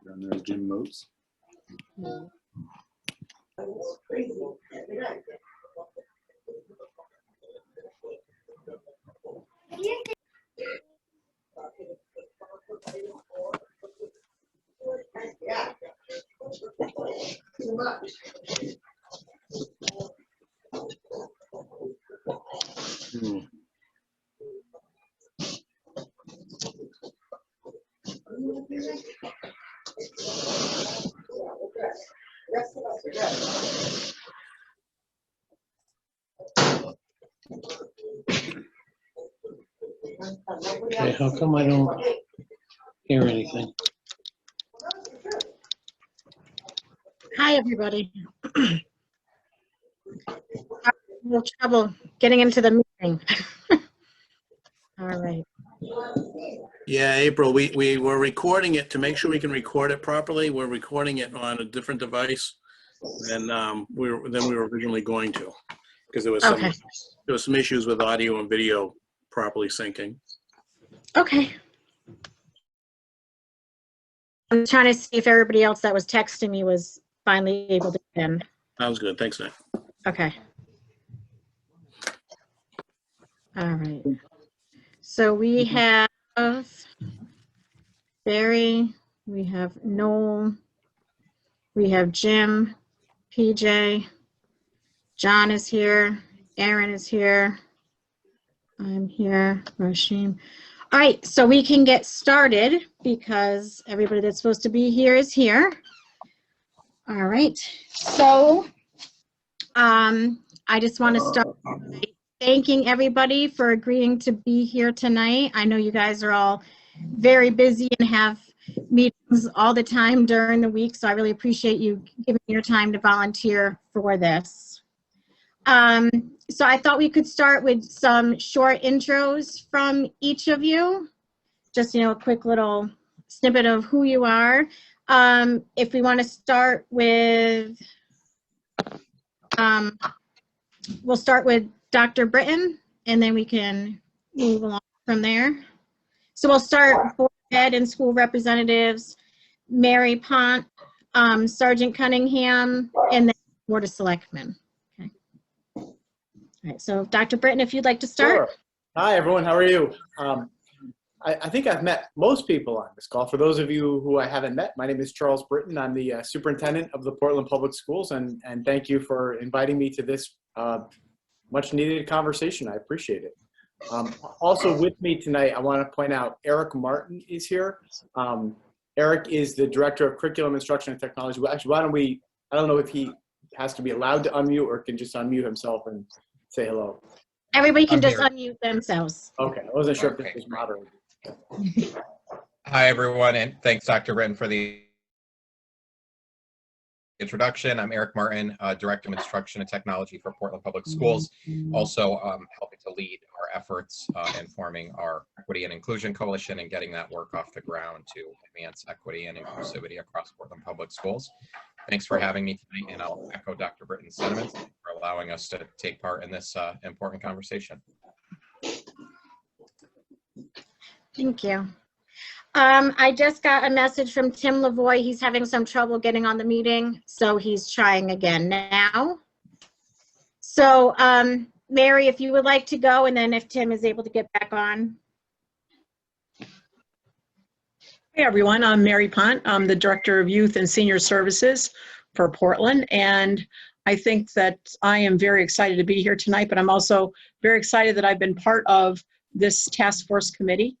And there's Jim Moats. Okay, how come I don't hear anything? Hi, everybody. A little trouble getting into the meeting. All right. Yeah, April, we were recording it to make sure we can record it properly. We're recording it on a different device than we were originally going to, because there was some issues with audio and video properly syncing. Okay. I'm trying to see if everybody else that was texting me was finally able to get in. Sounds good. Thanks, Nick. Okay. All right. So we have Barry, we have Noel, we have Jim, PJ, John is here, Aaron is here, I'm here, Rashim. All right, so we can get started because everybody that's supposed to be here is here. All right, so I just want to start by thanking everybody for agreeing to be here tonight. I know you guys are all very busy and have meetings all the time during the week, so I really appreciate you giving your time to volunteer for this. So I thought we could start with some short intros from each of you. Just, a quick little snippet of who you are. If we want to start with, we'll start with Dr. Britton, and then we can move along from there. So we'll start board ed and school representatives, Mary Pott, Sergeant Cunningham, and then Board of Selectmen. Okay. All right, so Dr. Britton, if you'd like to start. Sure. Hi, everyone. How are you? I think I've met most people on this call. For those of you who I haven't met, my name is Charles Britton. I'm the superintendent of the Portland Public Schools, and thank you for inviting me to this much needed conversation. I appreciate it. Also with me tonight, I want to point out Eric Martin is here. Eric is the Director of Curriculum Instruction and Technology. Well, actually, I don't know if he has to be allowed to unmute or can just unmute himself and say hello. Everybody can just unmute themselves. Okay, I wasn't sure if this was moderated. Hi, everyone, and thanks, Dr. Britton, for the introduction. I'm Eric Martin, Director of Instruction and Technology for Portland Public Schools, also helping to lead our efforts in forming our Equity and Inclusion Coalition and getting that work off the ground to advance equity and inclusivity across Portland Public Schools. Thanks for having me tonight, and I'll echo Dr. Britton's sentiments for allowing us to take part in this important conversation. Thank you. I just got a message from Tim Lavoie. He's having some trouble getting on the meeting, so he's trying again now. So, Mary, if you would like to go, and then if Tim is able to get back on. Hey, everyone. I'm Mary Pott. I'm the Director of Youth and Senior Services for Portland, and I think that I am very excited to be here tonight, but I'm also very excited that I've been part of this task force committee.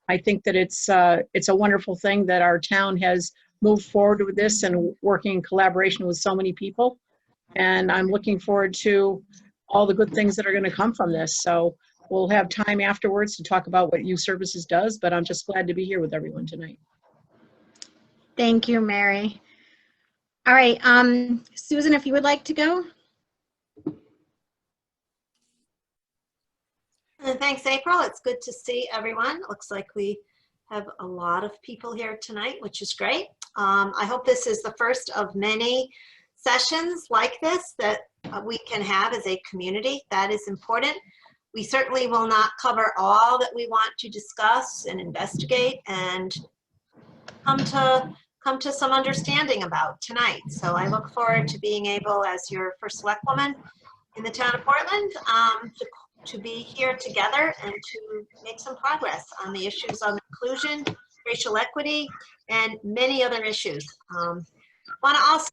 I think that it's a wonderful thing that our town has moved forward with this and working in collaboration with so many people. And I'm looking forward to all the good things that are going to come from this. So we'll have time afterwards to talk about what Youth Services does, but I'm just glad to be here with everyone tonight. Thank you, Mary. All right, Susan, if you would like to go. Thanks, April. It's good to see everyone. Looks like we have a lot of people here tonight, which is great. I hope this is the first of many sessions like this that we can have as a community. That is important. We certainly will not cover all that we want to discuss and investigate and come come to some understanding about tonight. So I look forward to being able, as your first selectwoman in the town of Portland, to be here together and to make some progress on the issues of inclusion, racial equity, and many other issues. Want to also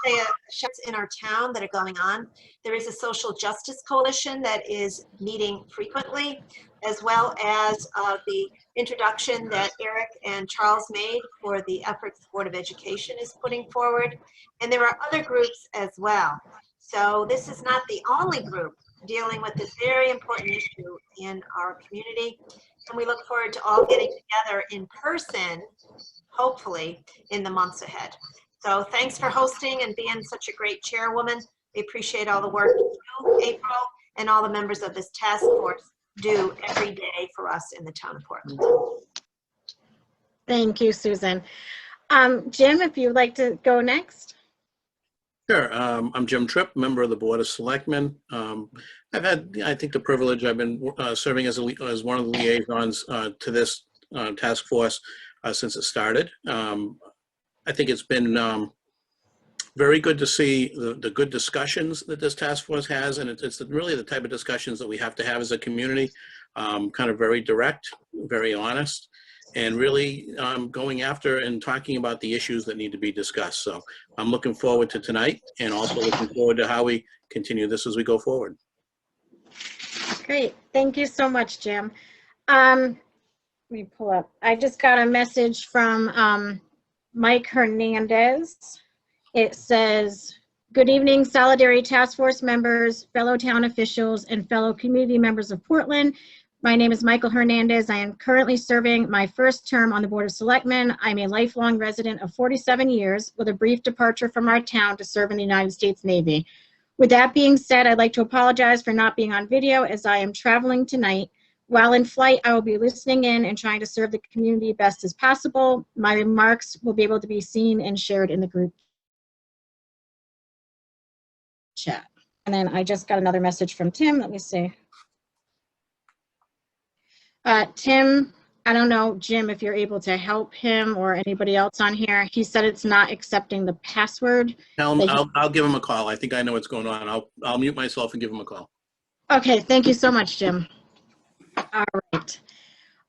say shouts in our town that are going on. There is a social justice coalition that is meeting frequently, as well as the introduction that Eric and Charles made for the efforts the Board of Education is putting forward. And there are other groups as well. So this is not the only group dealing with this very important issue in our community. And we look forward to all getting together in person, hopefully, in the months ahead. So thanks for hosting and being such a great chairwoman. We appreciate all the work you do, April, and all the members of this task force do every day for us in the town of Portland. Thank you, Susan. Jim, if you'd like to go next. Sure. I'm Jim Tripp, member of the Board of Selectmen. I've had, I think, the privilege. I've been serving as one of the liaisons to this task force since it started. I think it's been very good to see the good discussions that this task force has, and it's really the type of discussions that we have to have as a community, kind of very direct, very honest, and really going after and talking about the issues that need to be discussed. So I'm looking forward to tonight, and also looking forward to how we continue this as we go forward. Great. Thank you so much, Jim. Let me pull up. I just got a message from Mike Hernandez. It says, "Good evening, Solidarity Task Force members, fellow town officials, and fellow community members of Portland. My name is Michael Hernandez. I am currently serving my first term on the Board of Selectmen. I'm a lifelong resident of 47 years with a brief departure from our town to serve in the United States Navy. With that being said, I'd like to apologize for not being on video as I am traveling tonight. While in flight, I will be listening in and trying to serve the community best as possible. My remarks will be able to be seen and shared in the group chat." And then I just got another message from Tim. Let me see. Tim, I don't know, Jim, if you're able to help him or anybody else on here. He said it's not accepting the password. I'll give him a call. I think I know what's going on. I'll mute myself and give him a call. Okay, thank you so much, Jim. All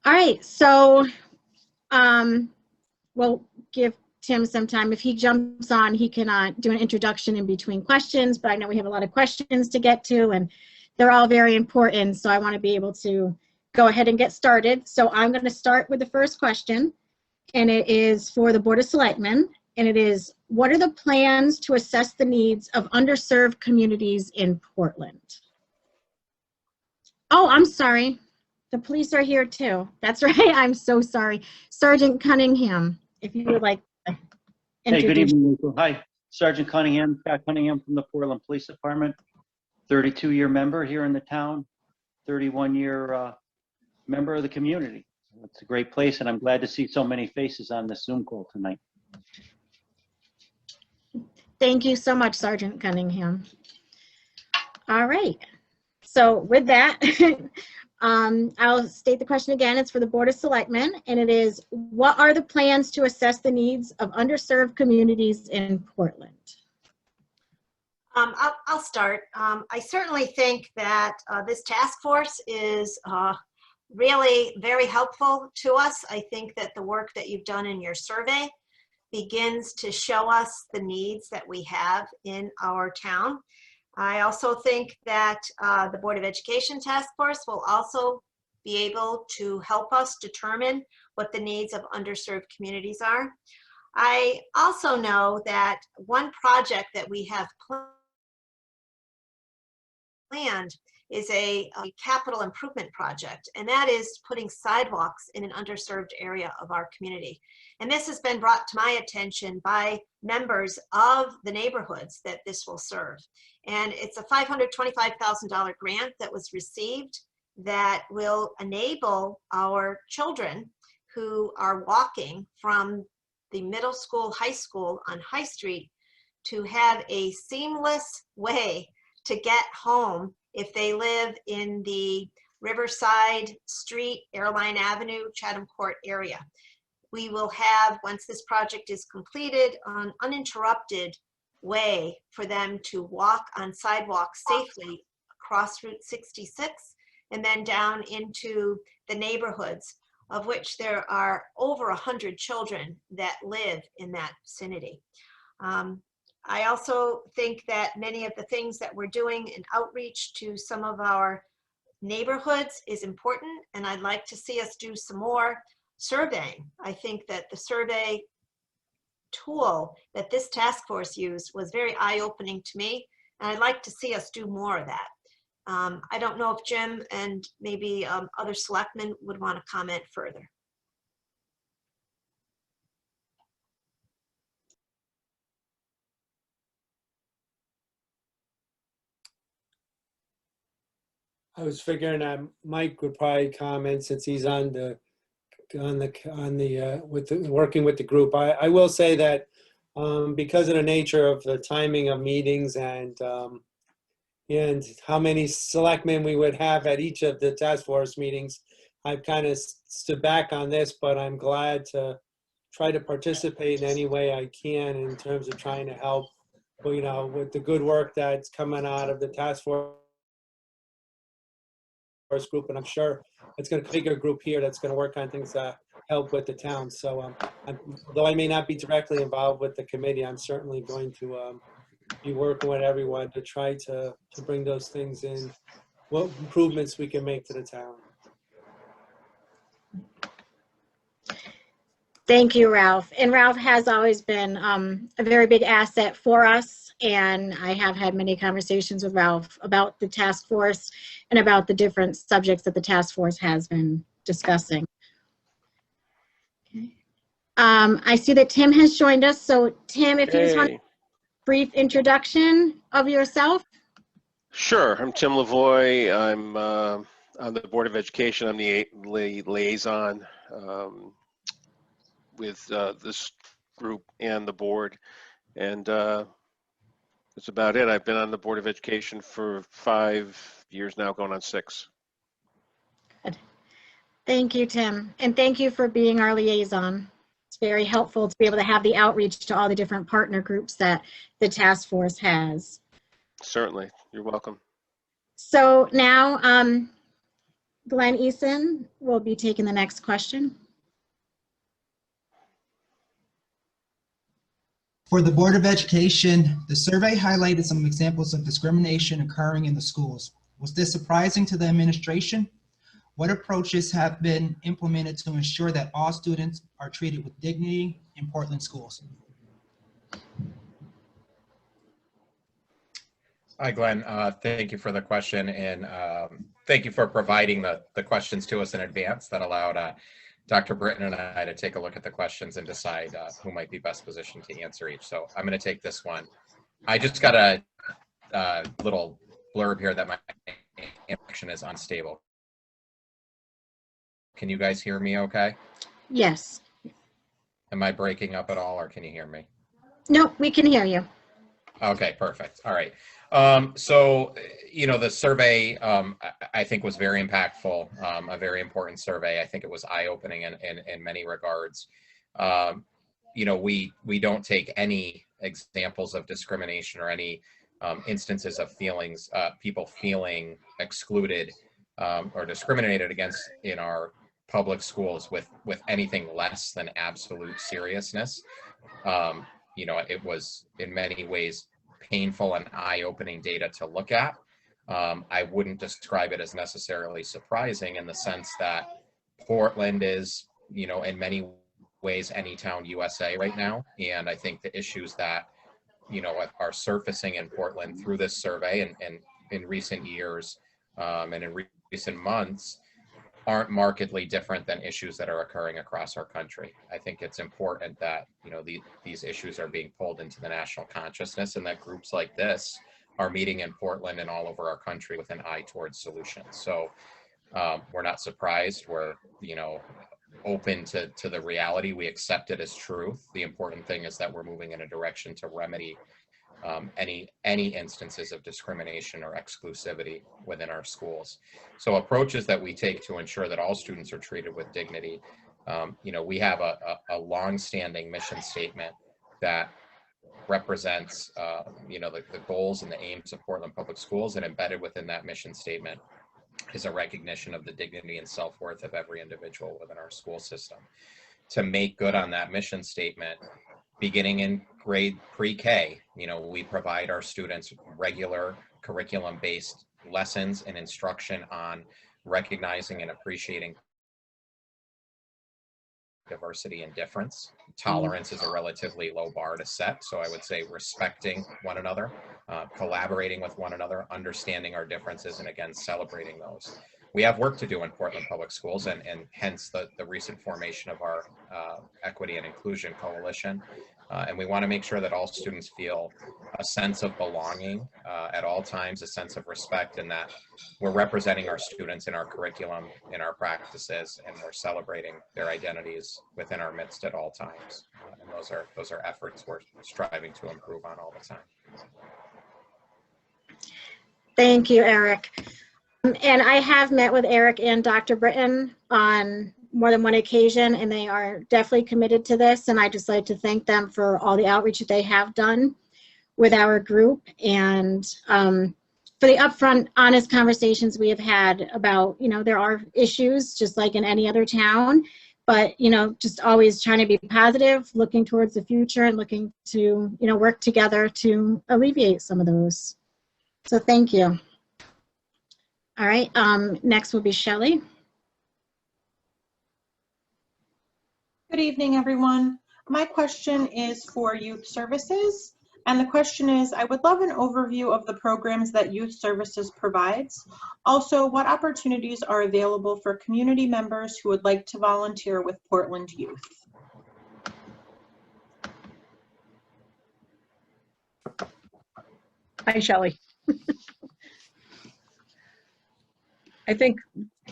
right, so we'll give Tim some time. If he jumps on, he can do an introduction in between questions, but I know we have a lot of questions to get to, and they're all very important, so I want to be able to go ahead and get started. So I'm going to start with the first question, and it is for the Board of Selectmen, and it is, what are the plans to assess the needs of underserved communities in Portland? Oh, I'm sorry. The police are here too. That's right. I'm so sorry. Sergeant Cunningham, if you would like to introduce. Hey, good evening, April. Hi, Sergeant Cunningham, Pat Cunningham from the Portland Police Department, 32-year member here in the town, 31-year member of the community. It's a great place, and I'm glad to see so many faces on this Zoom call tonight. Thank you so much, Sergeant Cunningham. All right. So with that, I'll state the question again. It's for the Board of Selectmen, and it is, what are the plans to assess the needs of underserved communities in Portland? I'll start. I certainly think that this task force is really very helpful to us. I think that the work that you've done in your survey begins to show us the needs that we have in our town. I also think that the Board of Education Task Force will also be able to help us determine what the needs of underserved communities are. I also know that one project that we have planned is a capital improvement project, and that is putting sidewalks in an underserved area of our community. And this has been brought to my attention by members of the neighborhoods that this will serve. And it's a $525,000 grant that was received that will enable our children who are walking from the middle school, high school on High Street to have a seamless way to get home if they live in the Riverside Street, Airline Avenue, Chatham Court area. we will have, once this project is completed, an uninterrupted way for them to walk on sidewalks safely across Route 66 and then down into the neighborhoods, of which there are over 100 children that live in that vicinity. I also think that many of the things that we're doing in outreach to some of our neighborhoods is important, and I'd like to see us do some more surveying. I think that the survey tool that this task force used was very eye-opening to me, and I'd like to see us do more of that. I don't know if Jim and maybe other selectmen would want to comment further. I was figuring that Mike would probably comment since he's on the working with the group. I will say that because of the nature of the timing of meetings and how many selectmen we would have at each of the task force meetings, I've kind of stood back on this, but I'm glad to try to participate in any way I can in terms of trying to help, you know, with the good work that's coming out of the task force group, and I'm sure it's going to be a bigger group here that's going to work on things that help with the town. So though I may not be directly involved with the committee, I'm certainly going to be working with everyone to try to bring those things in, what improvements we can make to the town. Thank you, Ralph. And Ralph has always been a very big asset for us. And I have had many conversations with Ralph about the task force and about the different subjects that the task force has been discussing. Okay. I see that Tim has joined us. So Tim, if you just want a brief introduction of yourself. Sure. I'm Tim Lavoie. I'm on the Board of Education. I'm the liaison with this group and the board. And that's about it. I've been on the Board of Education for 5 years now, going on 6. Good. Thank you, Tim. And thank you for being our liaison. It's very helpful to be able to have the outreach to all the different partner groups that the task force has. Certainly. You're welcome. So now, Glenn Eason will be taking the next question. For the Board of Education, the survey highlighted some examples of discrimination occurring in the schools. Was this surprising to the administration? What approaches have been implemented to ensure that all students are treated with dignity in Portland schools? Hi, Glenn. Thank you for the question, and thank you for providing the questions to us in advance. That allowed Dr. Britton and I to take a look at the questions and decide who might be best positioned to answer each. So I'm going to take this one. I just got a little blurb here that my connection is unstable. Can you guys hear me okay? Yes. Am I breaking up at all, or can you hear me? No, we can hear you. Okay, perfect. All right. So, you know, the survey, I think was very impactful, a very important survey. I think it was eye-opening in many regards. You know, we don't take any examples of discrimination or any instances of people feeling excluded or discriminated against in our public schools with anything less than absolute seriousness. You know, it was in many ways painful and eye-opening data to look at. I wouldn't describe it as necessarily surprising in the sense that Portland is, you know, in many ways any town USA right now. And I think the issues that, you know, are surfacing in Portland through this survey and in recent years and in recent months aren't markedly different than issues that are occurring across our country. I think it's important that, you know, these issues are being pulled into the national consciousness, and that groups like this are meeting in Portland and all over our country with an eye towards solutions. So we're not surprised. We're, you know, open to the reality. We accept it as truth. The important thing is that we're moving in a direction to remedy any instances of discrimination or exclusivity within our schools. So approaches that we take to ensure that all students are treated with dignity We have a long-standing mission statement that represents, the goals and the aims of Portland Public Schools, and embedded within that mission statement is a recognition of the dignity and self-worth of every individual within our school system. To make good on that mission statement, beginning in grade pre-K, we provide our students regular curriculum-based lessons and instruction on recognizing and appreciating diversity and difference. Tolerance is a relatively low bar to set, so I would say respecting one another, collaborating with one another, understanding our differences, and again, celebrating those. We have work to do in Portland Public Schools, and hence the recent formation of our Equity and Inclusion Coalition. And we want to make sure that all students feel a sense of belonging at all times, a sense of respect, and that we're representing our students in our curriculum, in our practices, and we're celebrating their identities within our midst at all times. And those are efforts we're striving to improve on all the time. Thank you, Eric. And I have met with Eric and Dr. Britton on more than one occasion, and they are definitely committed to this. And I just like to thank them for all the outreach that they have done with our group, and for the upfront, honest conversations we have had about, there are issues just like in any other town, but, just always trying to be positive, looking towards the future, and looking to, work together to alleviate some of those. So thank you. All right, next will be Shelley. Good evening, everyone. My question is for Youth Services. And the question is, I would love an overview of the programs that Youth Services provides. Also, what opportunities are available for community members who would like to volunteer with Portland Youth? Hi, Shelley. I think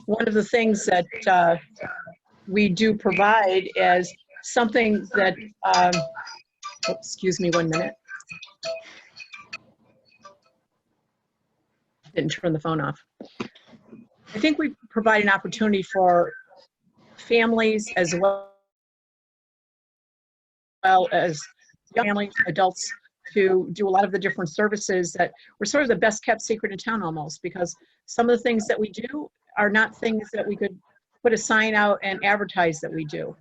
one of the things that we do provide is something that, excuse me 1 minute. Didn't turn the phone off. I think we provide an opportunity for families as well as young families, adults, to do a lot of the different services that we're sort of the best kept secret in town almost, because some of the things that we do are not things that we could put a sign out and advertise that we do.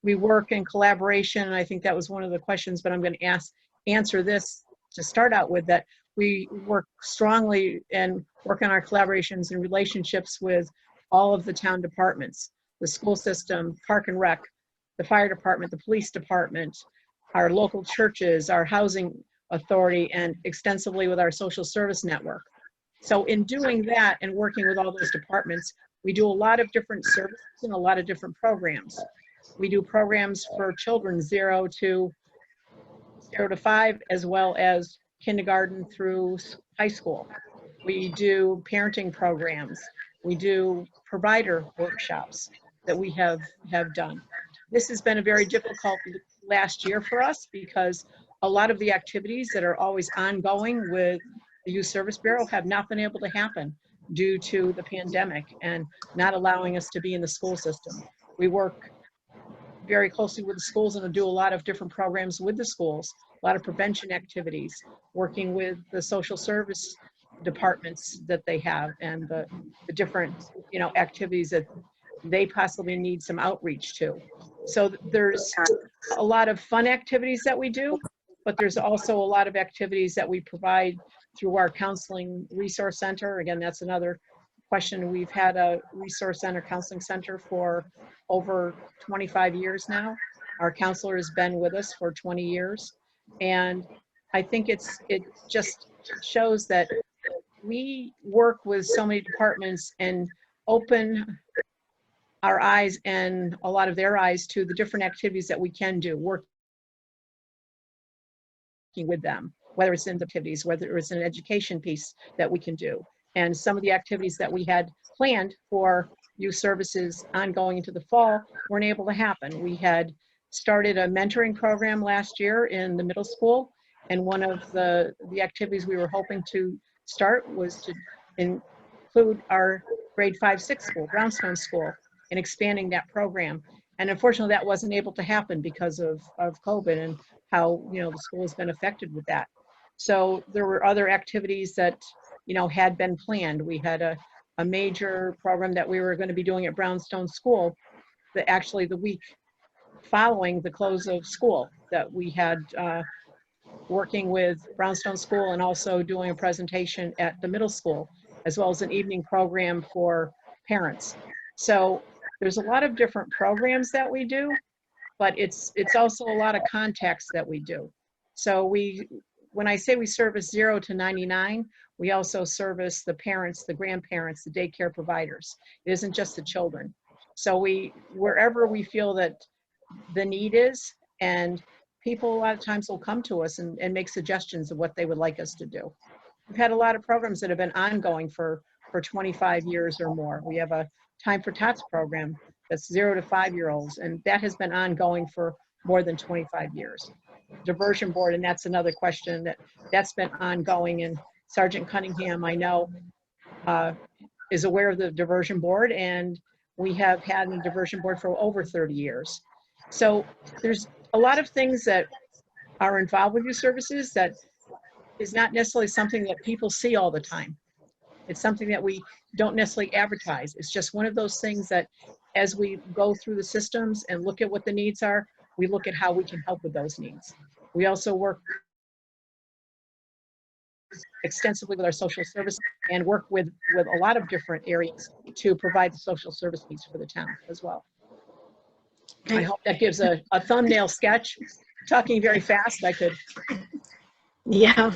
We work in collaboration, and I think that was one of the questions, but I'm going to answer this to start out with, that we work strongly and work on our collaborations and relationships with all of the town departments, the school system, park and rec, the fire department, the police department, our local churches, our housing authority, and extensively with our social service network. So in doing that and working with all those departments, we do a lot of different services and a lot of different programs. We do programs for children 0 to 5, as well as kindergarten through high school. We do parenting programs. We do provider workshops that we have done. This has been a very difficult last year for us, because a lot of the activities that are always ongoing with the Youth Service Bureau have not been able to happen due to the pandemic and not allowing us to be in the school system. We work very closely with the schools and do a lot of different programs with the schools, a lot of prevention activities, working with the social service departments that they have, and the different activities that they possibly need some outreach to. So there's a lot of fun activities that we do, but there's also a lot of activities that we provide through our counseling resource center. Again, that's another question. We've had a resource center, counseling center, for over 25 years now. Our counselor has been with us for 20 years. And I think it just shows that we work with so many departments and open our eyes and a lot of their eyes to the different activities that we can do, working with them, whether it's in activities, whether it's an education piece that we can do. And some of the activities that we had planned for Youth Services ongoing into the fall weren't able to happen. We had started a mentoring program last year in the middle school, and one of the activities we were hoping to start was to include our grade 5-6 school, Brownstone School, and expanding that program. And unfortunately, that wasn't able to happen because of COVID and how, the school has been affected with that. So there were other activities that, had been planned. We had a major program that we were going to be doing at Brownstone School, that actually the week following the close of school, that we had working with Brownstone School and also doing a presentation at the middle school, as well as an evening program for parents. So there's a lot of different programs that we do, but it's also a lot of contacts that we do. So when I say we service 0 to 99, we also service the parents, the grandparents, the daycare providers. It isn't just the children. So wherever we feel that the need is, and people a lot of times will come to us and make suggestions of what they would like us to do. We've had a lot of programs that have been ongoing for 25 years or more. We have a Time for Tots program that's 0 to 5-year-olds, and that has been ongoing for more than 25 years. Diversion board, and that's another question that's been ongoing, and Sergeant Cunningham, I know, is aware of the diversion board, and we have had a diversion board for over 30 years. So there's a lot of things that are involved with youth services that is not necessarily something that people see all the time. It's something that we don't necessarily advertise. It's just one of those things that as we go through the systems and look at what the needs are, we look at how we can help with those needs. We also work extensively with our social service and work with a lot of different areas to provide the social service needs for the town as well. I hope that gives a thumbnail sketch. Talking very fast, I could. Yeah,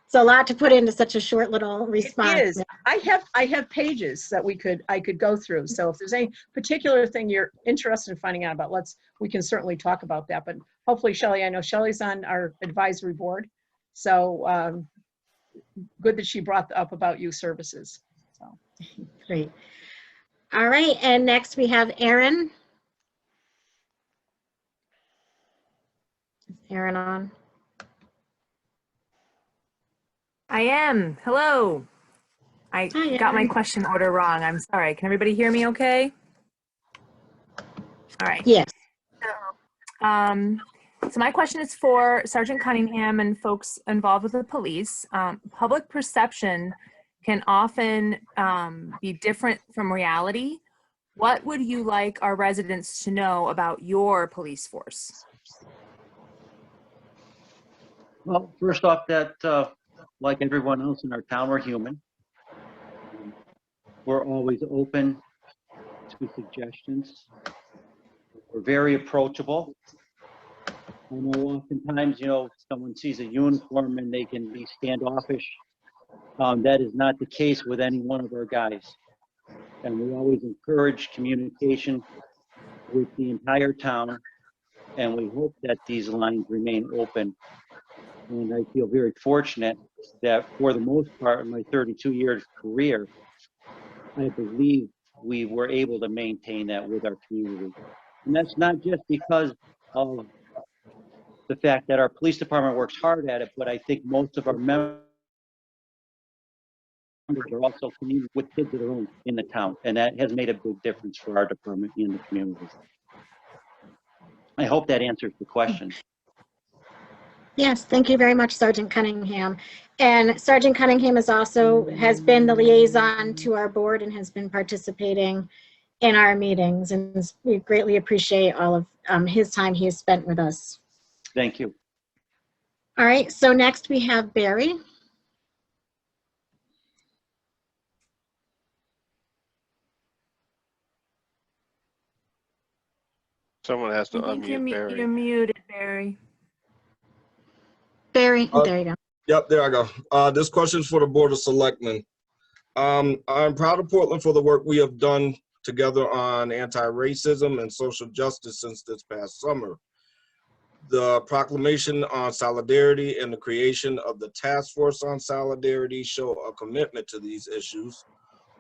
it's a lot to put into such a short little response. It is. I have pages that I could go through. So if there's any particular thing you're interested in finding out about, we can certainly talk about that. But hopefully, Shelley, I know Shelley's on our advisory board, so good that she brought up about youth services. So great. All right, and next we have Erin. Is Erin on? I am. Hello. I Hi, got my Erin. question order wrong. I'm sorry. Can everybody hear me okay? All right. Yes. So my question is for Sergeant Cunningham and folks involved with the police. Public perception can often be different from reality. What would you like our residents to know about your police force? Well, first off, that like everyone else in our town, we're human. We're always open to suggestions. We're very approachable. I know oftentimes, someone sees a uniform and they can be standoffish. That is not the case with any one of our guys. And we always encourage communication with the entire town. And we hope that these lines remain open. And I feel very fortunate that for the most part in my 32-year career, I believe we were able to maintain that with our community. And that's not just because of the fact that our police department works hard at it, but I think most of our members are also community with kids of their own in the town. And that has made a big difference for our department and the community. I hope that answers the question. Yes, thank you very much, Sergeant Cunningham. And Sergeant Cunningham has been the liaison to our board and has been participating in our meetings. And we greatly appreciate all of his time he has spent with us. Thank you. All right, so next we have Barry. Someone has to I think unmute Barry. you're muted, Barry. Barry, there you go. Yep, there I go. This question is for the Board of Selectmen. I'm proud of Portland for the work we have done together on anti-racism and social justice since this past summer. The proclamation on solidarity and the creation of the task force on solidarity show a commitment to these issues.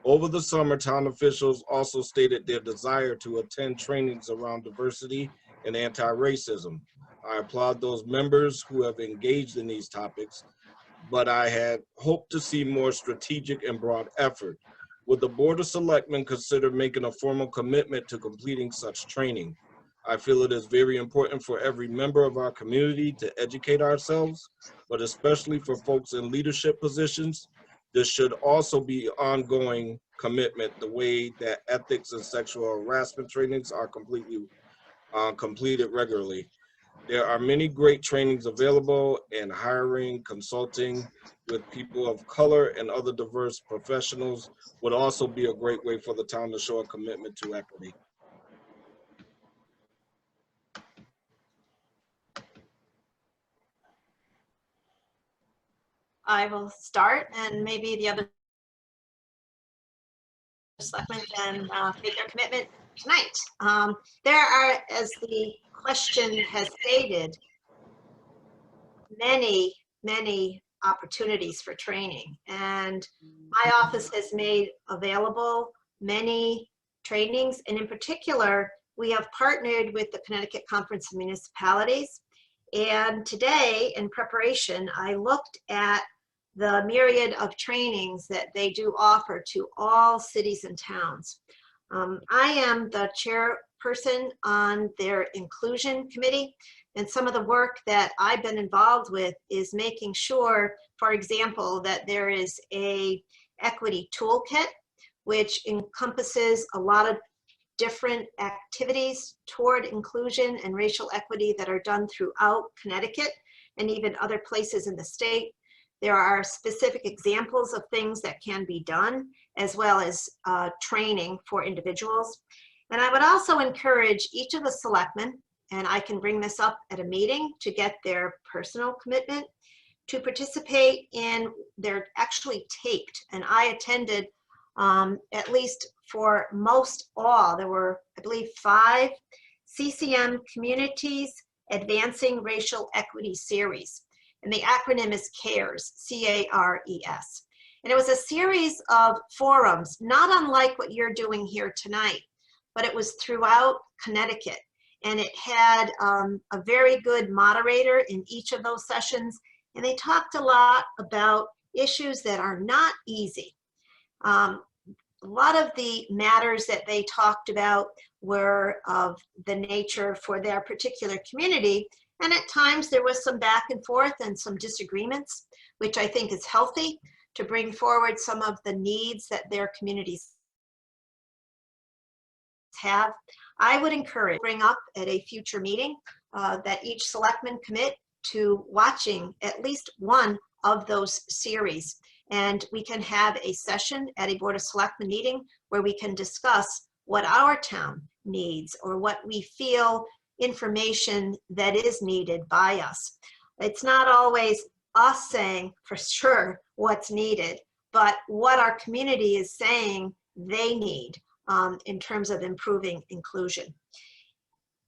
Over the summer, town officials also stated their desire to attend trainings around diversity and anti-racism. I applaud those members who have engaged in these topics, but I had hoped to see more strategic and broad effort. Would the Board of Selectmen consider making a formal commitment to completing such training? I feel it is very important for every member of our community to educate ourselves, but especially for folks in leadership positions. This should also be ongoing commitment, the way that ethics and sexual harassment trainings are completed regularly. There are many great trainings available, and hiring, consulting with people of color and other diverse professionals would also be a great way for the town to show a commitment to equity. I will start, and maybe the other selectmen can make their commitment tonight. There are, as the question has stated, many opportunities for training, and my office has made available many trainings, and in particular, we have partnered with the Connecticut Conference of Municipalities. And today, in preparation, I looked at the myriad of trainings that they do offer to all cities and towns. I am the chairperson on their inclusion committee, and some of the work that I've been involved with is making sure, for example, that there is a equity toolkit, which encompasses a lot of different activities toward inclusion and racial equity that are done throughout Connecticut and even other places in the state. There are specific examples of things that can be done, as well as training for individuals. And I would also encourage each of the selectmen, and I can bring this up at a meeting to get their personal commitment, to participate in, they're actually taped, and I attended at least for most all, there were, I believe, 5 CCM Communities Advancing Racial Equity Series. And the acronym is CARES, C-A-R-E-S. And it was a series of forums, not unlike what you're doing here tonight, but it was throughout Connecticut. And it had a very good moderator in each of those sessions. And they talked a lot about issues that are not easy. A lot of the matters that they talked about were of the nature for their particular community. And at times there was some back and forth and some disagreements, which I think is healthy to bring forward some of the needs that their communities have. I would encourage, bring up at a future meeting that each selectman commit to watching at least one of those series. And we can have a session at a Board of Selectmen meeting where we can discuss what our town needs or what we feel information that is needed by us. It's not always us saying for sure what's needed, but what our community is saying they need in terms of improving inclusion.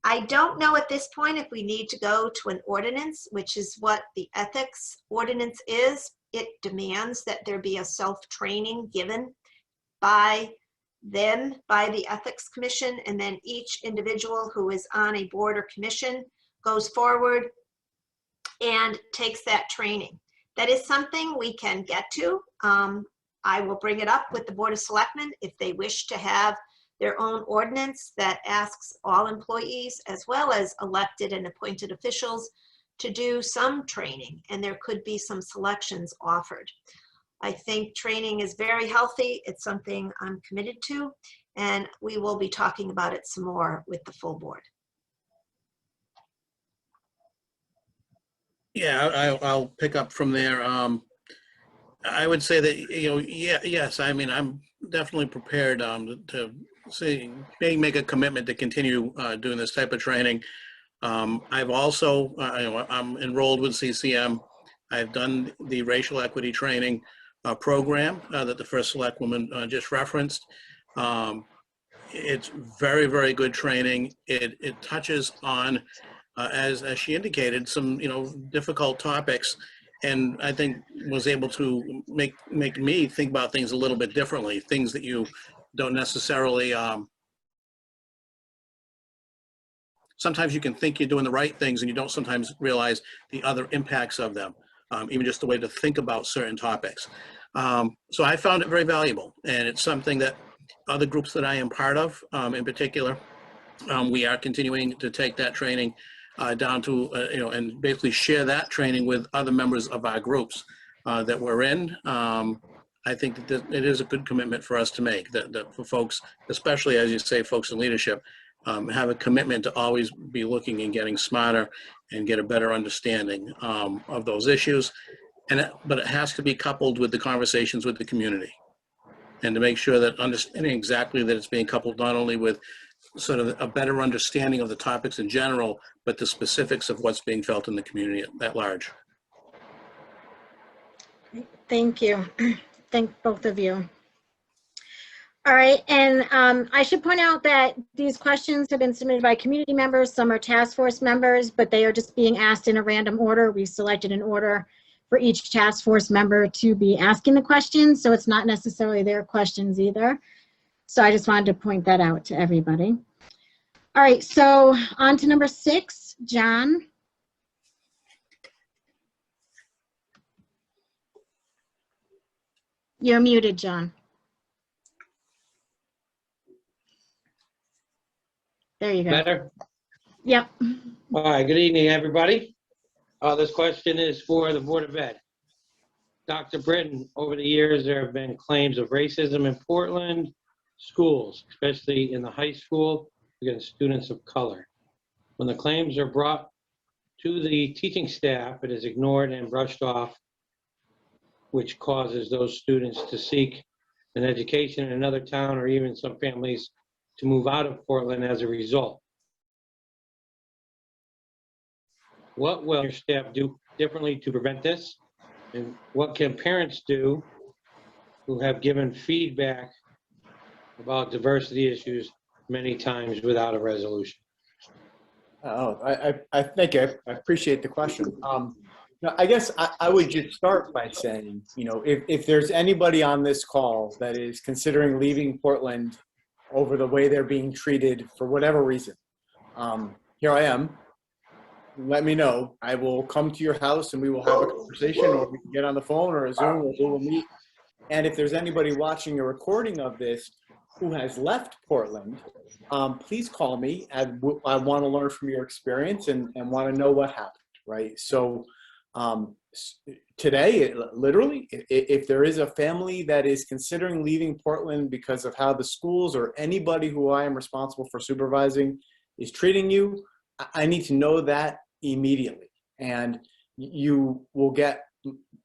I don't know at this point if we need to go to an ordinance, which is what the ethics ordinance is. It demands that there be a self-training given by them, by the Ethics Commission, and then each individual who is on a board or commission goes forward and takes that training. That is something we can get to. I will bring it up with the Board of Selectmen if they wish to have their own ordinance that asks all employees as well as elected and appointed officials to do some training, and there could be some selections offered. I think training is very healthy. It's something I'm committed to, and we will be talking about it some more with the full board. Yeah, I'll pick up from there. I would say that, yes, I mean, I'm definitely prepared to say, make a commitment to continue doing this type of training. I've also, I'm enrolled with CCM. I've done the racial equity training program that the first select woman just referenced. It's very, very good training. It touches on, as she indicated, some difficult topics, and I think was able to make me think about things a little bit differently. Things that you don't necessarily. Sometimes you can think you're doing the right things, and you don't sometimes realize the other impacts of them. Even just the way to think about certain topics. So I found it very valuable, and it's something that other groups that I am part of, in particular, we are continuing to take that training down to, and basically share that training with other members of our groups that we're in. I think that it is a good commitment for us to make, that for folks, especially as you say, folks in leadership, have a commitment to always be looking and getting smarter and get a better understanding of those issues. But it has to be coupled with the conversations with the community, and to make sure that understanding exactly that it's being coupled not only with sort of a better understanding of the topics in general, but the specifics of what's being felt in the community at large. Thank you. Thank both of you. All right, and I should point out that these questions have been submitted by community members. Some are task force members, but they are just being asked in a random order. We've selected an order for each task force member to be asking the questions, so it's not necessarily their questions either. So I just wanted to point that out to everybody. All right, so on to number 6, John. You're muted, John. There you go. Better? Yep. All right, good evening, everybody. This question is for the Board of Ed. Dr. Britton, over the years, there have been claims of racism in Portland schools, especially in the high school, against students of color. When the claims are brought to the teaching staff, it is ignored and brushed off, which causes those students to seek an education in another town, or even some families to move out of Portland as a result. What will your staff do differently to prevent this? And what can parents do who have given feedback about diversity issues many times without a resolution? Oh, I thank you. I appreciate the question. I guess I would just start by saying, if there's anybody on this call that is considering leaving Portland over the way they're being treated for whatever reason, here I am. Let me know. I will come to your house and we will have a conversation, or we can get on the phone or a Zoom or Google Meet. And if there's anybody watching a recording of this who has left Portland, please call me. I want to learn from your experience and want to know what happened, right? So today, literally, if there is a family that is considering leaving Portland because of how the schools or anybody who I am responsible for supervising is treating you, I need to know that immediately. And you will get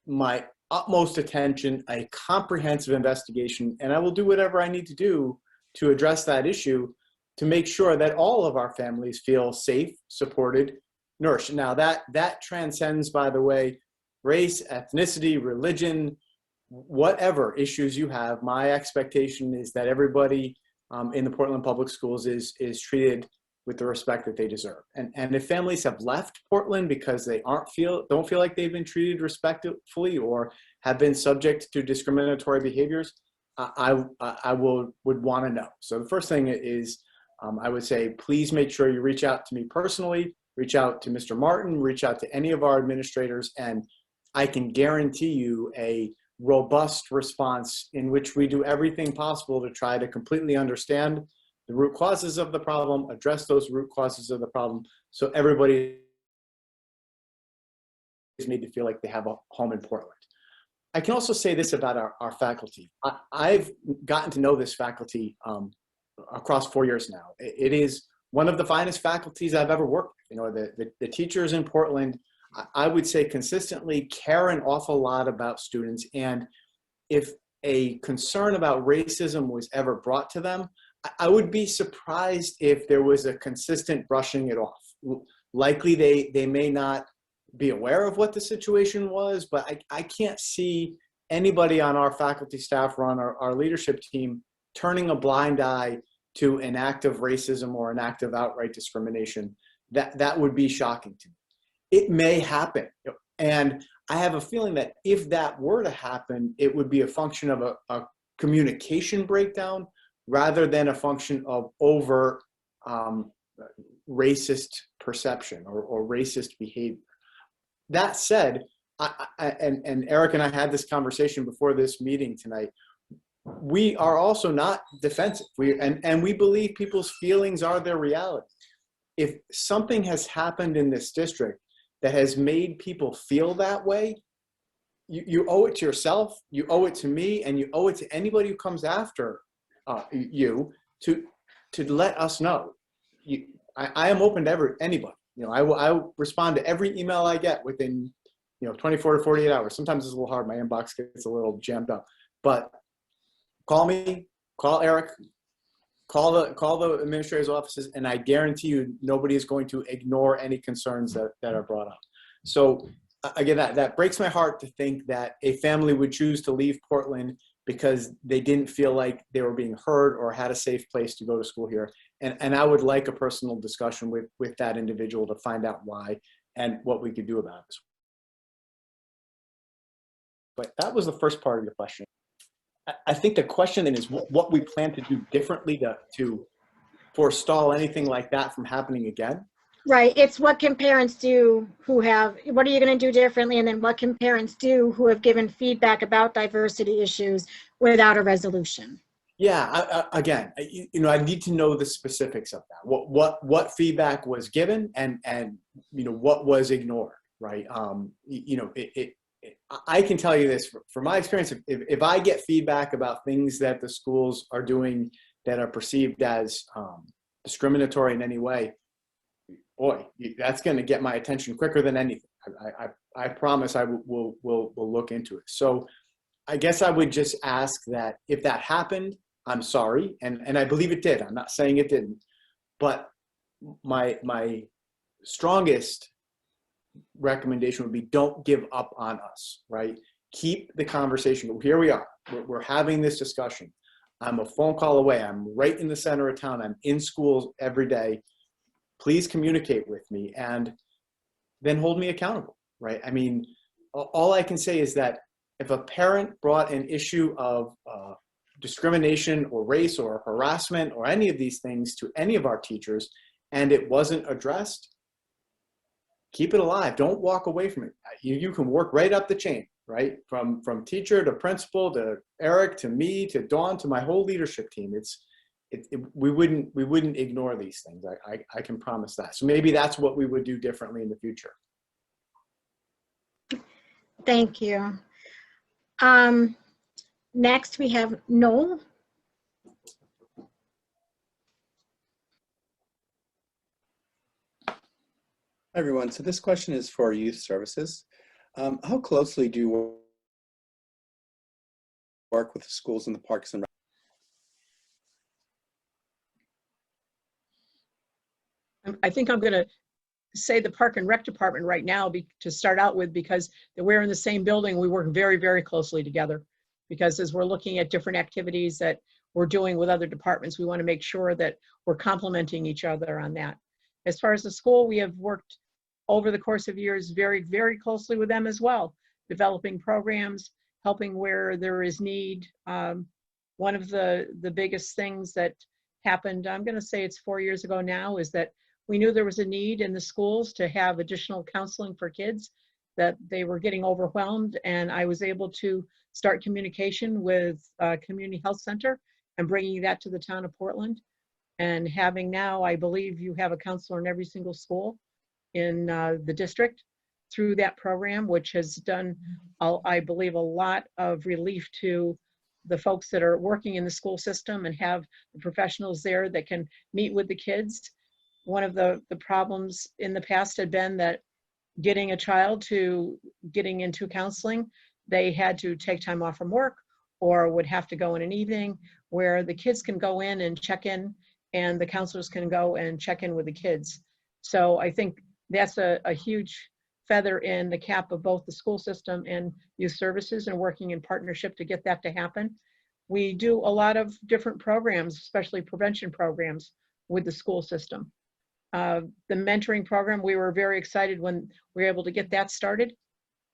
my utmost attention, a comprehensive investigation, and I will do whatever I need to do to address that issue to make sure that all of our families feel safe, supported, nourished. Now that transcends, by the way, race, ethnicity, religion, whatever issues you have. My expectation is that everybody in the Portland Public Schools is treated with the respect that they deserve. And if families have left Portland because they don't feel like they've been treated respectfully or have been subject to discriminatory behaviors, I would want to know. So the first thing is, I would say, please make sure you reach out to me personally, reach out to Mr. Martin, reach out to any of our administrators, and I can guarantee you a robust response in which we do everything possible to try to completely understand the root causes of the problem, address those root causes of the problem, so everybody is made to feel like they have a home in Portland. I can also say this about our faculty. I've gotten to know this faculty across 4 years now. It is one of the finest faculties I've ever worked with. The teachers in Portland, I would say, consistently care an awful lot about students. And if a concern about racism was ever brought to them, I would be surprised if there was a consistent brushing it off. Likely they may not be aware of what the situation was, but I can't see anybody on our faculty staff or on our leadership team turning a blind eye to an act of racism or an act of outright discrimination. That would be shocking to me. It may happen. And I have a feeling that if that were to happen, it would be a function of a communication breakdown rather than a function of overt racist perception or racist behavior. That said, and Eric and I had this conversation before this meeting tonight. We are also not defensive. And we believe people's feelings are their reality. If something has happened in this district that has made people feel that way, you owe it to yourself, you owe it to me, and you owe it to anybody who comes after you to let us know. I am open to anybody. You know, I will respond to every email I get within 24 to 48 hours. Sometimes it's a little hard. My inbox gets a little jammed up. But call me, call Eric, call the administrator's offices, and I guarantee you nobody is going to ignore any concerns that are brought up. So again, that breaks my heart to think that a family would choose to leave Portland because they didn't feel like they were being heard or had a safe place to go to school here. And I would like a personal discussion with that individual to find out why and what we could do about it. But that was the first part of your question. I think the question then is what we plan to do differently to forestall anything like that from happening again. Right. It's what can parents do what are you going to do differently? And then what can parents do who have given feedback about diversity issues without a resolution? Yeah, again, I need to know the specifics of that. What feedback was given and what was ignored, right? I can tell you this from my experience. If I get feedback about things that the schools are doing that are perceived as discriminatory in any way, boy, that's going to get my attention quicker than anything. I promise I will look into it. So I guess I would just ask that if that happened, I'm sorry, and I believe it did. I'm not saying it didn't, but my strongest recommendation would be don't give up on us, right? Keep the conversation. Here we are. We're having this discussion. I'm a phone call away. I'm right in the center of town. I'm in schools every day. Please communicate with me and then hold me accountable, right? I mean, all I can say is that if a parent brought an issue of discrimination or race or harassment or any of these things to any of our teachers and it wasn't addressed, keep it alive. Don't walk away from it. You can work right up the chain, right? From teacher to principal to Eric to me to Dawn to my whole leadership team. We wouldn't ignore these things. I can promise that. So maybe that's what we would do differently in the future. Thank you. Next we have Noel. Hi, everyone. So this question is for youth services. How closely do you work with the schools and the parks and I think I'm going to say the Park and Rec Department right now to start out with, because we're in the same building. We work very, very closely together, because as we're looking at different activities that we're doing with other departments, we want to make sure that we're complementing each other on that. As far as the school, we have worked over the course of years very, very closely with them as well, developing programs, helping where there is need. One of the biggest things that happened, I'm going to say it's 4 years ago now, is that we knew there was a need in the schools to have additional counseling for kids, that they were getting overwhelmed, and I was able to start communication with Community Health Center and bringing that to the town of Portland. And having now, I believe you have a counselor in every single school in the district through that program, which has done, I believe, a lot of relief to the folks that are working in the school system and have the professionals there that can meet with the kids. One of the problems in the past had been that getting a child to getting into counseling, they had to take time off from work or would have to go in an evening, where the kids can go in and check in and the counselors can go and check in with the kids. So I think that's a huge feather in the cap of both the school system and youth services, and working in partnership to get that to happen. We do a lot of different programs, especially prevention programs with the school system. The mentoring program, we were very excited when we were able to get that started.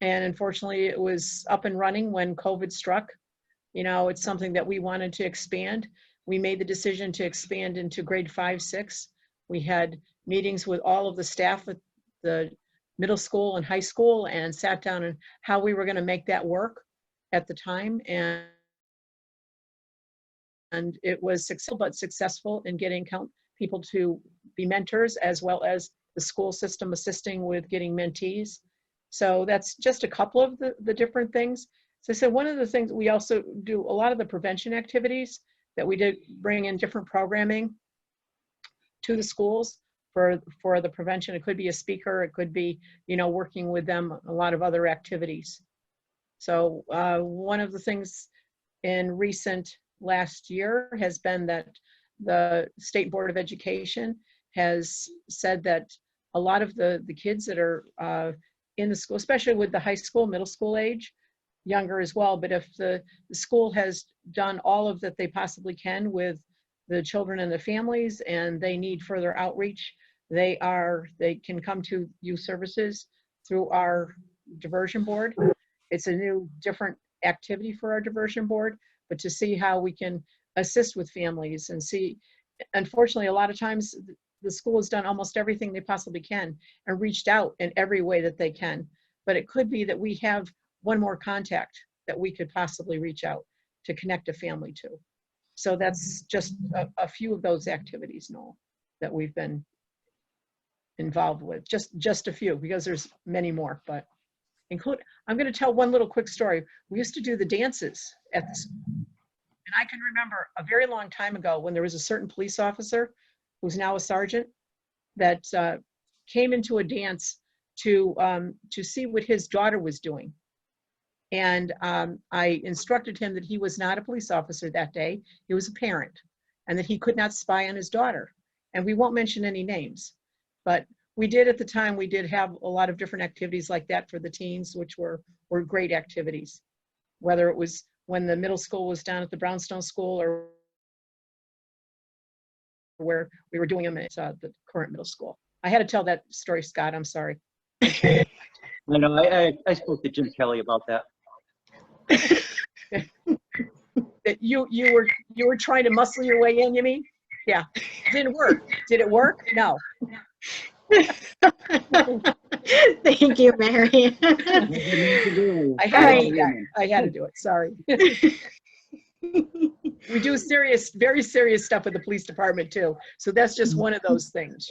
And unfortunately, it was up and running when COVID struck. You know, it's something that we wanted to expand. We made the decision to expand into grade 5, 6. We had meetings with all of the staff at the middle school and high school and sat down and how we were going to make that work at the time. And it was successful in getting people to be mentors, as well as the school system assisting with getting mentees. So that's just a couple of the different things. So I said, one of the things we also do, a lot of the prevention activities that we did bring in different programming to the schools for the prevention. It could be a speaker, it could be, working with them, a lot of other activities. So one of the things in recent last year has been that the State Board of Education has said that a lot of the kids that are in the school, especially with the high school, middle school age, younger as well, but if the school has done all of that they possibly can with the children and the families, and they need further outreach, they can come to youth services through our diversion board. It's a new, different activity for our diversion board, but to see how we can assist with families and see, unfortunately, a lot of times the school has done almost everything they possibly can and reached out in every way that they can. But it could be that we have one more contact that we could possibly reach out to connect a family to. So that's just a few of those activities, Noel, that we've been involved with. Just a few, because there's many more, but I'm going to tell one little quick story. We used to do the dances at the school. And I can remember a very long time ago when there was a certain police officer who's now a sergeant that came into a dance to see what his daughter was doing. And I instructed him that he was not a police officer that day. He was a parent, and that he could not spy on his daughter. And we won't mention any names, but we did at the time, we did have a lot of different activities like that for the teens, which were great activities, whether it was when the middle school was down at the Brownstone School or where we were doing them at the current middle school. I had to tell that story, Scott, I'm sorry. I know, I spoke to Jim Kelly about that. That you were trying to muscle your way in, you mean? Yeah, it didn't work. Did it work? No. Thank you, Mary. I had to do it. Sorry. We do very serious stuff with the police department too. So that's just one of those things,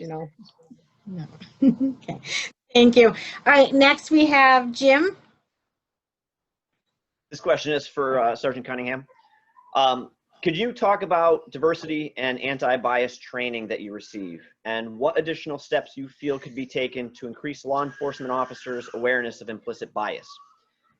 Okay. Thank you. All right, next we have Jim. This question is for Sergeant Cunningham. Could you talk about diversity and anti-bias training that you receive, and what additional steps you feel could be taken to increase law enforcement officers' awareness of implicit bias?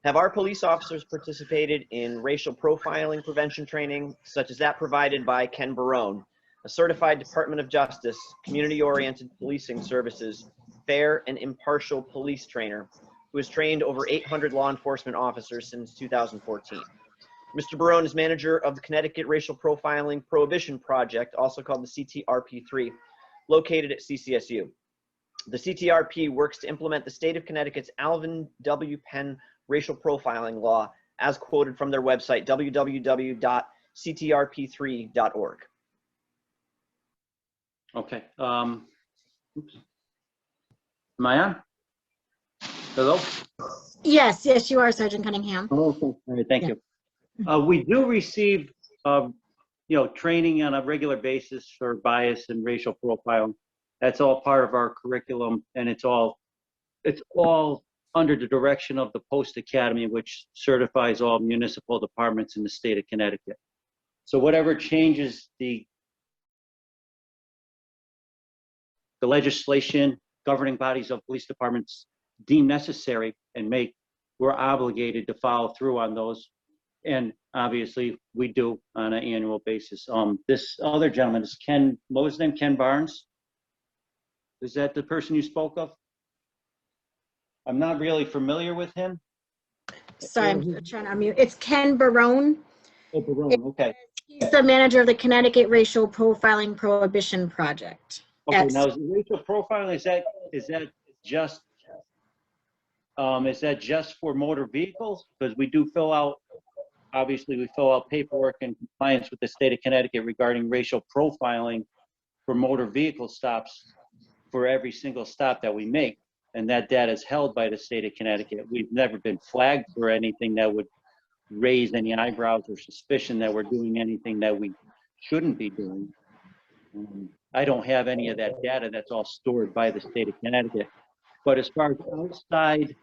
Have our police officers participated in racial profiling prevention training, such as that provided by Ken Barone, a certified Department of Justice, community-oriented policing services, fair and impartial police trainer, who has trained over 800 law enforcement officers since 2014? Mr. Barone is manager of the Connecticut Racial Profiling Prohibition Project, also called the CTRP3, located at CCSU. The CTRP works to implement the state of Connecticut's Alvin W. Penn racial profiling law, as quoted from their website, www.ctrp3.org. Okay. Oops. Am I on? Hello? Yes, you are, Sergeant Cunningham. Oh, okay. All right, thank you. We do receive, training on a regular basis for bias and racial profiling. That's all part of our curriculum, and it's all under the direction of the Post Academy, which certifies all municipal departments in the state of Connecticut. So whatever changes the legislation governing bodies of police departments deem necessary and we're obligated to follow through on those. And obviously we do on an annual basis. This other gentleman is Ken, what was his name? Ken Barnes? Is that the person you spoke of? I'm not really familiar with him. Sorry, I'm trying to unmute. It's Ken Barone. Oh, Barone, okay. He's the manager of the Connecticut Racial Profiling Prohibition Project. Okay, now is racial profiling, is that just for motor vehicles? Because we do obviously we fill out paperwork in compliance with the state of Connecticut regarding racial profiling for motor vehicle stops for every single stop that we make. and that data is held by the state of Connecticut. We've never been flagged for anything that would raise any eyebrows or suspicion that we're doing anything that we shouldn't be doing. I don't have any of that data. That's all stored by the state of Connecticut. But as far as outside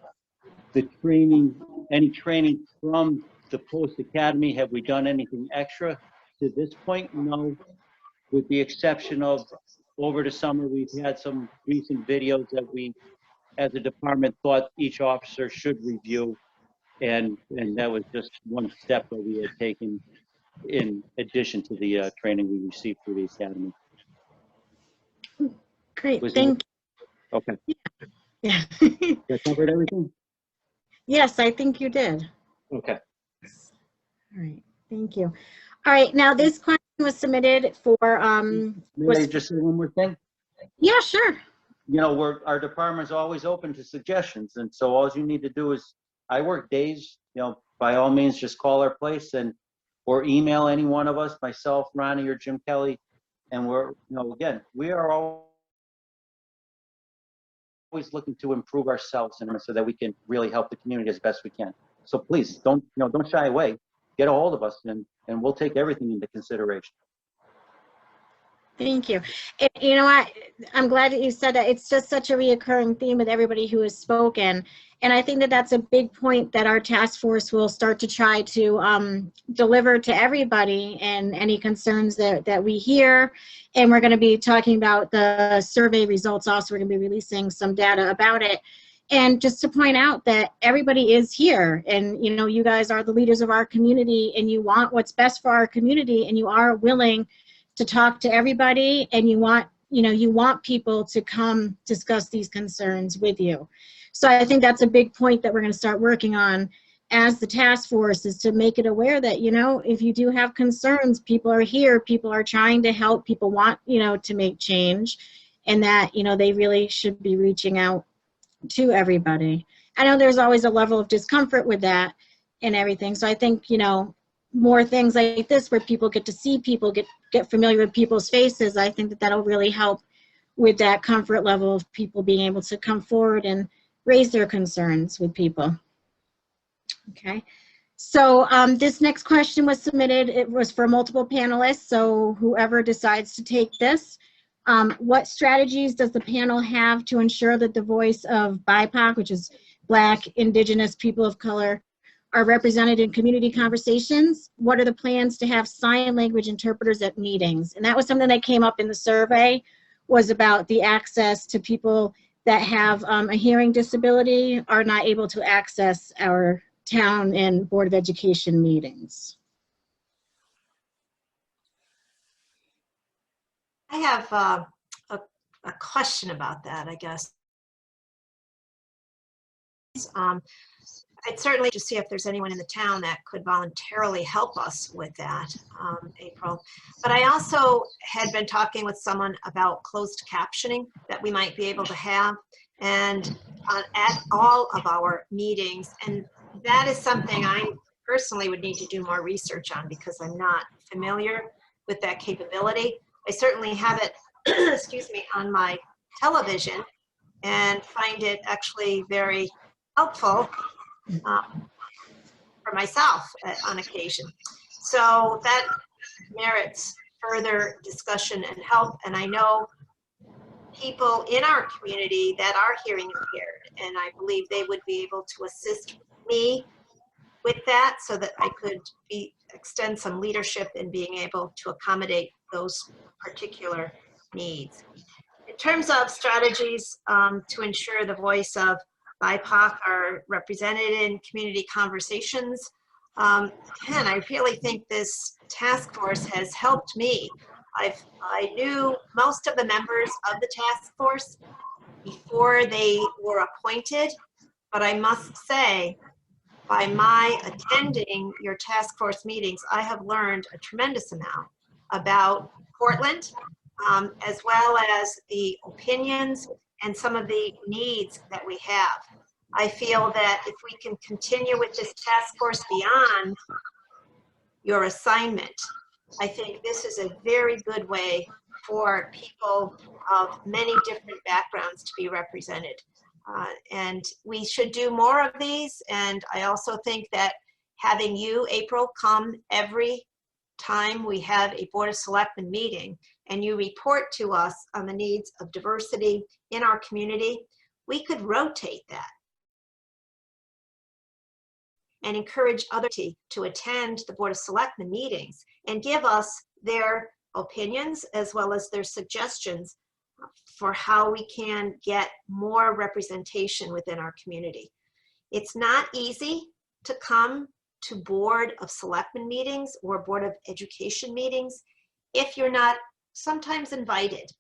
the training, any training from the Post Academy, have we done anything extra? To this point, no, with the exception of over the summer, we've had some recent videos that we, as a department, thought each officer should review. And that was just one step that we had taken in addition to the training we received through the academy. Great, Was thank that- Okay. you. Yeah. That covered everything? Yes, I think you did. Okay. All right, thank you. All right, now this question was submitted for, May I just say one more thing? yeah, sure. You know, our department's always open to suggestions, and so all you need to do is, I work days, you know, by all means, just call our place or email any one of us, myself, Ronnie, or Jim Kelly, and we're, you know, again, we are always looking to improve ourselves and so that we can really help the community as best we can. So please don't shy away. Get a hold of us, and we'll take everything into consideration. Thank you. And you know what? I'm glad that you said that. It's just such a reoccurring theme with everybody who has spoken. And I think that that's a big point that our task force will start to try to deliver to everybody, and any concerns that we hear. And we're going to be talking about the survey results also. We're going to be releasing some data about it. And just to point out that everybody is here, and you know, you guys are the leaders of our community, and you want what's best for our community, and you are willing to talk to everybody, and you want people to come discuss these concerns with you. So I think that's a big point that we're going to start working on as the task force, is to make it aware that, you know, if you do have concerns, people are here, people are trying to help, people want, you know, to make change, and that, you know, they really should be reaching out to everybody. I know there's always a level of discomfort with that and everything. So I think, you know, more things like this where people get to see people, get familiar with people's faces, I think that that'll really help with that comfort level of people being able to come forward and raise their concerns with people. Okay, so this next question was submitted. It was for multiple panelists, so whoever decides to take this, what strategies does the panel have to ensure that the voice of BIPOC, which is Black, Indigenous, people of color, are represented in community conversations? What are the plans to have sign language interpreters at meetings? And that was something that came up in the survey, was about the access to people that have a hearing disability are not able to access our town and Board of Education meetings. I have a question about that, I guess. I'd certainly just see if there's anyone in the town that could voluntarily help us with that, April. But I also had been talking with someone about closed captioning that we might be able to have and at all of our meetings. And that is something I personally would need to do more research on, because I'm not familiar with that capability. I certainly have it, excuse me, on my television and find it actually very helpful for myself on occasion. So that merits further discussion and help. And I know people in our community that are hearing impaired, and I believe they would be able to assist me with that so that I could extend some leadership in being able to accommodate those particular needs. In terms of strategies to ensure the voice of BIPOC are represented in community conversations, and I really think this task force has helped me. I knew most of the members of the task force before they were appointed, but I must say, by my attending your task force meetings, I have learned a tremendous amount about Portland, as well as the opinions and some of the needs that we have. I feel that if we can continue with this task force beyond your assignment, I think this is a very good way for people of many different backgrounds to be represented. And we should do more of these. And I also think that having you, April, come every time we have a Board of Selectmen meeting and you report to us on the needs of diversity in our community, we could rotate that and encourage others to attend the Board of Selectmen meetings and give us their opinions as well as their suggestions for how we can get more representation within our community. It's not easy to come to Board of Selectmen meetings or Board of Education meetings if you're not sometimes invited.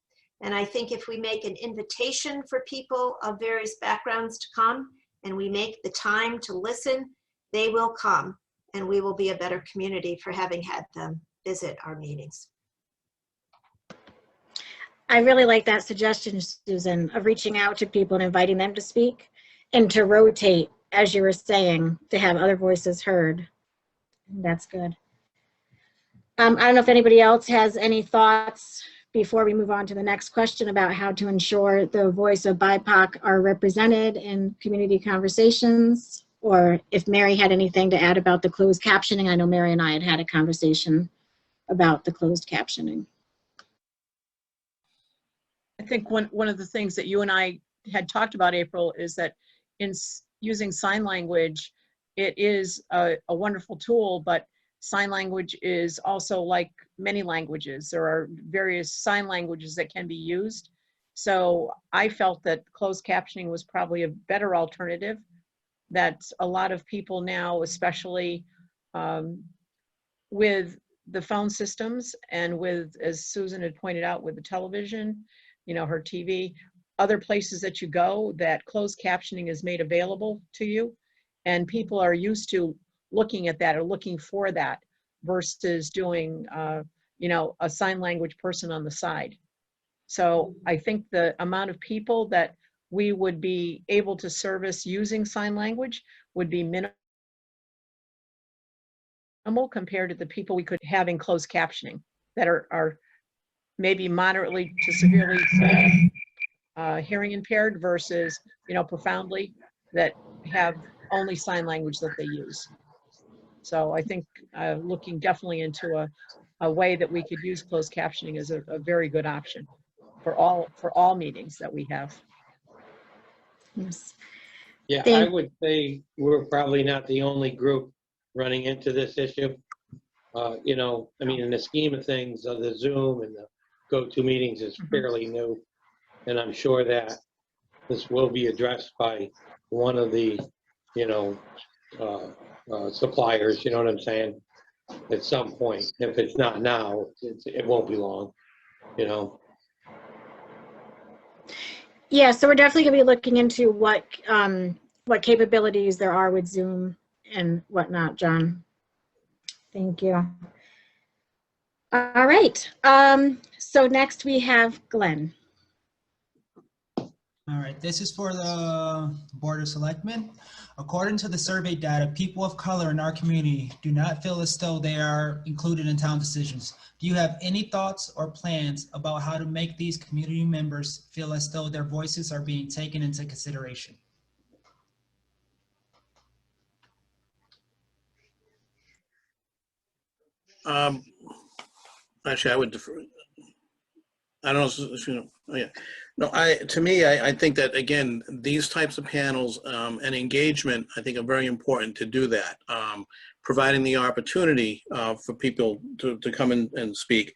And I think if we make an invitation for people of various backgrounds to come and we make the time to listen, they will come and we will be a better community for having had them visit our meetings. I really like that suggestion, Susan, of reaching out to people and inviting them to speak and to rotate, as you were saying, to have other voices heard. That's good. I don't know if anybody else has any thoughts before we move on to the next question about how to ensure the voice of BIPOC are represented in community conversations, or if Mary had anything to add about the closed captioning. I know Mary and I had had a conversation about the closed captioning. I think one of the things that you and I had talked about, April, is that in using sign language, it is a wonderful tool, but sign language is also like many languages. There are various sign languages that can be used. So I felt that closed captioning was probably a better alternative, that a lot of people now, especially with the phone systems and with, as Susan had pointed out, with the television, you know, her TV, other places that you go, that closed captioning is made available to you. And people are used to looking at that or looking for that versus doing, you know, a sign language person on the side. So I think the amount of people that we would be able to service using sign language would be minimal compared to the people we could have in closed captioning that are maybe moderately to severely hearing impaired versus, you know, profoundly that have only sign language that they use. So I think looking definitely into a way that we could use closed captioning is a very good option for all meetings that we have. Yes. Yeah, I would say we're probably not the only group running into this issue. You know, I mean, in the scheme of things, the Zoom and the GoToMeetings is fairly new. And I'm sure that this will be addressed by one of the, you know, suppliers, you know what I'm saying, at some point. If it's not now, it won't be long, you know. Yeah, so we're definitely going to be looking into what capabilities there are with Zoom and whatnot, John. Thank you. All right. So next we have Glenn. All right, this is for the Board of Selectmen. According to the survey data, people of color in our community do not feel as though they are included in town decisions. Do you have any thoughts or plans about how to make these community members feel as though their voices are being taken into consideration? Actually, I would defer. I don't know, you know, oh yeah. No, to me, I think that, again, these types of panels and engagement, I think are very important to do that. Providing the opportunity for people to come in and speak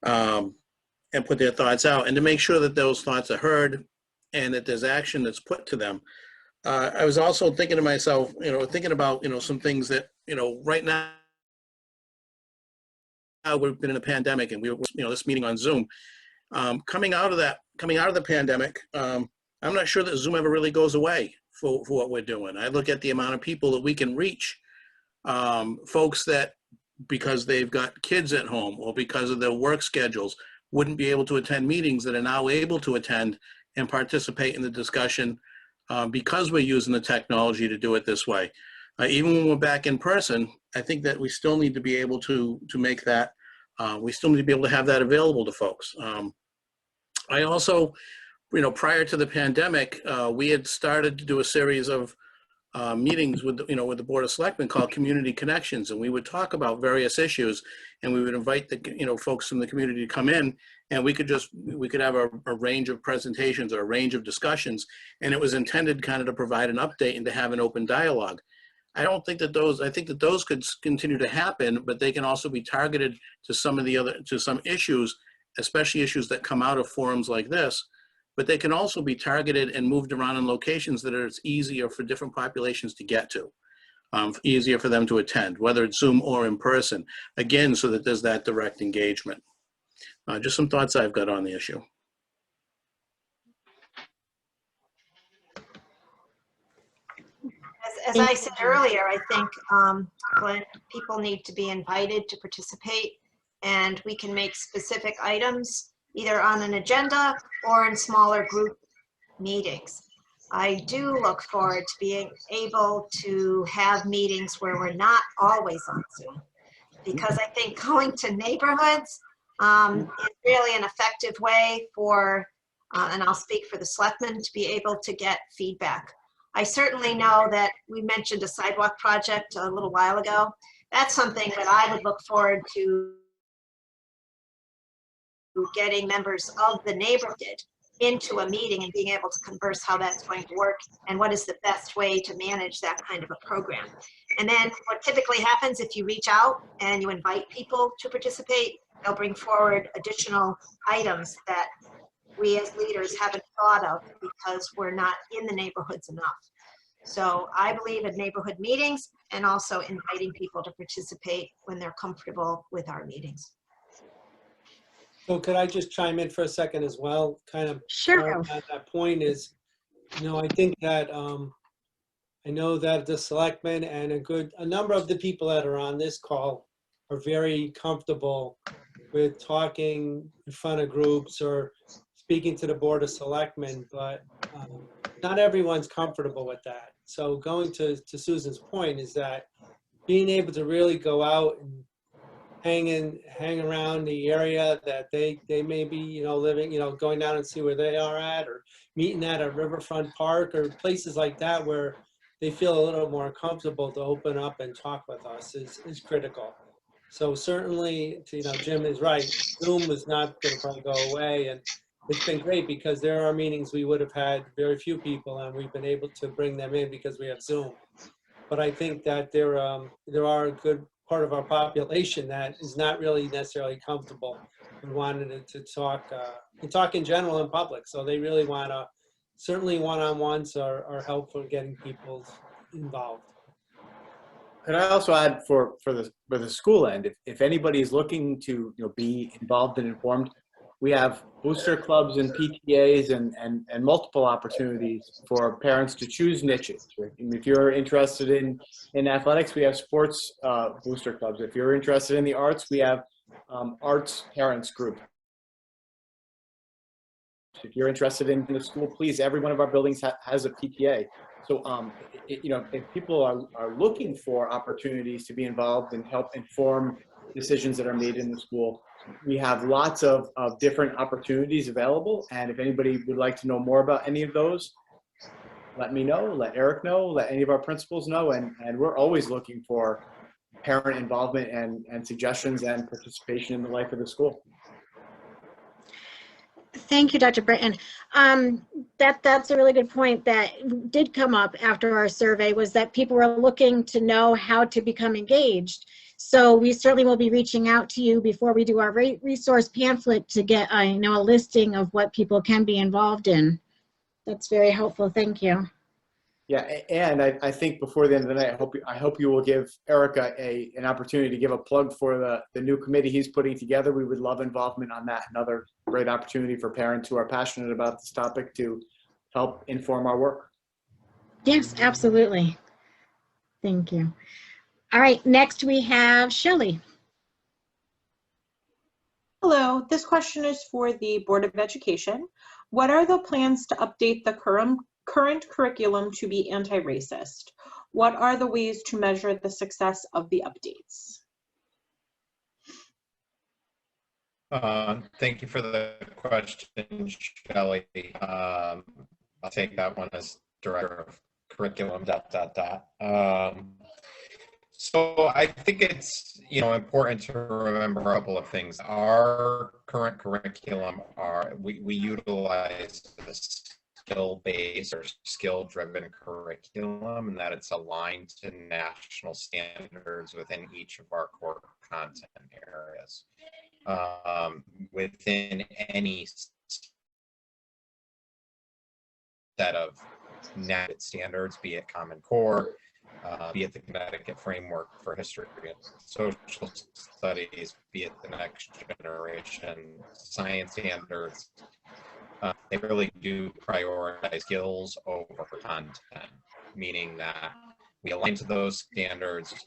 and put their thoughts out, and to make sure that those thoughts are heard and that there's action that's put to them. I was also thinking to myself, you know, thinking about, you know, some things that, you know, right now we've been in a pandemic and we were, you know, this meeting on Zoom. Coming out of the pandemic, I'm not sure that Zoom ever really goes away for what we're doing. I look at the amount of people that we can reach, folks that, because they've got kids at home or because of their work schedules, wouldn't be able to attend meetings, that are now able to attend and participate in the discussion because we're using the technology to do it this way. Even when we're back in person, I think that we still need to be able to make that, we still need to be able to have that available to folks. I also prior to the pandemic, we had started to do a series of meetings with the Board of Selectmen called Community Connections, and we would talk about various issues, and we would invite the folks from the community to come in, and we could have a range of presentations or a range of discussions, and it was intended kind of to provide an update and to have an open dialogue. I think that those could continue to happen, but they can also be targeted to some issues, especially issues that come out of forums like this. But they can also be targeted and moved around in locations that it's easier for different populations to get to, easier for them to attend, whether it's Zoom or in person, again, so that there's that direct engagement. Just some thoughts I've got on the issue. As I said earlier, I think people need to be invited to participate, and we can make specific items either on an agenda or in smaller group meetings. I do look forward to being able to have meetings where we're not always on Zoom, because I think going to neighborhoods is really an effective way for, and I'll speak for the selectmen, to be able to get feedback. I certainly know that we mentioned a sidewalk project a little while ago. That's something that I would look forward to getting members of the neighborhood into a meeting and being able to converse how that's going to work and what is the best way to manage that kind of a program. And then what typically happens if you reach out and you invite people to participate, they'll bring forward additional items that we as leaders haven't thought of because we're not in the neighborhoods enough. So I believe in neighborhood meetings and also inviting people to participate when they're comfortable with our meetings. So could I just chime in for a second as well? Kind of Sure. on that point is, I think that I know that the selectmen and a number of the people that are on this call are very comfortable with talking in front of groups or speaking to the Board of Selectmen, but not everyone's comfortable with that. So going to Susan's point is that being able to really go out and hang around the area that they may be, living, going down and see where they are at, or meeting at a riverfront park or places like that where they feel a little more comfortable to open up and talk with us is critical. So certainly, Jim is right. Zoom is not going to probably go away, and it's been great because there are meetings we would have had very few people, and we've been able to bring them in because we have Zoom. But I think that there are a good part of our population that is not really necessarily comfortable and wanted to talk and talk in general in public. So they really want to, certainly one-on-ones are helpful in getting people involved. Could I also add for the school end, if anybody is looking to be involved and informed, we have booster clubs and PTAs and multiple opportunities for parents to choose niches. If you're interested in athletics, we have sports booster clubs. If you're interested in the arts, we have arts parents group. If you're interested in the school, please, every one of our buildings has a PTA. So, if people are looking for opportunities to be involved and help inform decisions that are made in the school, we have lots of different opportunities available. And if anybody would like to know more about any of those, let me know, let Eric know, let any of our principals know. And we're always looking for parent involvement and suggestions and participation in the life of the school. Thank you, Dr. Britton. That's a really good point that did come up after our survey, was that people were looking to know how to become engaged. So we certainly will be reaching out to you before we do our resource pamphlet to get a listing of what people can be involved in. That's very helpful. Thank you. Yeah, and I think before the end of the night, I hope you will give Erica an opportunity to give a plug for the new committee he's putting together. We would love involvement on that. Another great opportunity for parents who are passionate about this topic to help inform our work. Yes, absolutely. Thank you. All right, next we have Shelley. Hello, this question is for the Board of Education. What are the plans to update the current curriculum to be anti-racist? What are the ways to measure the success of the updates? Thank you for the question, Shelley. I'll take that one as director of curriculum, ... So I think it's, important to remember a couple of things. Our current curriculum we utilize the skill-based or skill-driven curriculum, and that it's aligned to national standards within each of our core content areas. Within any set of national standards, be it Common Core, be it the Connecticut Framework for History and Social Studies, be it the Next Generation Science Standards, they really do prioritize skills over content, meaning that we align to those standards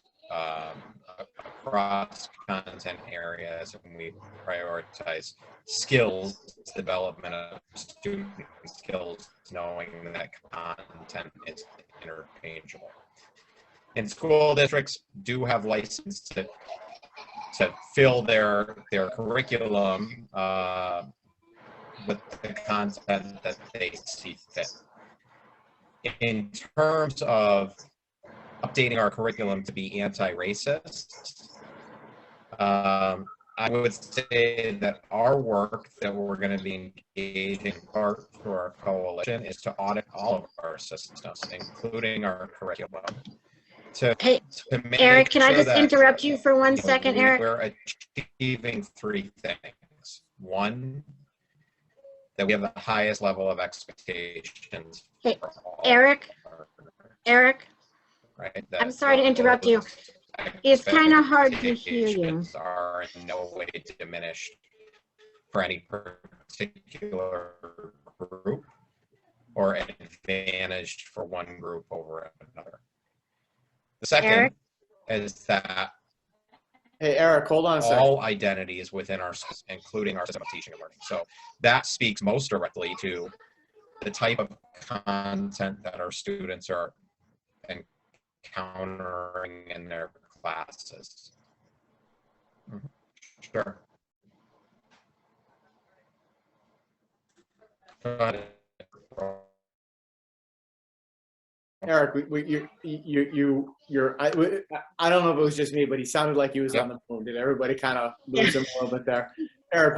across content areas, and we prioritize skills, development of student skills, knowing that content is interchangeable. And school districts do have license to fill their curriculum with the content that they see fit. In terms of updating our curriculum to be anti-racist, I would say that our work that we're going to be engaging part through our coalition is to audit all of our systems, including our curriculum. Hey, Eric, can I just interrupt you for 1 second, Eric? We're achieving three things. One, that we have the highest level of expectations. Hey, Eric, right? I'm sorry to interrupt you. It's kind of hard to hear you. Are in no way diminished for any particular group or advantaged for one group over another. The second Eric? is that Hey, Eric, hold on a second. all identities within our schools, including our system of teaching and learning. So that speaks most directly to the type of content that our students are encountering in their classes. Sure. Go ahead. Eric, I don't know if it was just me, but he sounded like he was on the phone. Did everybody kind of lose him a little bit there? Eric,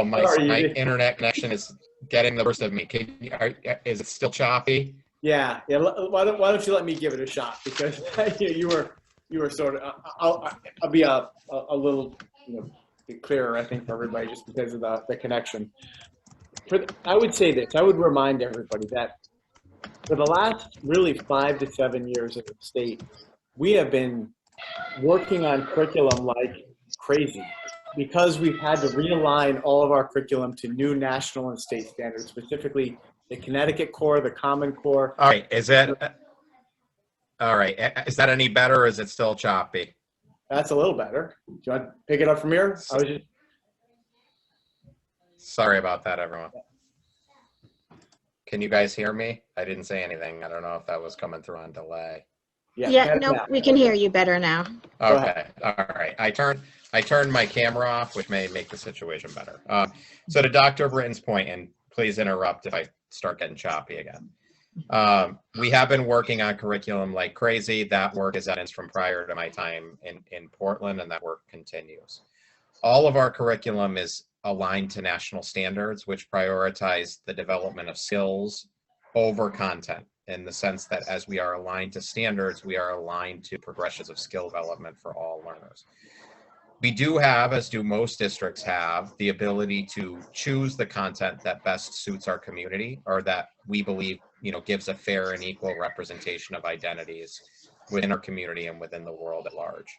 my internet connection is getting the worst of me. Is it still choppy? Yeah. Why don't you let me give it a shot, because you were sort of. I'll be a little clearer, I think, for everybody, just because of the connection. I would say this. I would remind everybody that for the last really 5 to 7 years in the state, we have been working on curriculum like crazy, because we've had to realign all of our curriculum to new national and state standards, specifically the Connecticut Core, the Common Core. All right. Is that any better, or is it still choppy? That's a little better. Do you want to pick it up from here? Sorry about that, everyone. Can you guys hear me? I didn't say anything. I don't know if that was coming through on delay. Yeah, no, we can hear you better now. Okay, all right. I turned my camera off, which may make the situation better. So to Dr. Britton's point, and please interrupt if I start getting choppy again. We have been working on curriculum like crazy. That work is evidence from prior to my time in Portland, and that work continues. All of our curriculum is aligned to national standards, which prioritize the development of skills over content, in the sense that as we are aligned to standards, we are aligned to progressions of skill development for all learners. We do have, as do most districts have, the ability to choose the content that best suits our community, or that we believe, gives a fair and equal representation of identities within our community and within the world at large.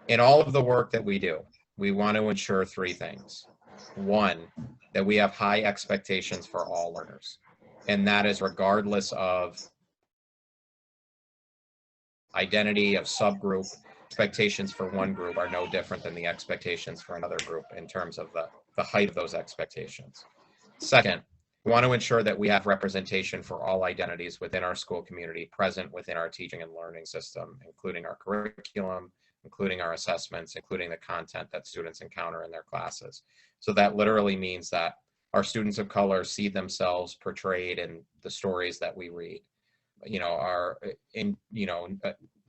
In all of the work that we do, we want to ensure three things. One, that we have high expectations for all learners, and that is regardless of identity, of subgroup. Expectations for one group are no different than the expectations for another group in terms of the height of those expectations. Second, we want to ensure that we have representation for all identities within our school community present within our teaching and learning system, including our curriculum, including our assessments, including the content that students encounter in their classes. So that literally means that our students of color see themselves portrayed in the stories that we read.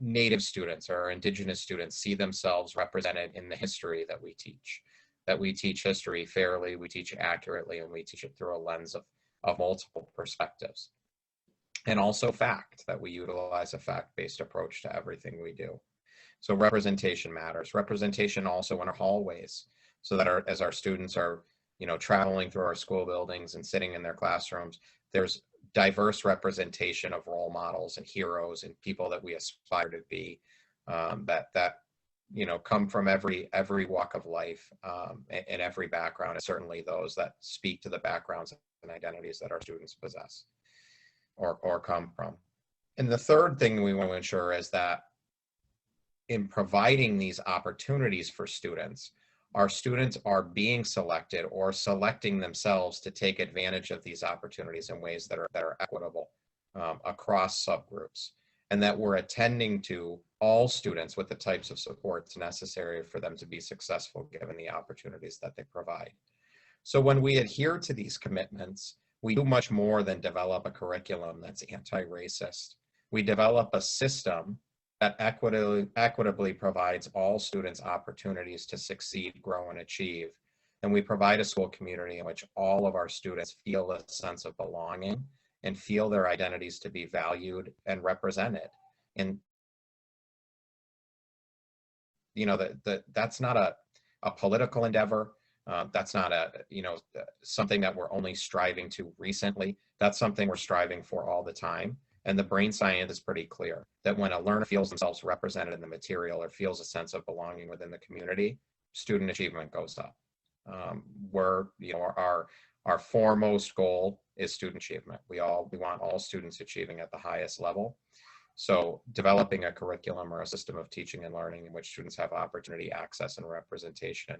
Native students or indigenous students see themselves represented in the history that we teach. That we teach history fairly, we teach it accurately, and we teach it through a lens of multiple perspectives. And also fact, that we utilize a fact-based approach to everything we do. So representation matters. Representation also in our hallways, so that as our students are, traveling through our school buildings and sitting in their classrooms, there's diverse representation of role models and heroes and people that we aspire to be, that come from every walk of life, and every background, and certainly those that speak to the backgrounds and identities that our students possess or come from. And the third thing we want to ensure is that in providing these opportunities for students, our students are being selected or selecting themselves to take advantage of these opportunities in ways that are equitable across subgroups, and that we're attending to all students with the types of supports necessary for them to be successful given the opportunities that they provide. So when we adhere to these commitments, we do much more than develop a curriculum that's anti-racist. We develop a system that equitably provides all students opportunities to succeed, grow, and achieve. And we provide a school community in which all of our students feel a sense of belonging and feel their identities to be valued and represented. And that's not a political endeavor. That's not something that we're only striving to recently. That's something we're striving for all the time. And the brain science is pretty clear that when a learner feels themselves represented in the material or feels a sense of belonging within the community, student achievement goes up. Our foremost goal is student achievement. We want all students achieving at the highest level. So developing a curriculum or a system of teaching and learning in which students have opportunity, access, and representation,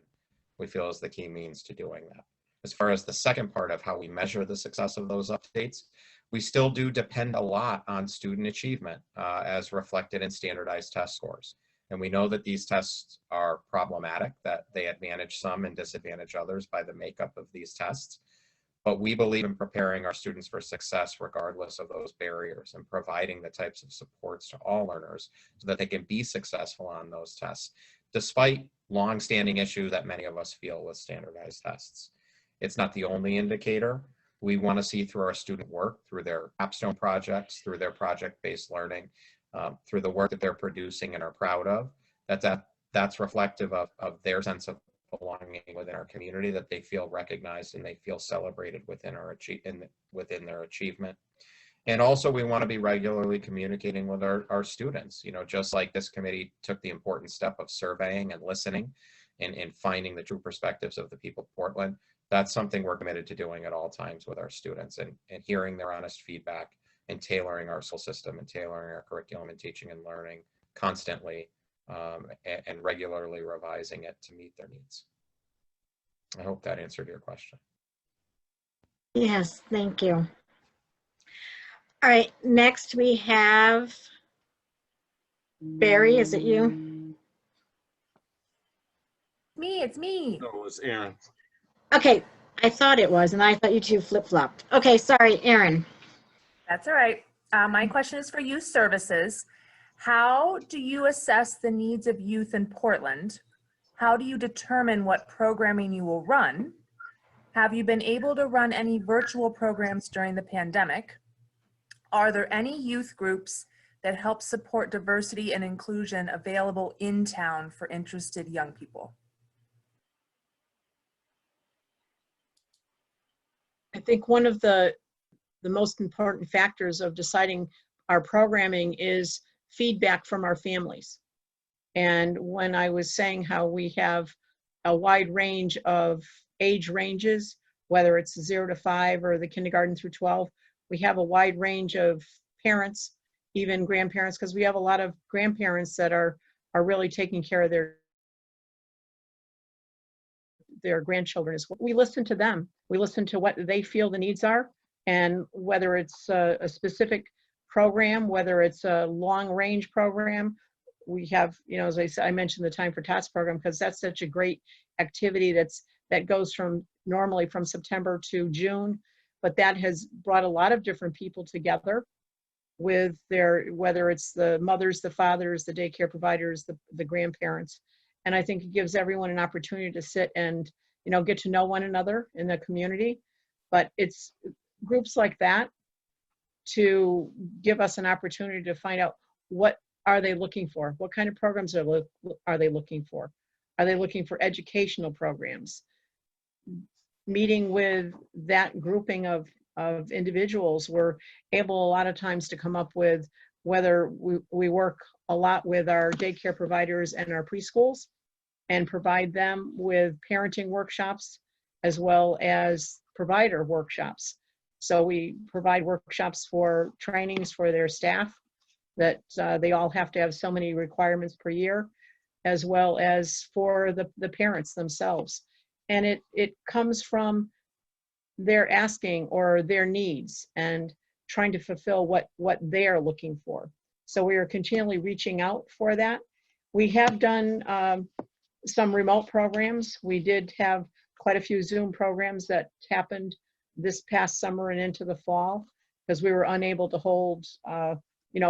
we feel is the key means to doing that. As far as the second part of how we measure the success of those updates, we still do depend a lot on student achievement as reflected in standardized test scores. And we know that these tests are problematic, that they advantage some and disadvantage others by the makeup of these tests. But we believe in preparing our students for success regardless of those barriers and providing the types of supports to all learners so that they can be successful on those tests, despite long-standing issues that many of us feel with standardized tests. It's not the only indicator. We want to see through our student work, through their capstone projects, through their project-based learning, through the work that they're producing and are proud of, that's reflective of their sense of belonging within our community, that they feel recognized and they feel celebrated within their achievement. And also we want to be regularly communicating with our students, just like this committee took the important step of surveying and listening and finding the true perspectives of the people of Portland. That's something we're committed to doing at all times with our students and hearing their honest feedback and tailoring our school system and tailoring our curriculum and teaching and learning constantly and regularly revising it to meet their needs. I hope that answered your question. Yes, thank you. All right, next we have Barry, is it you? It's me. No, it was Aaron. Okay, I thought it was, and I thought you two flip-flopped. Okay, sorry, Aaron. That's all right. My question is for youth services. How do you assess the needs of youth in Portland? How do you determine what programming you will run? Have you been able to run any virtual programs during the pandemic? Are there any youth groups that help support diversity and inclusion available in town for interested young people? I think one of the most important factors of deciding our programming is feedback from our families. And when I was saying how we have a wide range of age ranges, whether it's 0 to 5 or the kindergarten through 12, we have a wide range of parents, even grandparents, because we have a lot of grandparents that are really taking care of their grandchildren as well. We listen to them. We listen to what they feel the needs are, and whether it's a specific program, whether it's a long range program, we have, as I said, I mentioned the Time for Tots program because that's such a great activity that goes normally from September to June, but that has brought a lot of different people together with whether it's the mothers, the fathers, the daycare providers, the grandparents. And I think it gives everyone an opportunity to sit and, get to know one another in the community. But it's groups like that to give us an opportunity to find out what are they looking for? What kind of programs are they looking for? Are they looking for educational programs? Meeting with that grouping of individuals, we're able a lot of times to come up with whether we work a lot with our daycare providers and our preschools and provide them with parenting workshops as well as provider workshops. So we provide workshops for trainings for their staff that they all have to have so many requirements per year, as well as for the parents themselves. And it comes from their asking or their needs and trying to fulfill what they're looking for. So we are continually reaching out for that. We have done some remote programs. We did have quite a few Zoom programs that happened this past summer and into the fall because we were unable to hold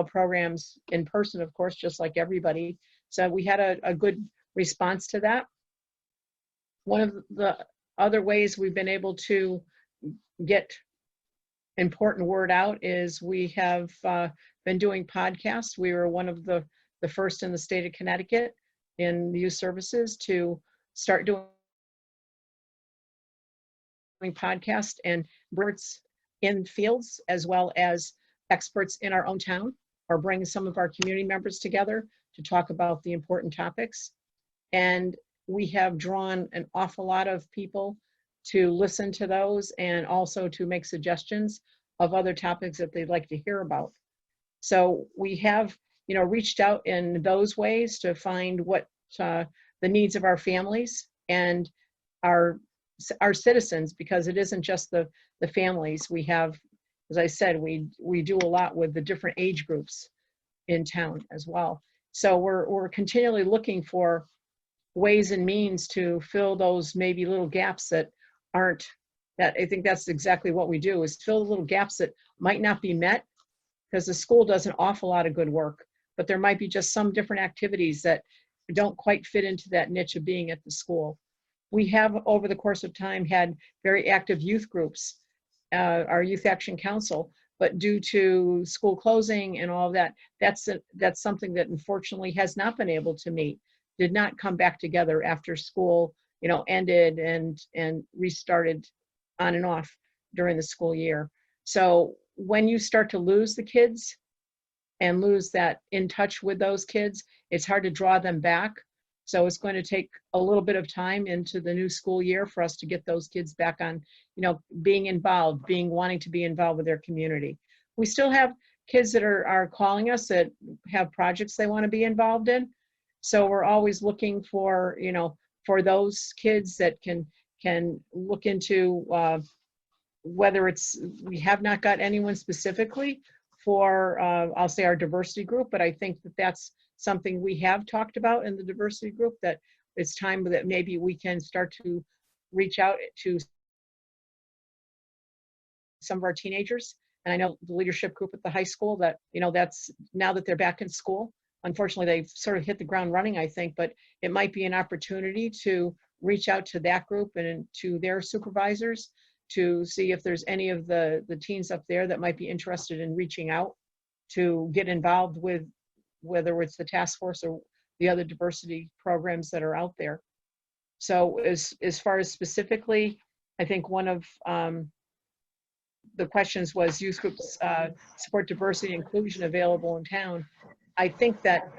programs in person, of course, just like everybody. So we had a good response to that. One of the other ways we've been able to get important word out is we have been doing podcasts. We were one of the first in the state of Connecticut in youth services to start doing podcasts and experts in fields as well as experts in our own town, or bring some of our community members together to talk about the important topics. And we have drawn an awful lot of people to listen to those and also to make suggestions of other topics that they'd like to hear about. So we have, reached out in those ways to find what the needs of our families and our citizens, because it isn't just the families. We have, as I said, we do a lot with the different age groups in town as well. So we're continually looking for ways and means to fill those maybe little gaps that aren't, that I think that's exactly what we do, is fill the little gaps that might not be met, because the school does an awful lot of good work, but there might be just some different activities that don't quite fit into that niche of being at the school. We have, over the course of time, had very active youth groups, our Youth Action Council, but due to school closing and all of that, that's something that unfortunately has not been able to meet, did not come back together after school, ended and restarted on and off during the school year. So when you start to lose the kids and lose that in touch with those kids, it's hard to draw them back. So it's going to take a little bit of time into the new school year for us to get those kids back on, being involved, wanting to be involved with their community. We still have kids that are calling us that have projects they want to be involved in. So we're always looking for, for those kids that can look into whether it's, we have not got anyone specifically for, I'll say our diversity group, but I think that that's something we have talked about in the diversity group, that it's time that maybe we can start to reach out to some of our teenagers. And I know the leadership group at the high school that, that's now that they're back in school, unfortunately they've sort of hit the ground running, I think, but it might be an opportunity to reach out to that group and to their supervisors to see if there's any of the teens up there that might be interested in reaching out to get involved with, whether it's the task force or the other diversity programs that are out there. So as far as specifically, I think one of the questions was youth groups support diversity and inclusion available in town. I think that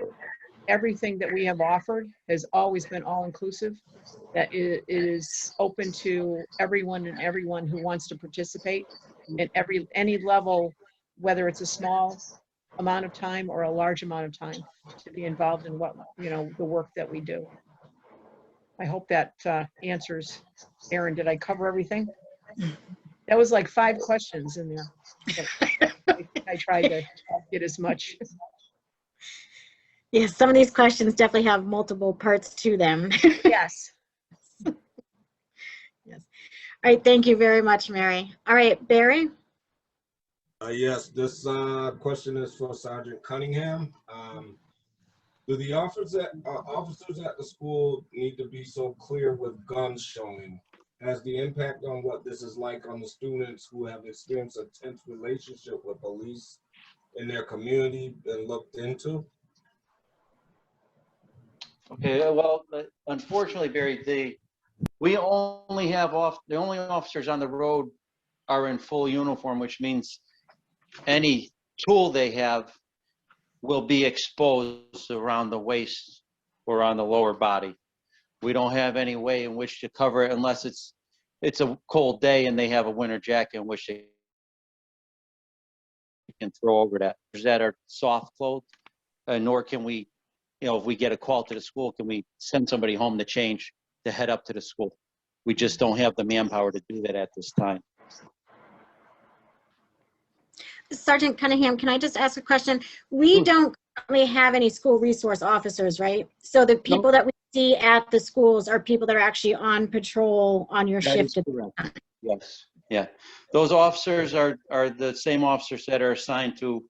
everything that we have offered has always been all-inclusive, that it is open to everyone and everyone who wants to participate at any level, whether it's a small amount of time or a large amount of time, to be involved in what, the work that we do. I hope that answers. Aaron, did I cover everything? That was like 5 questions in there. I tried to get as much. Yes, some of these questions definitely have multiple parts to them. Yes. Yes. All right, thank you very much, Mary. All right, Barry? Yes, this question is for Sergeant Cunningham. Do the officers at the school need to be so clear with guns showing? Has the impact on what this is like on the students who have experienced a tense relationship with police in their community been looked into? Okay, well, unfortunately, Barry, the only officers on the road are in full uniform, which means any tool they have will be exposed around the waist or on the lower body. We don't have any way in which to cover it unless it's a cold day and they have a winter jacket in which they can throw over that are soft clothed, nor can we, if we get a call to the school, can we send somebody home to change to head up to the school? We just don't have the manpower to do that at this time. Sergeant Cunningham, can I just ask a question? We don't currently have any school resource officers, right? So the people that we see at the schools are people that are actually on patrol on your That shift. is correct. Yes, yeah. Those officers are the same officers that are assigned to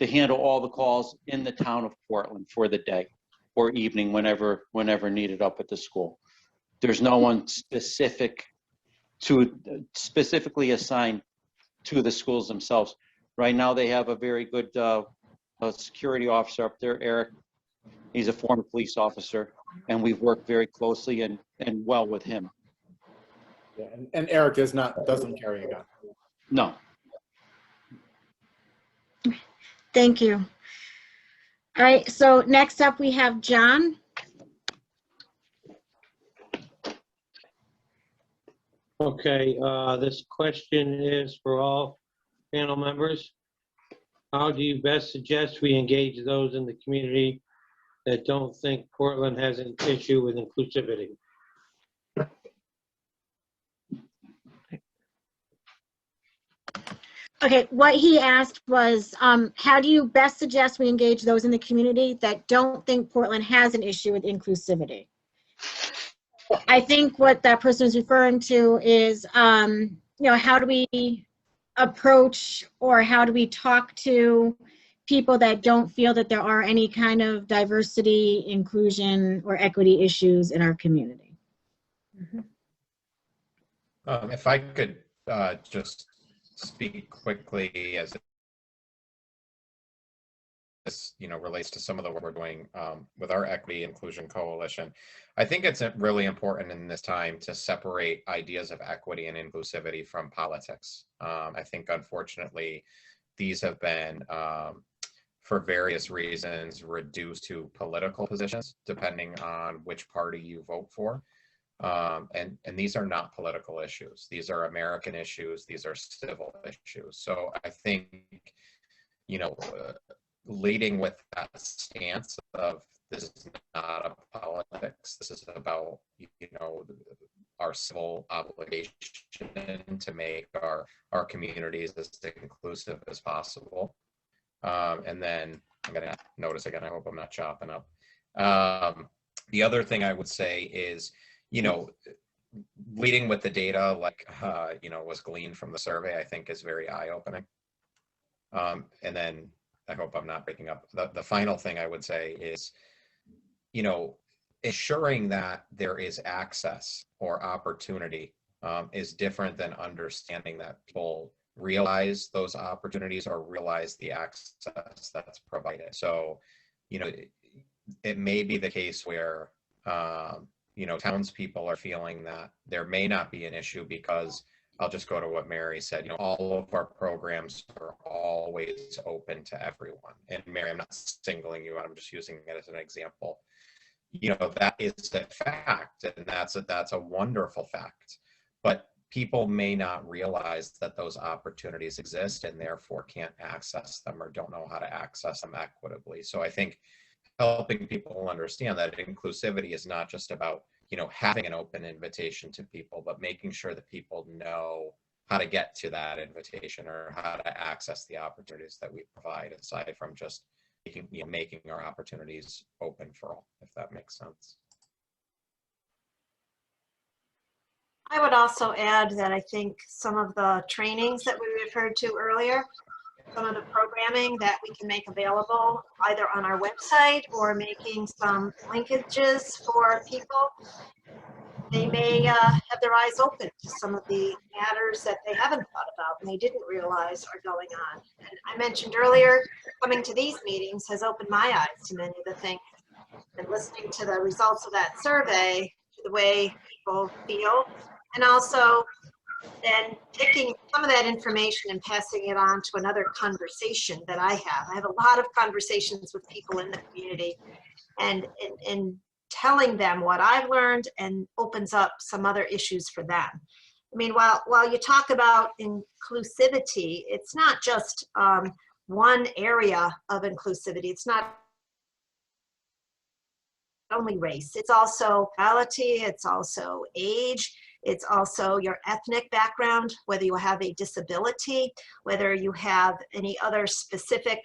handle all the calls in the town of Portland for the day or evening, whenever needed up at the school. There's no one specifically assigned to the schools themselves. Right now, they have a very good security officer up there, Eric. He's a former police officer, and we've worked very closely and well with him. Yeah, and Eric doesn't carry a gun. No. Thank you. All right, so next up we have John. Okay, this question is for all panel members. How do you best suggest we engage those in the community that don't think Portland has an issue with inclusivity? Okay, what he asked was, how do you best suggest we engage those in the community that don't think Portland has an issue with inclusivity? I think what that person is referring to is, how do we approach or how do we talk to people that don't feel that there are any kind of diversity, inclusion, or equity issues in our community? If I could just speak quickly as this relates to some of the work we're doing with our Equity Inclusion Coalition. I think it's really important in this time to separate ideas of equity and inclusivity from politics. I think unfortunately these have been for various reasons reduced to political positions depending on which party you vote for. And these are not political issues. These are American issues. These are civil issues. So I think, leading with that stance of this is not a politics. This is about, our civil obligation to make our communities as inclusive as possible. And then I'm going to notice again, I hope I'm not chopping up. The other thing I would say is, leading with the data, like, was gleaned from the survey, I think is very eye-opening. And then I hope I'm not breaking up. The final thing I would say is, ensuring that there is access or opportunity is different than understanding that people realize those opportunities or realize the access that's provided. So, it may be the case where, townspeople are feeling that there may not be an issue because I'll just go to what Mary said, all of our programs are always open to everyone. And Mary, I'm not singling you out, I'm just using it as an example. That is a fact, and that's a wonderful fact. But people may not realize that those opportunities exist and therefore can't access them or don't know how to access them equitably. So I think helping people understand that inclusivity is not just about having an open invitation to people, but making sure that people know how to get to that invitation or how to access the opportunities that we provide, aside from just making our opportunities open for all, if that makes sense. I would also add that I think some of the trainings that we referred to earlier, some of the programming that we can make available either on our website or making some linkages for people, they may have their eyes open to some of the matters that they haven't thought about and they didn't realize are going on. And I mentioned earlier, coming to these meetings has opened my eyes to many of the things, and listening to the results of that survey, to the way people feel, and also then taking some of that information and passing it on to another conversation that I have. I have a lot of conversations with people in the community and telling them what I've learned and opens up some other issues for them. I mean, while you talk about inclusivity, it's not just one area of inclusivity. It's not only race, it's also reality, it's also age, it's also your ethnic background, whether you have a disability, whether you have any other specific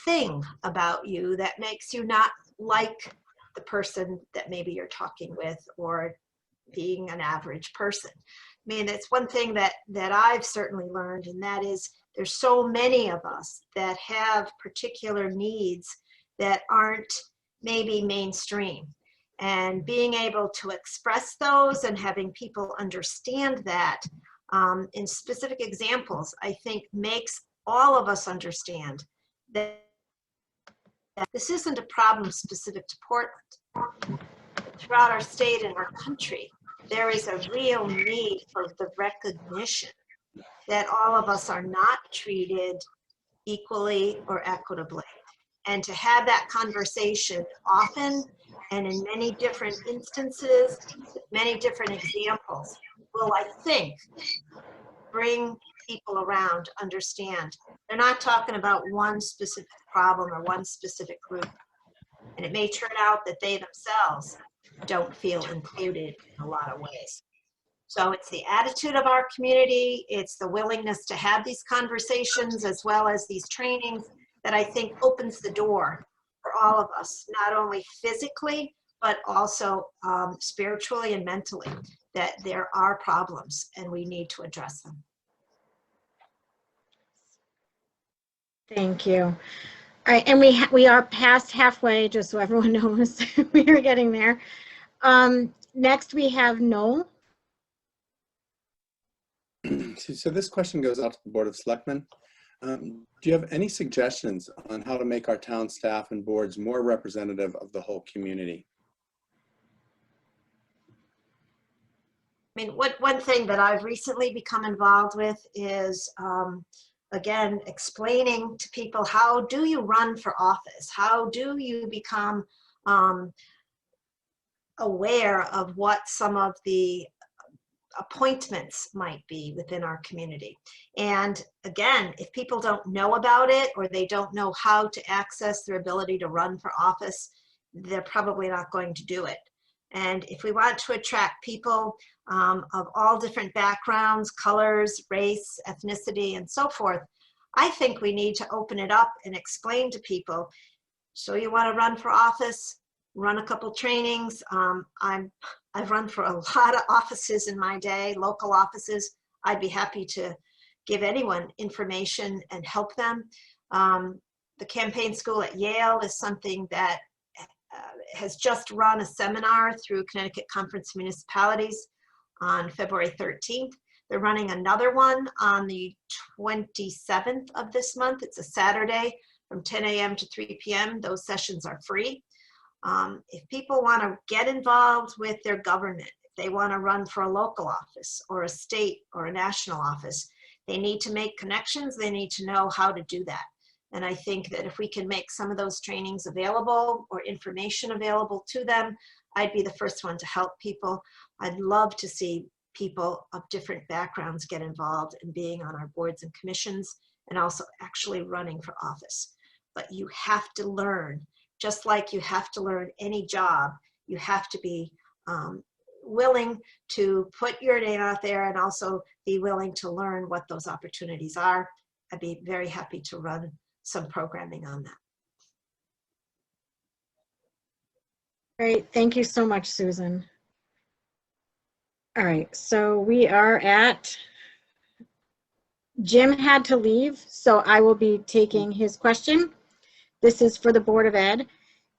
thing about you that makes you not like the person that maybe you're talking with or being an average person. I mean, it's one thing that I've certainly learned, and that is there's so many of us that have particular needs that aren't maybe mainstream. And being able to express those and having people understand that in specific examples, I think makes all of us understand that this isn't a problem specific to Portland. Throughout our state and our country, there is a real need for the recognition that all of us are not treated equally or equitably. And to have that conversation often and in many different instances, with many different examples, will, I think, bring people around to understand. They're not talking about one specific problem or one specific group. And it may turn out that they themselves don't feel included in a lot of ways. So it's the attitude of our community, it's the willingness to have these conversations as well as these trainings that I think opens the door for all of us, not only physically, but also spiritually and mentally, that there are problems and we need to address them. Thank you. All right, and we are past halfway, just so everyone knows. We are getting there. Next, we have Noel. So this question goes out to the Board of Selectmen. Do you have any suggestions on how to make our town staff and boards more representative of the whole community? I mean, one thing that I've recently become involved with is, again, explaining to people, how do you run for office? How do you become aware of what some of the appointments might be within our community? And again, if people don't know about it or they don't know how to access their ability to run for office, they're probably not going to do it. And if we want to attract people of all different backgrounds, colors, race, ethnicity, and so forth, I think we need to open it up and explain to people, so you want to run for office, run a couple trainings. I've run for a lot of offices in my day, local offices. I'd be happy to give anyone information and help them. The campaign school at Yale is something that has just run a seminar through Connecticut Conference of Municipalities on February 13th. They're running another one on the 27th of this month. It's a Saturday from 10 a.m. to 3 p.m. Those sessions are free. If people want to get involved with their government, if they want to run for a local office or a state or a national office, they need to make connections. They need to know how to do that. And I think that if we can make some of those trainings available or information available to them, I'd be the first one to help people. I'd love to see people of different backgrounds get involved in being on our boards and commissions and also actually running for office. But you have to learn, just like you have to learn any job, you have to be willing to put your name out there and also be willing to learn what those opportunities are. I'd be very happy to run some programming on that. Great, thank you so much, Susan. All right, so we are at, Jim had to leave, so I will be taking his question. This is for the Board of Ed,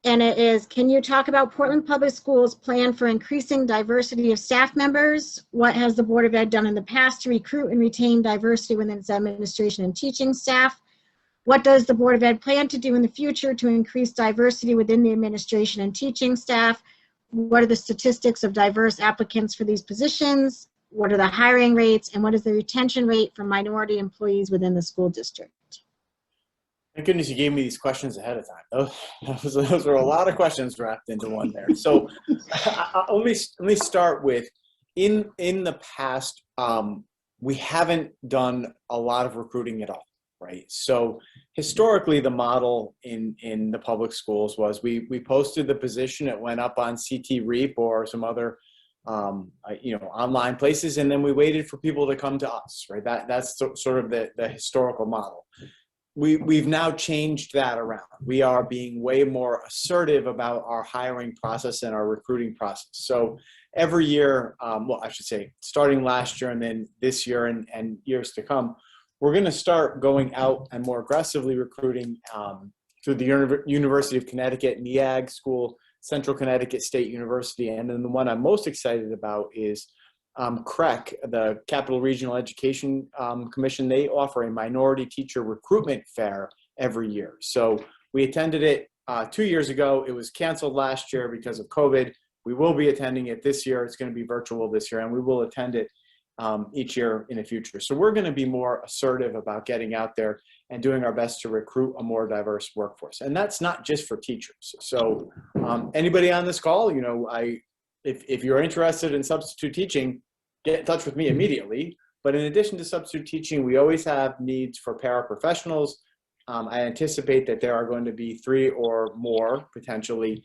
and it is, can you talk about Portland Public Schools' plan for increasing diversity of staff members? What has the Board of Ed done in the past to recruit and retain diversity within its administration and teaching staff? What does the Board of Ed plan to do in the future to increase diversity within the administration and teaching staff? What are the statistics of diverse applicants for these positions? What are the hiring rates? And what is the retention rate for minority employees within the school district? Thank goodness you gave me these questions ahead of time. Those were a lot of questions wrapped into one there. So let me start with, in the past, we haven't done a lot of recruiting at all, right? So historically, the model in the public schools was we posted the position, it went up on CT Reap or some other online places, and then we waited for people to come to us, right? That's sort of the historical model. We've now changed that around. We are being way more assertive about our hiring process and our recruiting process. So every year, well, I should say, starting last year and then this year and years to come, we're going to start going out and more aggressively recruiting through the University of Connecticut, NEAG School, Central Connecticut State University, and then the one I'm most excited about is CREC, the Capital Regional Education Commission. They offer a minority teacher recruitment fair every year. So we attended it 2 years ago. It was canceled last year because of COVID. We will be attending it this year. It's going to be virtual this year, and we will attend it each year in the future. So we're going to be more assertive about getting out there and doing our best to recruit a more diverse workforce. And that's not just for teachers. So anybody on this call, you know, if you're interested in substitute teaching, get in touch with me immediately. But in addition to substitute teaching, we always have needs for paraprofessionals. I anticipate that there are going to be 3 or more potentially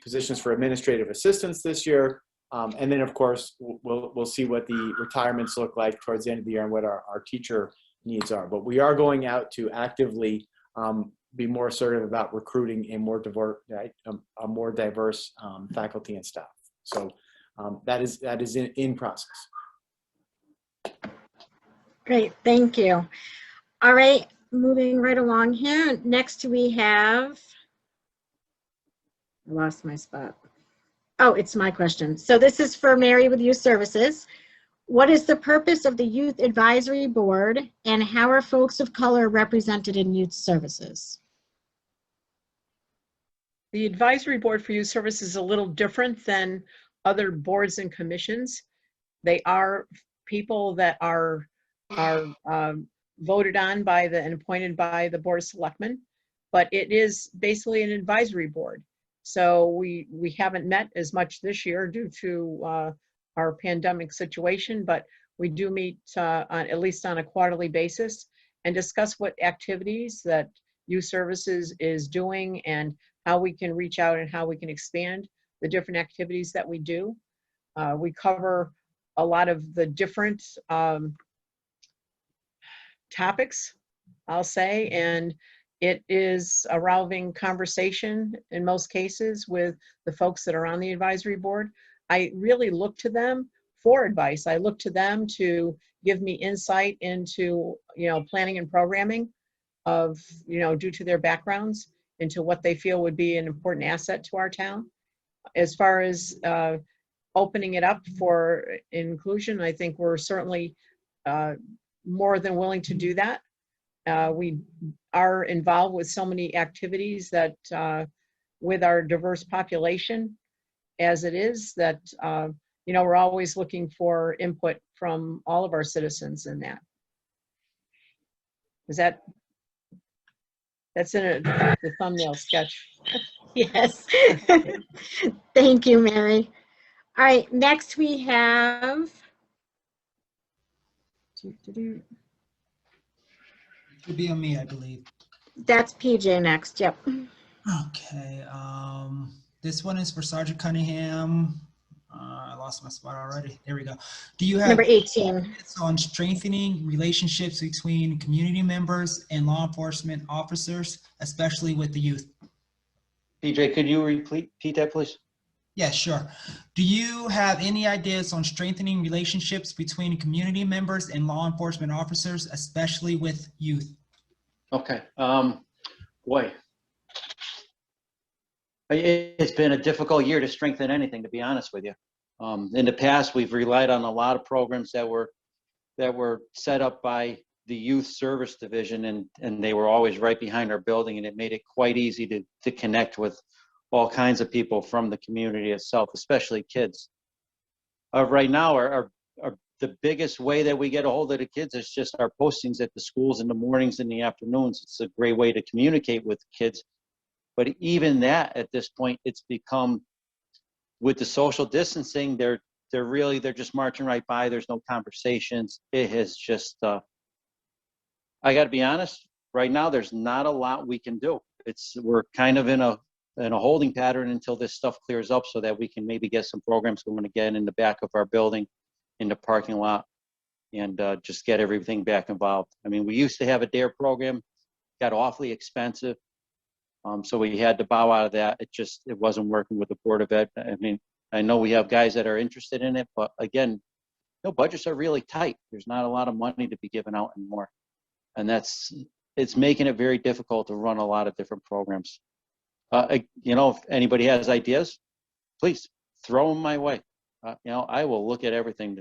positions for administrative assistants this year. And then, of course, we'll see what the retirements look like towards the end of the year and what our teacher needs are. But we are going out to actively be more assertive about recruiting a more diverse faculty and staff. So that is in process. Great, thank you. All right, moving right along here. Next we have, I lost my spot. Oh, it's my question. So this is for Mary with Youth Services. What is the purpose of the Youth Advisory Board, and how are folks of color represented in youth services? The Advisory Board for Youth Services is a little different than other boards and commissions. They are people that are voted on by and appointed by the Board of Selectmen, but it is basically an advisory board. So we haven't met as much this year due to our pandemic situation, but we do meet at least on a quarterly basis and discuss what activities that Youth Services is doing and how we can reach out and how we can expand the different activities that we do. We cover a lot of the different topics, I'll say, and it is a rousing conversation in most cases with the folks that are on the advisory board. I really look to them for advice. I look to them to give me insight into, planning and programming of, due to their backgrounds, into what they feel would be an important asset to our town. As far as opening it up for inclusion, I think we're certainly more than willing to do that. We are involved with so many activities that with our diverse population as it is, that we're always looking for input from all of our citizens in that. That's in the thumbnail sketch. Yes. Thank you, Mary. All right, next we have. Should be on me, I believe. That's PJ next, yep. Okay, this one is for Sergeant Cunningham. I lost my spot already. There we go. Do you have number 18 on strengthening relationships between community members and law enforcement officers, especially with the youth? PJ, could you repeat that, please? Yeah, sure. Do you have any ideas on strengthening relationships between community members and law enforcement officers, especially with youth? Okay, boy. It's been a difficult year to strengthen anything, to be honest with you. In the past, we've relied on a lot of programs that were set up by the Youth Service Division, and they were always right behind our building, and it made it quite easy to connect with all kinds of people from the community itself, especially kids. Right now, the biggest way that we get a hold of the kids is just our postings at the schools in the mornings and the afternoons. It's a great way to communicate with kids. But even that, at this point, it's become, with the social distancing, they're just marching right by. There's no conversations. It has just, I got to be honest, right now, there's not a lot we can do. We're kind of in a holding pattern until this stuff clears up, so that we can maybe get some programs going again in the back of our building, in the parking lot, and just get everything back involved. I mean, we used to have a DARE program, got awfully expensive. So we had to bow out of that. It wasn't working with the Board of Ed. I mean, I know we have guys that are interested in it, but again, budgets are really tight. There's not a lot of money to be given out anymore. And it's making it very difficult to run a lot of different programs. If anybody has ideas, please throw them my way. I will look at everything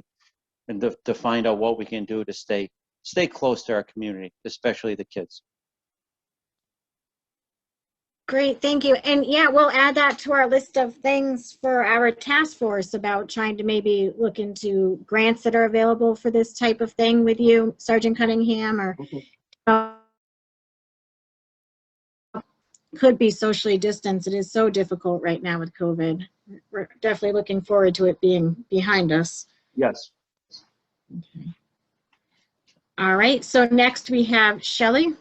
to find out what we can do to stay close to our community, especially the kids. Great, thank you. And yeah, we'll add that to our list of things for our task force about trying to maybe look into grants that are available for this type of thing with you, Sergeant Cunningham, or could be socially distanced. It is so difficult right now with COVID. We're definitely looking forward to it being behind us. Yes. Okay. All right, so next we have Shelley.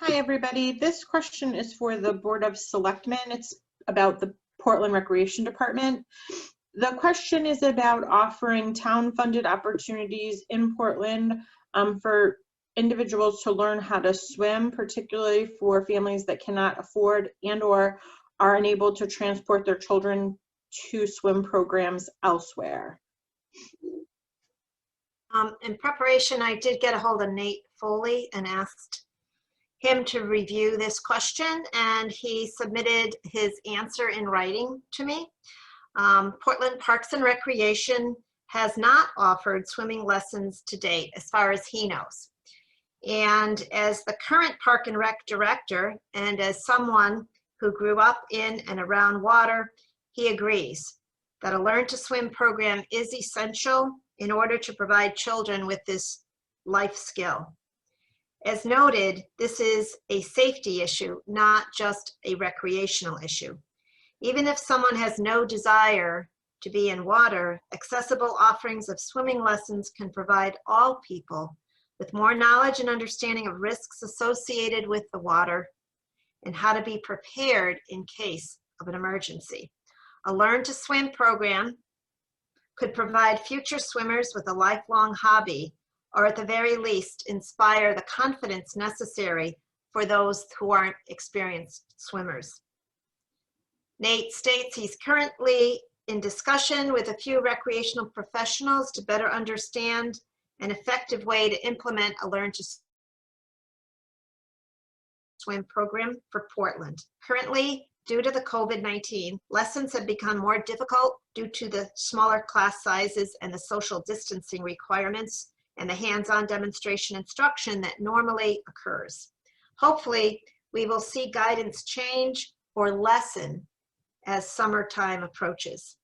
Hi, everybody. This question is for the Board of Selectmen. It's about the Portland Recreation Department. The question is about offering town-funded opportunities in Portland for individuals to learn how to swim, particularly for families that cannot afford and/or are unable to transport their children to swim programs elsewhere. In preparation, I did get a hold of Nate Foley and asked him to review this question, and he submitted his answer in writing to me. Portland Parks and Recreation has not offered swimming lessons to date, as far as he knows. And as the current Park and Rec director, and as someone who grew up in and around water, he agrees that a Learn to Swim program is essential in order to provide children with this life skill. As noted, this is a safety issue, not just a recreational issue. Even if someone has no desire to be in water, accessible offerings of swimming lessons can provide all people with more knowledge and understanding of risks associated with the water and how to be prepared in case of an emergency. A Learn to Swim program could provide future swimmers with a lifelong hobby, or at the very least, inspire the confidence necessary for those who aren't experienced swimmers. Nate states he's currently in discussion with a few recreational professionals to better understand an effective way to implement a Learn to Swim program for Portland. Currently, due to the COVID-19, lessons have become more difficult due to the smaller class sizes and the social distancing requirements and the hands-on demonstration instruction that normally occurs. Hopefully, we will see guidance change or lessen as summertime approaches.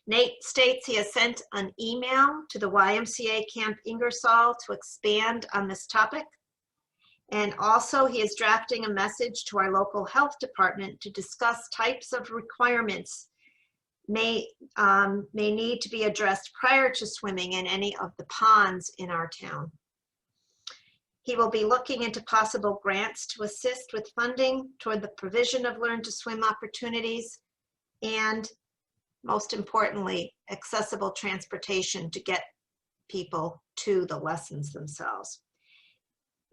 Nate states he has sent an email to the YMCA Camp Ingersoll to expand on this topic. And also he is drafting a message to our local health department to discuss types of requirements may need to be addressed prior to swimming in any of the ponds in our town. He will be looking into possible grants to assist with funding toward the provision of Learn to Swim opportunities, and most importantly, accessible transportation to get people to the lessons themselves.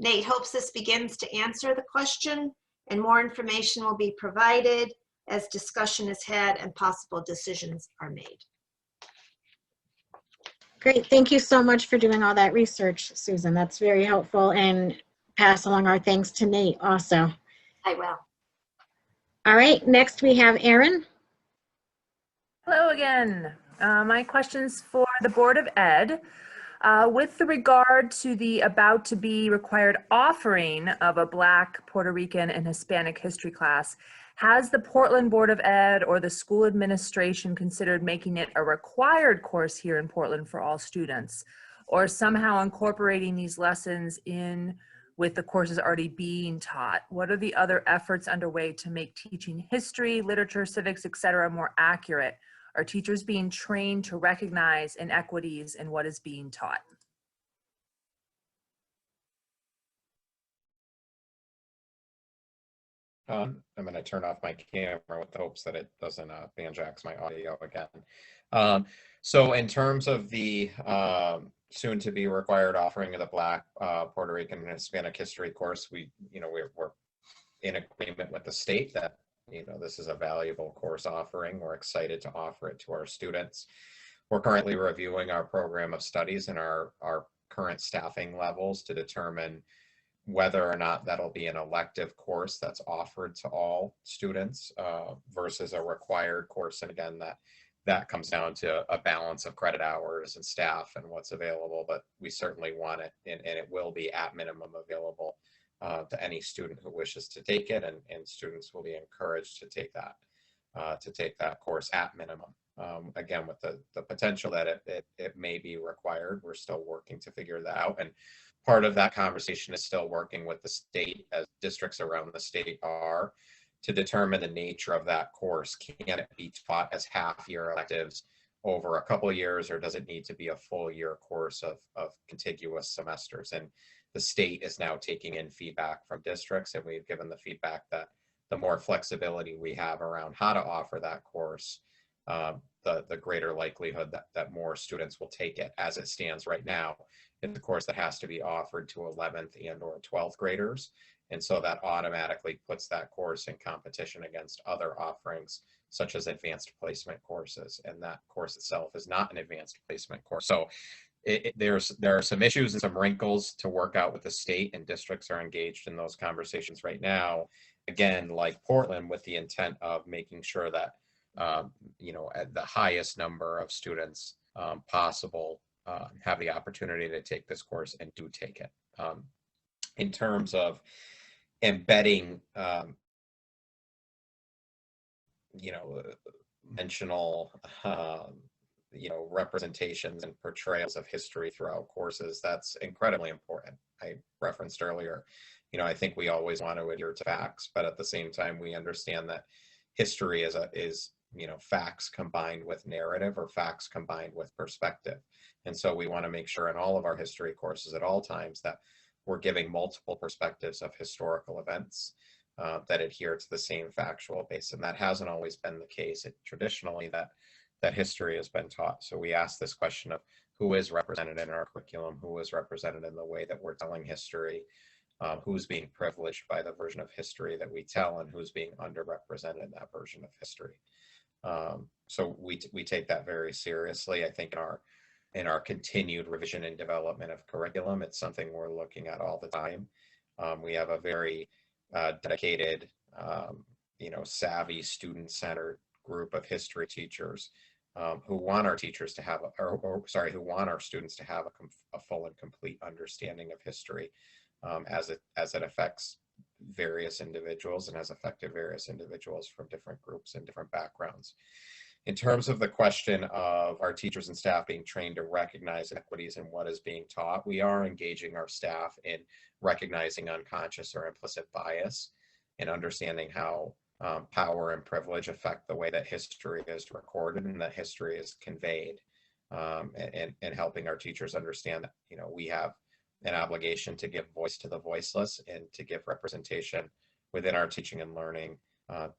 Nate hopes this begins to answer the question, and more information will be provided as discussion is had and possible decisions are made. Great. Thank you so much for doing all that research, Susan. That's very helpful, and pass along our thanks to Nate also. I will. All right, next we have Erin. Hello again. My question's for the Board of Ed. With regard to the about to be required offering of a Black, Puerto Rican, and Hispanic history class, has the Portland Board of Ed or the school administration considered making it a required course here in Portland for all students, or somehow incorporating these lessons in with the courses already being taught? What are the other efforts underway to make teaching history, literature, civics, etc. more accurate? Are teachers being trained to recognize inequities in what is being taught? I'm going to turn off my camera with the hopes that it doesn't banjax my audio again. So in terms of the soon to be required offering of the Black, Puerto Rican, and Hispanic history course, we're in agreement with the state that this is a valuable course offering. We're excited to offer it to our students. We're currently reviewing our program of studies and our current staffing levels to determine whether or not that'll be an elective course that's offered to all students versus a required course. And again, that comes down to a balance of credit hours and staff and what's available, but we certainly want it, and it will be at minimum available to any student who wishes to take it, and students will be encouraged to take that course at minimum. Again, with the potential that it may be required, we're still working to figure that out. And part of that conversation is still working with the state, as districts around the state are, to determine the nature of that course. Can it be taught as half-year electives over a couple of years, or does it need to be a full year course of contiguous semesters? And the state is now taking in feedback from districts, and we've given the feedback that the more flexibility we have around how to offer that course, the greater likelihood that more students will take it. As it stands right now, it's a course that has to be offered to 11th and or 12th graders. And so that automatically puts that course in competition against other offerings, such as advanced placement courses. And that course itself is not an advanced placement course. So there are some issues and some wrinkles to work out with the state, and districts are engaged in those conversations right now. Again, like Portland, with the intent of making sure that at the highest number of students possible have the opportunity to take this course and do take it. In terms of embedding, dimensional, representations and portrayals of history throughout courses, that's incredibly important. I referenced earlier, I think we always want to adhere to facts, but at the same time, we understand that history is facts combined with narrative, or facts combined with perspective. And so we want to make sure in all of our history courses at all times that we're giving multiple perspectives of historical events that adhere to the same factual base. And that hasn't always been the case. Traditionally, that history has been taught. So we ask this question of who is represented in our curriculum, who is represented in the way that we're telling history, who's being privileged by the version of history that we tell, and who's being underrepresented in that version of history. So we take that very seriously. I think in our continued revision and development of curriculum, it's something we're looking at all the time. We have a very dedicated, savvy, student-centered group of history teachers who want our teachers to have, who want our students to have a full and complete understanding of history as it affects various individuals and has affected various individuals from different groups and different backgrounds. In terms of the question of our teachers and staff being trained to recognize inequities in what is being taught, we are engaging our staff in recognizing unconscious or implicit bias and understanding how power and privilege affect the way that history is recorded and that history is conveyed, and helping our teachers understand that, we have an obligation to give voice to the voiceless and to give representation within our teaching and learning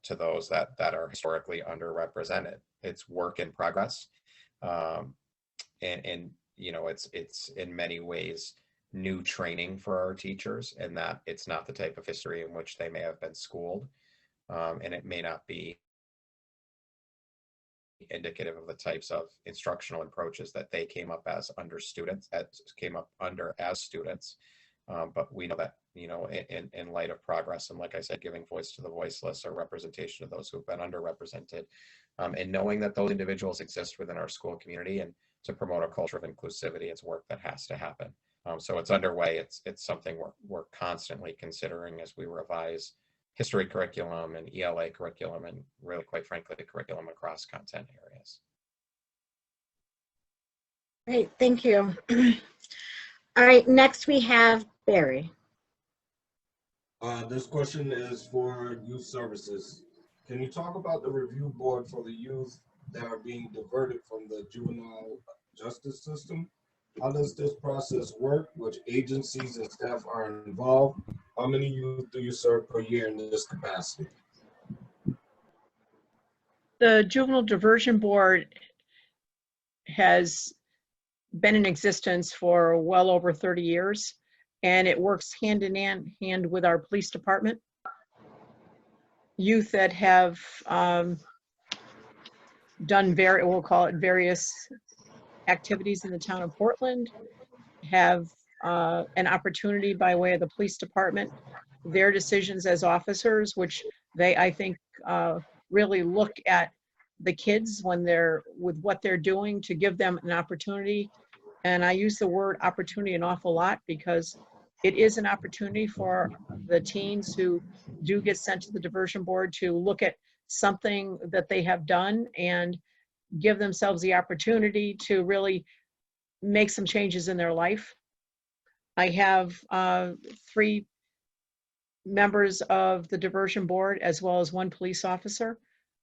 to those that are historically underrepresented. It's work in progress, and it's in many ways new training for our teachers, and that it's not the type of history in which they may have been schooled, and it may not be indicative of the types of instructional approaches that they came up as students. But we know that, in light of progress, and like I said, giving voice to the voiceless or representation of those who have been underrepresented, and knowing that those individuals exist within our school community, and to promote a culture of inclusivity, it's work that has to happen. So it's underway. It's something we're constantly considering as we revise history curriculum and ELA curriculum, and really, quite frankly, the curriculum across content areas. Great, thank you. All right, next we have Barry. This question is for youth services. Can you talk about the review board for the youth that are being diverted from the juvenile justice system? How does this process work? Which agencies and staff are involved? How many youth do you serve per year in this capacity? The Juvenile Diversion Board has been in existence for well over 30 years, and it works hand in hand with our police department. Youth that have done we'll call it various activities in the town of Portland have an opportunity by way of the police department, their decisions as officers, which they, I think, really look at the kids when they're with what they're doing to give them an opportunity. And I use the word opportunity an awful lot because it is an opportunity for the teens who do get sent to the diversion board to look at something that they have done and give themselves the opportunity to really make some changes in their life. I have 3 members of the diversion board as well as 1 police officer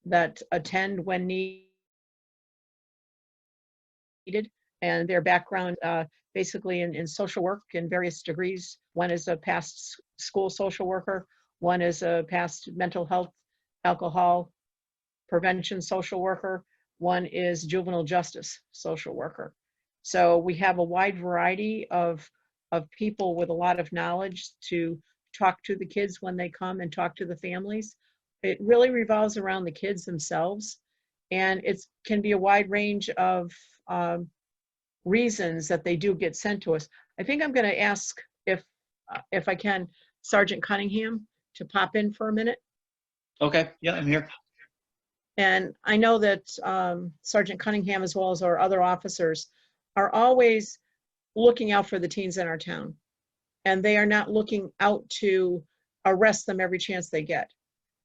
that attend when needed, and their background basically in social work in various degrees. One is a past school social worker, one is a past mental health, alcohol prevention social worker, one is juvenile justice social worker. So we have a wide variety of people with a lot of knowledge to talk to the kids when they come and talk to the families. It really revolves around the kids themselves, and it can be a wide range of reasons that they do get sent to us. I think I'm going to ask if I can, Sergeant Cunningham to pop in for a minute. Okay, yeah, I'm here. And I know that Sergeant Cunningham, as well as our other officers, are always looking out for the teens in our town. And they are not looking out to arrest them every chance they get.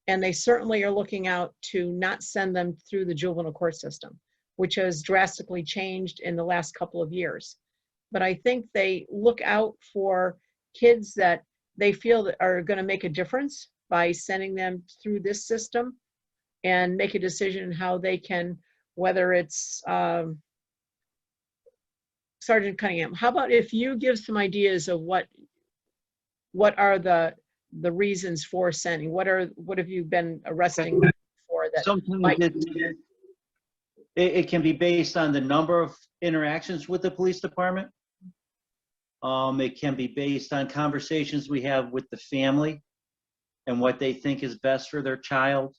And they certainly are looking out to not send them through the juvenile court system, which has drastically changed in the last couple of years. But I think they look out for kids that they feel that are going to make a difference by sending them through this system and make a decision how they can, whether it's Sergeant Cunningham, how about if you give some ideas of what are the reasons for sending? What have you been arresting for that? Sometimes it can be based on the number of interactions with the police department. It can be based on conversations we have with the family and what they think is best for their child.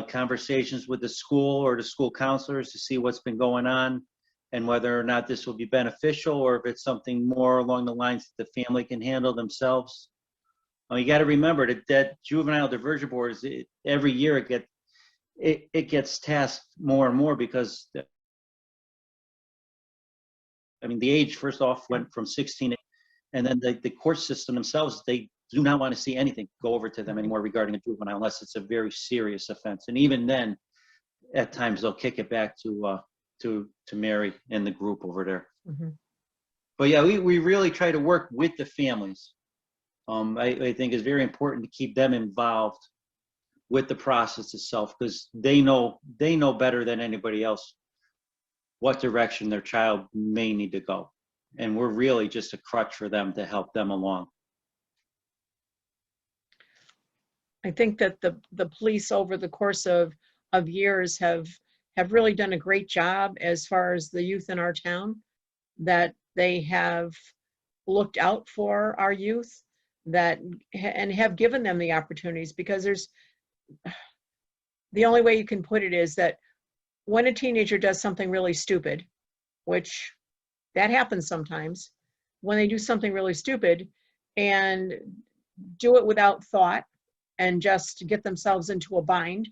Conversations with the school or the school counselors to see what's been going on and whether or not this will be beneficial, or if it's something more along the lines that the family can handle themselves. You got to remember that juvenile diversion boards, every year it gets tasked more and more because, I mean, the age first off went from 16, and then the court system themselves, they do not want to see anything go over to them anymore regarding a juvenile unless it's a very serious offense. And even then, at times they'll kick it back to Mary and the group over there. Mm-hmm. But yeah, we really try to work with the families. I think it's very important to keep them involved with the process itself because they know better than anybody else what direction their child may need to go. And we're really just a crutch for them to help them along. I think that the police over the course of years have really done a great job as far as the youth in our town that they have looked out for our youth, and have given them the opportunities, because the only way you can put it is that when a teenager does something really stupid, which that happens sometimes, when they do something really stupid and do it without thought and just get themselves into a bind,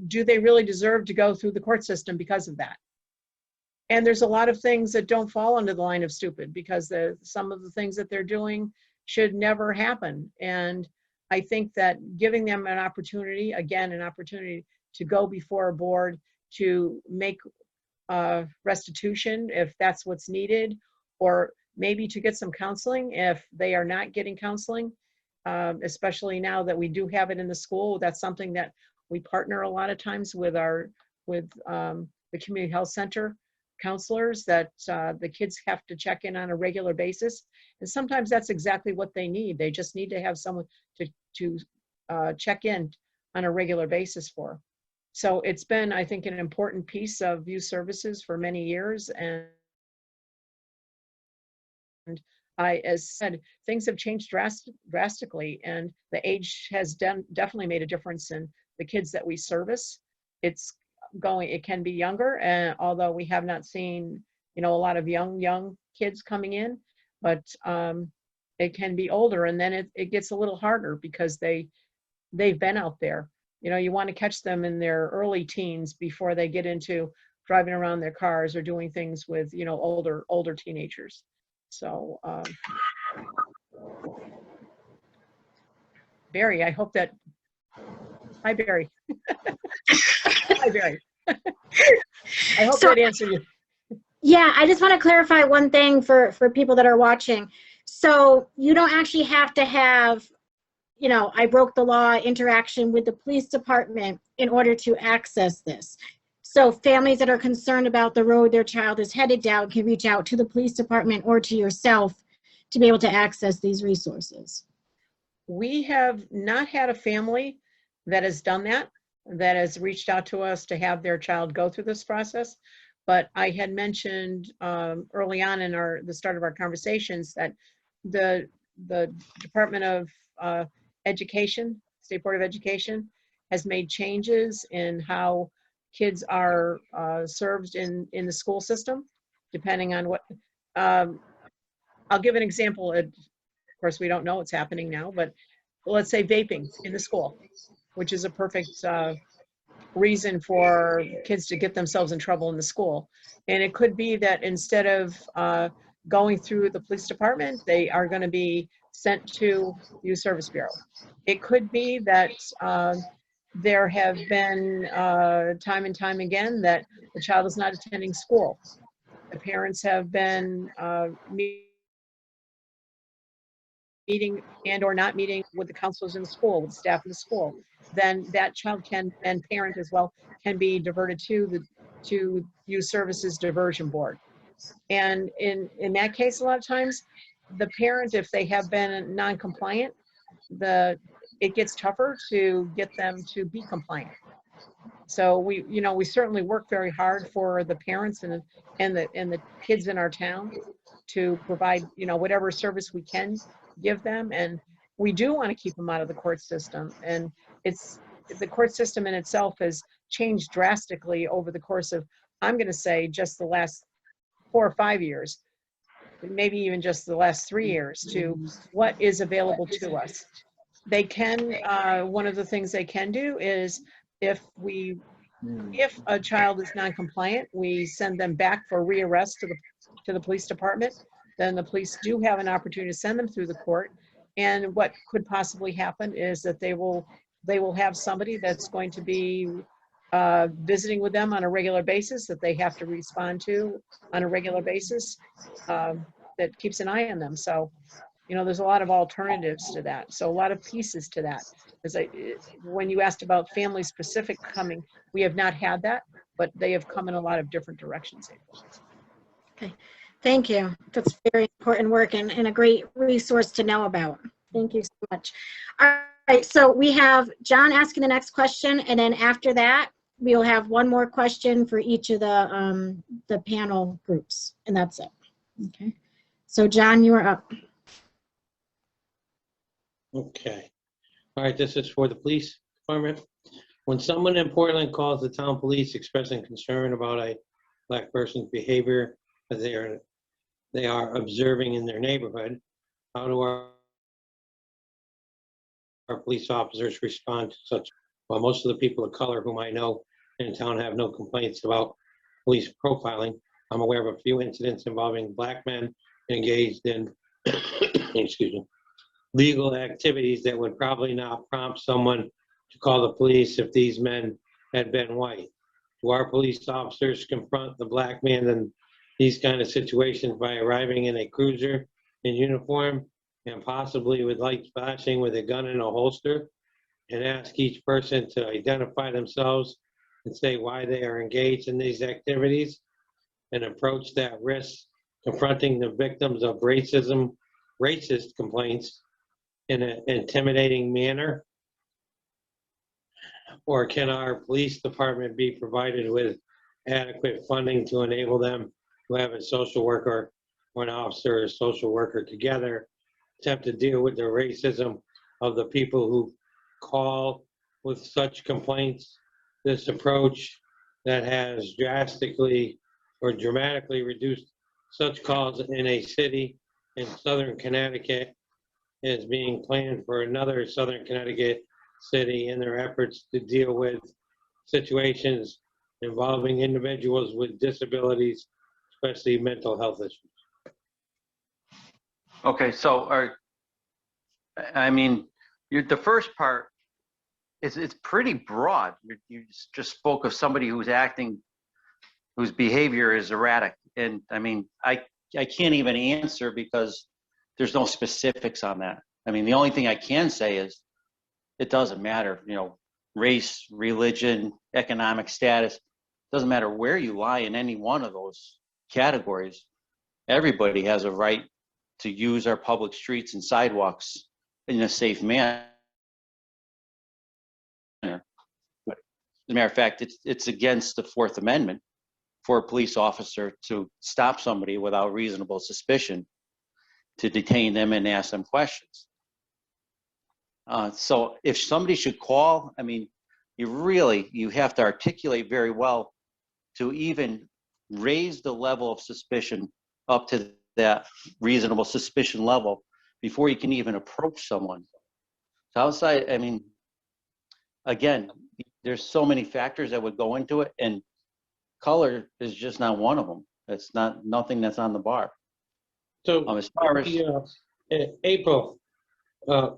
do they really deserve to go through the court system because of that? And there's a lot of things that don't fall under the line of stupid, because some of the things that they're doing should never happen. And I think that giving them an opportunity, again, an opportunity to go before a board, to make restitution if that's what's needed, or maybe to get some counseling if they are not getting counseling, especially now that we do have it in the school. That's something that we partner a lot of times with the community health center counselors, that the kids have to check in on a regular basis. And sometimes that's exactly what they need. They just need to have someone to check in on a regular basis for. So it's been, I think, an important piece of youth services for many years. And as said, things have changed drastically, and the age has definitely made a difference in the kids that we service. It can be younger, and although we have not seen, a lot of young kids coming in, but it can be older, and then it gets a little harder because they've been out there. You want to catch them in their early teens before they get into driving around their cars or doing things with, older teenagers. So, Barry, I hope that, hi, Barry. Hi, Barry. I hope that answered you. Yeah, I just want to clarify one thing for people that are watching. So you don't actually have to have, I broke the law interaction with the police department in order to access this. So families that are concerned about the road their child is headed down can reach out to the police department or to yourself to be able to access these resources. We have not had a family that has done that has reached out to us to have their child go through this process. But I had mentioned early on in the start of our conversations that the Department of Education, State Board of Education, has made changes in how kids are served in the school system, depending on what. I'll give an example. Of course, we don't know what's happening now, but let's say vaping in the school, which is a perfect reason for kids to get themselves in trouble in the school. And it could be that instead of going through the police department, they are going to be sent to Youth Service Bureau. It could be that there have been time and time again that the child is not attending school. The parents have been meeting and or not meeting with the counselors in the school, with the staff in the school. Then that child and parent as well can be diverted to Youth Services Diversion Board. And in that case, a lot of times, the parent, if they have been non-compliant, it gets tougher to get them to be compliant. So we certainly work very hard for the parents and the kids in our town to provide, whatever service we can give them. And we do want to keep them out of the court system. And the court system in itself has changed drastically over the course of, I'm going to say, just the last 4 or 5 years, maybe even just the last 3 years, to what is available to us. They can, one of the things they can do is if a child is non-compliant, we send them back for rearrest to the police department. Then the police do have an opportunity to send them through the court. And what could possibly happen is that they will have somebody that's going to be visiting with them on a regular basis, that they have to respond to on a regular basis, that keeps an eye on them. So, there's a lot of alternatives to that. So a lot of pieces to that. When you asked about family specific coming, we have not had that, but they have come in a lot of different directions. Okay, thank you. That's very important work and a great resource to know about. Thank you so much. All right, so we have John asking the next question, and then after that, we'll have one more question for each of the panel groups, and that's it. Okay. So John, you are up. Okay. All right, this is for the police department. When someone in Portland calls the town police expressing concern about a black person's behavior that they are observing in their neighborhood, how do our police officers respond to such? Well, most of the people of color whom I know in town have no complaints about police profiling. I'm aware of a few incidents involving black men engaged in excuse me, legal activities that would probably not prompt someone to call the police if these men had been white. Do our police officers confront the black man in these kind of situations by arriving in a cruiser in uniform and possibly with lights flashing with a gun in a holster, and ask each person to identify themselves and say why they are engaged in these activities, and approach that risk confronting the victims of racist complaints in an intimidating manner? Or can our police department be provided with adequate funding to enable them to have a social worker or an officer or a social worker together attempt to deal with the racism of the people who call with such complaints? This approach that has drastically or dramatically reduced such calls in a city in southern Connecticut is being planned for another southern Connecticut city in their efforts to deal with situations involving individuals with disabilities, especially mental health issues. Okay, so I mean, the first part is it's pretty broad. You just spoke of somebody who's acting, whose behavior is erratic. And I mean, I can't even answer because there's no specifics on that. I mean, the only thing I can say is it doesn't matter, you know, race, religion, economic status, doesn't matter where you lie in any one of those categories. Everybody has a right to use our public streets and sidewalks in a safe manner. But as a matter of fact, it's against the Fourth Amendment for a police officer to stop somebody without reasonable suspicion, to detain them and ask them questions. So if somebody should call, I mean, you have to articulate very well to even raise the level of suspicion up to that reasonable suspicion level before you can even approach someone. So outside, I mean, again, there's so many factors that would go into it, and color is just not one of them. It's nothing that's on the bar. So as far as April,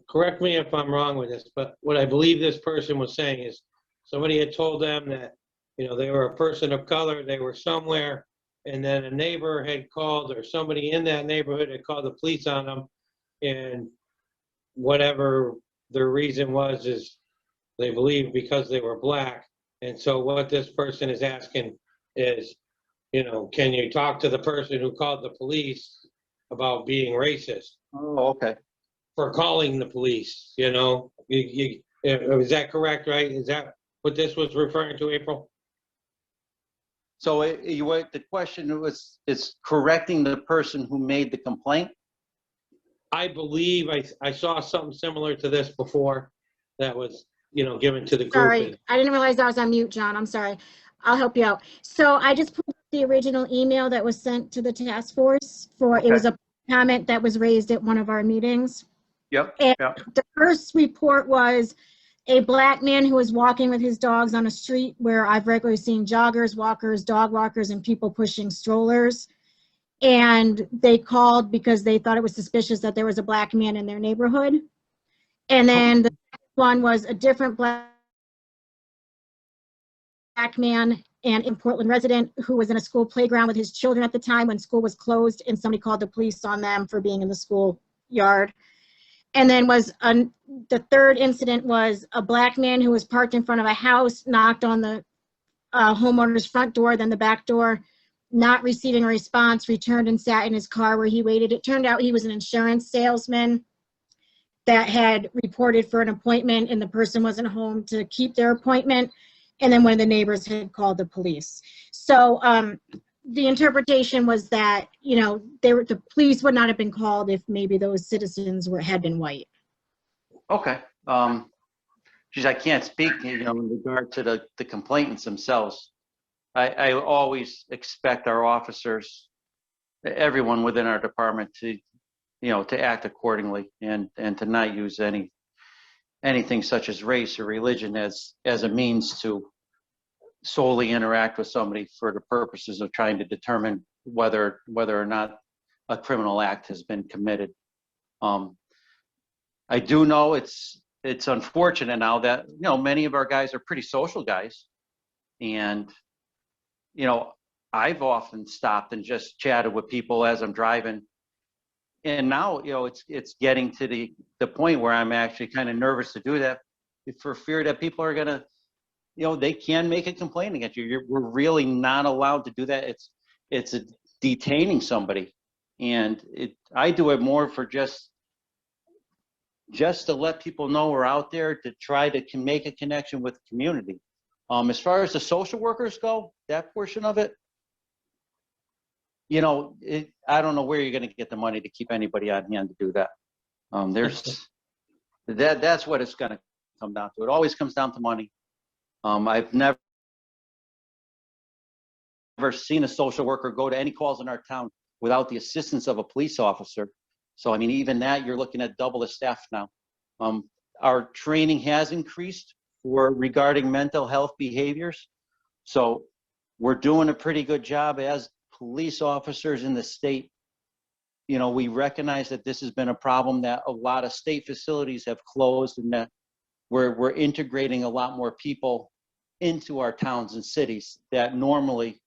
correct me if I'm wrong with this, but what I believe this person was saying is somebody had told them that, you know, they were a person of color, they were somewhere, and then a neighbor had called, or somebody in that neighborhood had called the police on them, and whatever their reason was is they believe because they were black. And so what this person is asking is, you know, can you talk to the person who called the police about being racist? Oh, okay. For calling the police, you know? Is that correct, right? Is that what this was referring to, April? So the question was, is correcting the person who made the complaint? I believe I saw something similar to this before that was, you know, given to the group. Sorry, I didn't realize I was on mute, John. I'm sorry. I'll help you out. So I just put the original email that was sent to the task force for, Okay. It was a comment that was raised at one of our meetings. Yep. And Yep. the first report was a black man who was walking with his dogs on a street where I've regularly seen joggers, walkers, dog walkers, and people pushing strollers. And they called because they thought it was suspicious that there was a black man in their neighborhood. And then the second one was a different black man and in Portland resident who was in a school playground with his children at the time when school was closed, and somebody called the police on them for being in the school yard. And then the third incident was a black man who was parked in front of a house, knocked on the homeowner's front door, then the back door, not receiving a response, returned and sat in his car where he waited. It turned out he was an insurance salesman that had reported for an appointment, and the person wasn't home to keep their appointment. And then one of the neighbors had called the police. So the interpretation was that, you know, the police would not have been called if maybe those citizens had been white. Okay. Geez, I can't speak, you know, in regard to the complainants themselves. I always expect our officers, everyone within our department to, you know, to act accordingly and to not use anything such as race or religion as a means to solely interact with somebody for the purposes of trying to determine whether or not a criminal act has been committed. I do know it's unfortunate now that, you know, many of our guys are pretty social guys, and, you know, I've often stopped and just chatted with people as I'm driving, and now, you know, it's getting to the point where I'm actually kind of nervous to do that for fear that people are gonna, you know, they can make a complaint against you. We're really not allowed to do that. It's detaining somebody, and I do it more for just to let people know we're out there to try to make a connection with the community. As far as the social workers go, that portion of it, you know, I don't know where you're going to get the money to keep anybody on hand to do that. That's what it's going to come down to. It always comes down to money. I've never seen a social worker go to any calls in our town without the assistance of a police officer. So, I mean, even that, you're looking at double the staff now. Our training has increased regarding mental health behaviors. So we're doing a pretty good job as police officers in the state. You know, we recognize that this has been a problem, that a lot of state facilities have closed, and that we're integrating a lot more people into our towns and cities that normally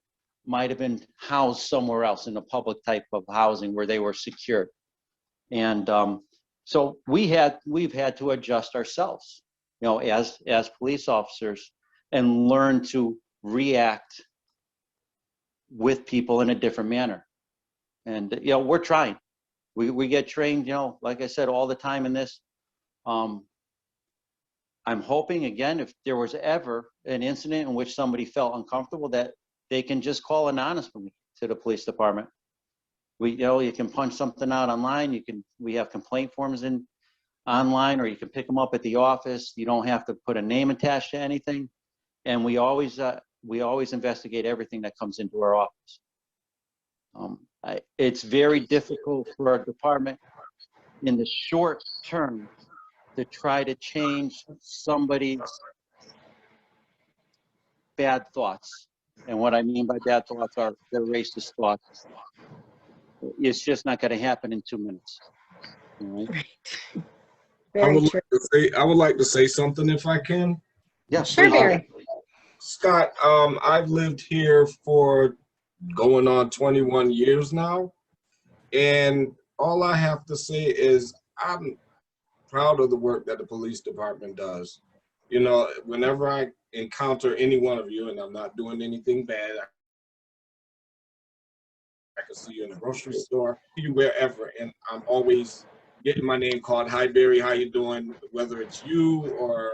might have been housed somewhere else in a public type of housing where they were secured. And so we've had to adjust ourselves, you know, as police officers, and learn to react with people in a different manner. And, you know, we're trying. We get trained, you know, like I said, all the time in this. I'm hoping, again, if there was ever an incident in which somebody felt uncomfortable, that they can just call anonymously to the police department. You know, you can punch something out online. We have complaint forms online, or you can pick them up at the office. You don't have to put a name attached to anything. And we always investigate everything that comes into our office. It's very difficult for our department in the short term to try to change somebody's bad thoughts. And what I mean by bad thoughts are their racist thoughts. It's just not going to happen in 2 minutes. All right. I would like to say something if I can. Yeah, sure, Barry. Scott, I've lived here for going on 21 years now, and all I have to say is I'm proud of the work that the police department does. You know, whenever I encounter any one of you, and I'm not doing anything bad, I can see you in the grocery store, you wherever, and I'm always getting my name called. Hi, Barry, how you doing? Whether it's you or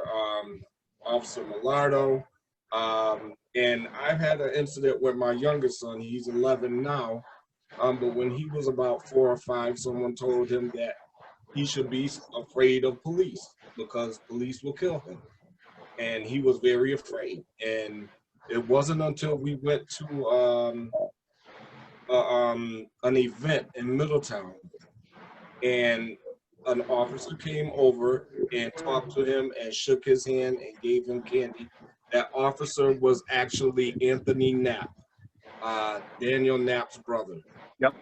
Officer Millardo. And I've had an incident with my youngest son. He's 11 now, but when he was about 4 or 5, someone told him that he should be afraid of police because police will kill him. And he was very afraid. And it wasn't until we went to an event in Middletown, and an officer came over and talked to him and shook his hand and gave him candy. That officer was actually Anthony Knapp, Daniel Knapp's brother. Yep.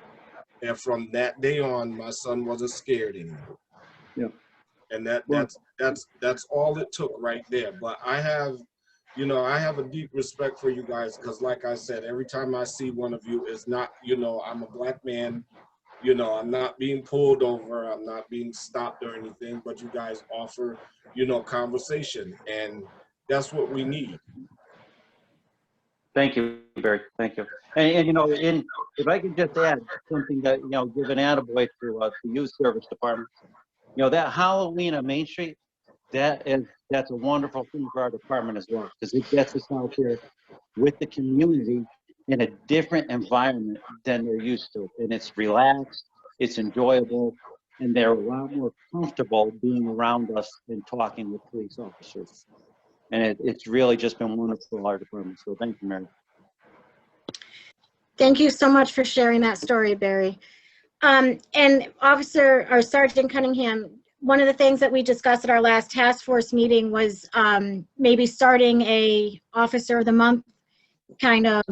And from that day on, my son wasn't scared anymore. Yep. And that's all it took right there. But I have a deep respect for you guys, because like I said, every time I see one of you, it's not, you know, I'm a black man, you know, I'm not being pulled over, I'm not being stopped or anything, but you guys offer, you know, conversation, and that's what we need. Thank you, Barry. Thank you. And you know, if I could just add something that, you know, give an attaboy to the youth service department. You know, that Halloween on Main Street, that's a wonderful thing for our department as well, because it gets us out there with the community in a different environment than they're used to. And it's relaxed, it's enjoyable, and they're a lot more comfortable being around us and talking with police officers. And it's really just been wonderful, our department. So thank you, Mary. Thank you so much for sharing that story, Barry. And Officer or Sergeant Cunningham, one of the things that we discussed at our last task force meeting was maybe starting a Officer of the Month, kind of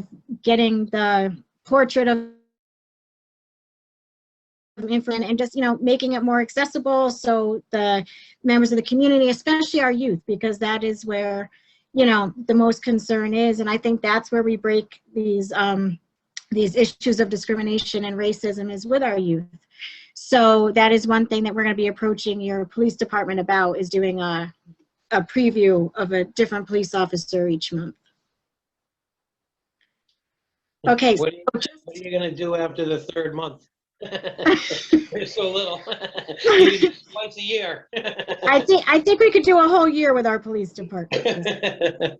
getting the portrait of infant and just, you know, making it more accessible so the members of the community, especially our youth, because that is where, you know, the most concern is. And I think that's where we break these issues of discrimination and racism is with our youth. So that is one thing that we're going to be approaching your police department about, is doing a preview of a different police officer each month. Okay. What are you going to do after the third month? There's so little. You do it twice a year. I think we could do a whole year with our police department.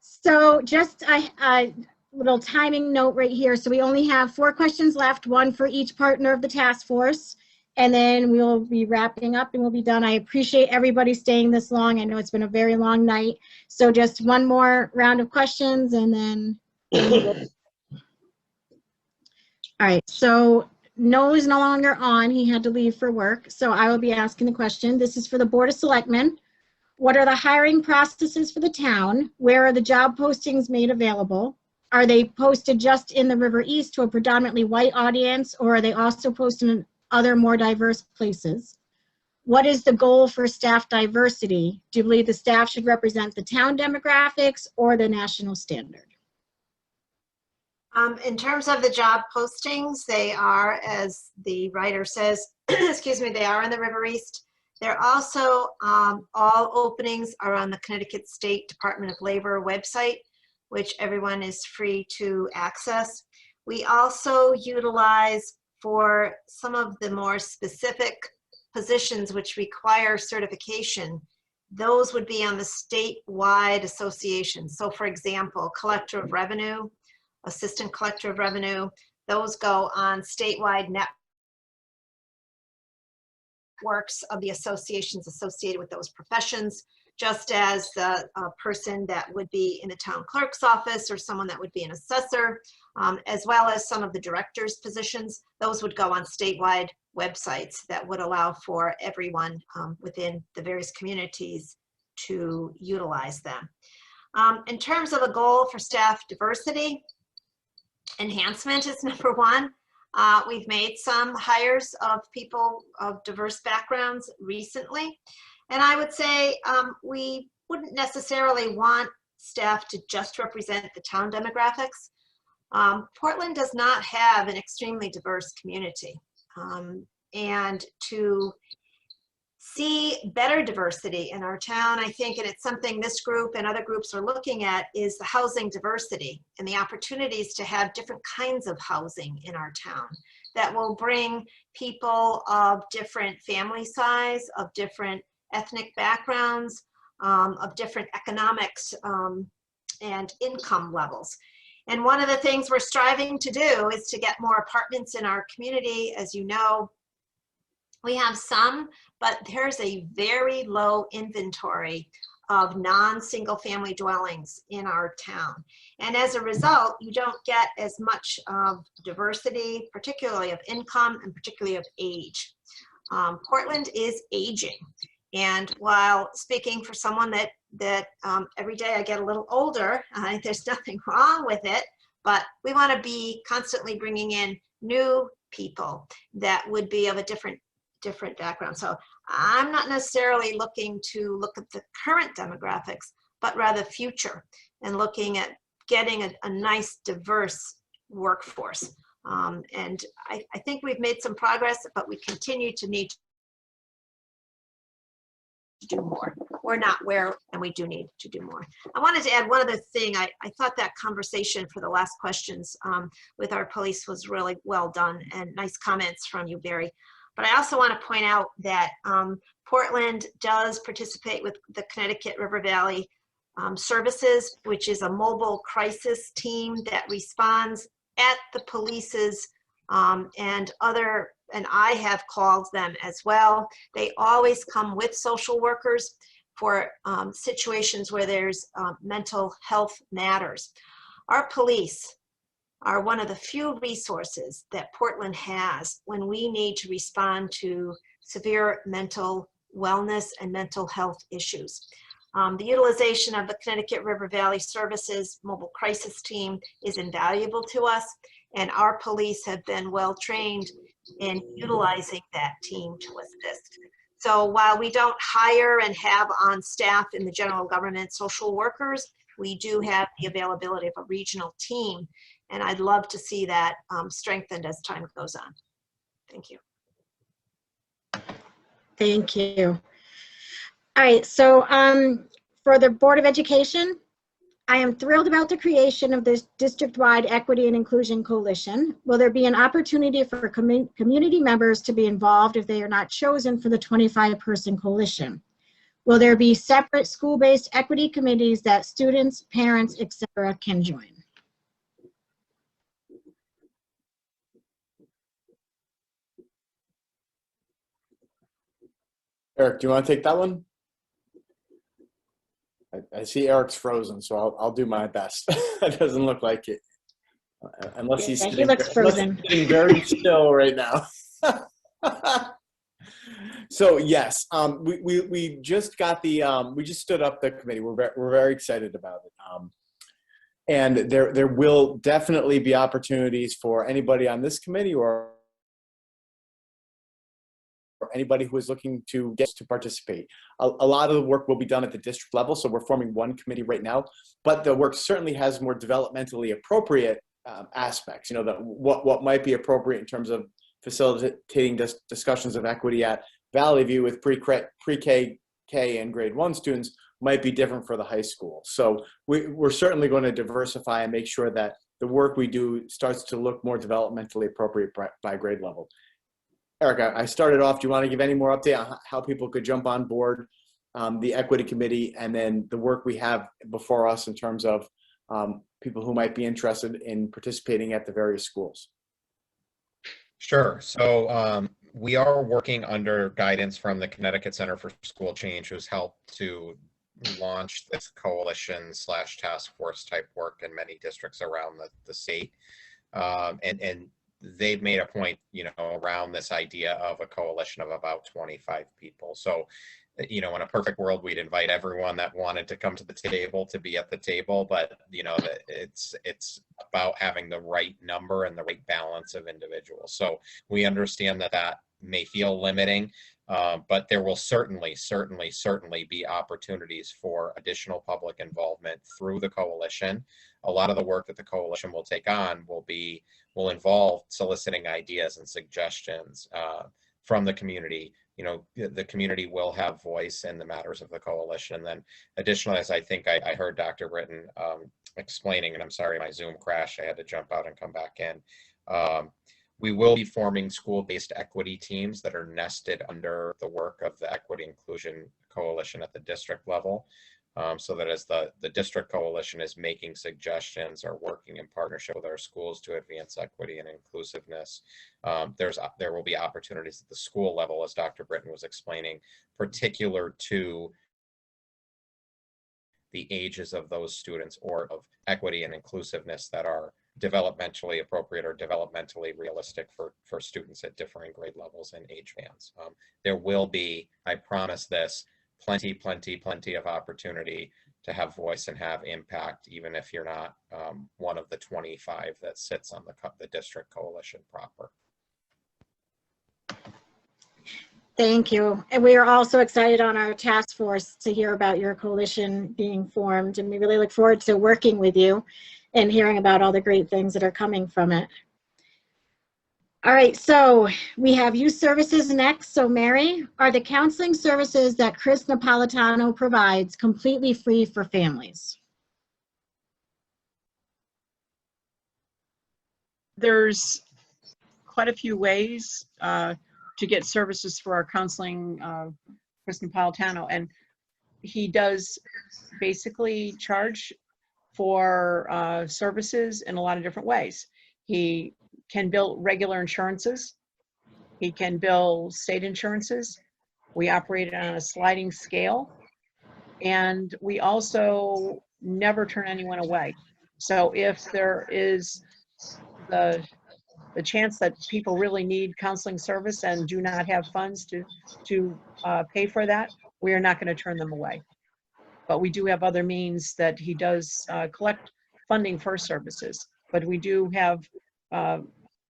So just a little timing note right here. So we only have 4 questions left, 1 for each partner of the task force, and then we'll be wrapping up and we'll be done. I appreciate everybody staying this long. I know it's been a very long night. So just 1 more round of questions and then. All right, so Noel is no longer on. He had to leave for work. So I will be asking the question. This is for the Board of Selectmen. What are the hiring processes for the town? Where are the job postings made available? Are they posted just in the River East to a predominantly white audience, or are they also posted in other more diverse places? What is the goal for staff diversity? Do you believe the staff should represent the town demographics or the national standard? In terms of the job postings, they are, as the writer says, excuse me, they are in the River East. They're also, all openings are on the Connecticut State Department of Labor website, which everyone is free to access. We also utilize, for some of the more specific positions which require certification, those would be on the statewide association. So for example, Collector of Revenue, Assistant Collector of Revenue, those go on statewide networks of the associations associated with those professions, just as the person that would be in the town clerk's office or someone that would be an assessor, as well as some of the director's positions. Those would go on statewide websites that would allow for everyone within the various communities to utilize them. In terms of a goal for staff diversity, enhancement is number 1. We've made some hires of people of diverse backgrounds recently. And I would say we wouldn't necessarily want staff to just represent the town demographics. Portland does not have an extremely diverse community. And to see better diversity in our town, I think, and it's something this group and other groups are looking at, is the housing diversity and the opportunities to have different kinds of housing in our town that will bring people of different family size, of different ethnic backgrounds, of different economics and income levels. And one of the things we're striving to do is to get more apartments in our community. As you know, we have some, but there's a very low inventory of non-single family dwellings in our town. And as a result, you don't get as much diversity, particularly of income and particularly of age. Portland is aging. And while speaking for someone that every day I get a little older, there's nothing wrong with it, but we want to be constantly bringing in new people that would be of a different background. So I'm not necessarily looking to look at the current demographics, but rather future, and looking at getting a nice diverse workforce. And I think we've made some progress, but we continue to need to do more. We're not where, and we do need to do more. I wanted to add one other thing. I thought that conversation for the last questions with our police was really well done, and nice comments from you, Barry. But I also want to point out that Portland does participate with the Connecticut River Valley Services, which is a mobile crisis team that responds at the police's and I have called them as well. They always come with social workers for situations where there's mental health matters. Our police are one of the few resources that Portland has when we need to respond to severe mental wellness and mental health issues. The utilization of the Connecticut River Valley Services Mobile Crisis Team is invaluable to us, and our police have been well trained in utilizing that team to assist. So while we don't hire and have on staff in the general government social workers, we do have the availability of a regional team, and I'd love to see that strengthened as time goes on. Thank you. Thank you. All right, so for the Board of Education, I am thrilled about the creation of this district-wide Equity and Inclusion Coalition. Will there be an opportunity for community members to be involved if they are not chosen for the 25-person coalition? Will there be separate school-based equity committees that students, parents, etc. can join? Eric, do you want to take that one? I see Eric's frozen, so I'll do my best. It doesn't look like it, unless he's he looks frozen. sitting very still right now. So yes, we just got the we just stood up the committee. We're very excited about it, and there will definitely be opportunities for anybody on this committee or anybody who is looking to get to participate. A lot of the work will be done at the district level, so we're forming one committee right now, but the work certainly has more developmentally appropriate aspects. You know, what might be appropriate in terms of facilitating discussions of equity at Valley View with pre-K and grade 1 students might be different for the high school. So we're certainly going to diversify and make sure that the work we do starts to look more developmentally appropriate by grade level. Erica, I started off. Do you want to give any more update on how people could jump on board the equity committee and then the work we have before us in terms of people who might be interested in participating at the various schools? Sure. So we are working under guidance from the Connecticut Center for School Change, who's helped to launch this coalition / task force type work in many districts around the state. And they've made a point, you know, around this idea of a coalition of about 25 people. So, you know, in a perfect world, we'd invite everyone that wanted to come to the table to be at the table, but you know, it's about having the right number and the right balance of individuals. So we understand that may feel limiting, but there will certainly be opportunities for additional public involvement through the coalition. A lot of the work that the coalition will take on will involve soliciting ideas and suggestions from the community. You know, the community will have voice in the matters of the coalition. And then additionally, as I think I heard Dr. Britton explaining, and I'm sorry, my Zoom crashed, I had to jump out and come back in. We will be forming school-based equity teams that are nested under the work of the Equity Inclusion Coalition at the district level. So that as the district coalition is making suggestions or working in partnership with our schools to advance equity and inclusiveness, there will be opportunities at the school level, as Dr. Britton was explaining, particular to the ages of those students or of equity and inclusiveness that are developmentally appropriate or developmentally realistic for students at differing grade levels and age bands. There will be, I promise this, plenty of opportunity to have voice and have impact, even if you're not one of the 25 that sits on the district coalition proper. Thank you. And we are also excited on our task force to hear about your coalition being formed, and we really look forward to working with you and hearing about all the great things that are coming from it. All right, so we have youth services next. So Mary, are the counseling services that Chris Napolitano provides completely free for families? There's quite a few ways to get services for our counseling, Chris Napolitano. And he does basically charge for services in a lot of different ways. He can bill regular insurances. He can bill state insurances. We operate on a sliding scale. And we also never turn anyone away. So if there is the chance that people really need counseling service and do not have funds to pay for that, we are not going to turn them away. But we do have other means that he does collect funding for services. But we do have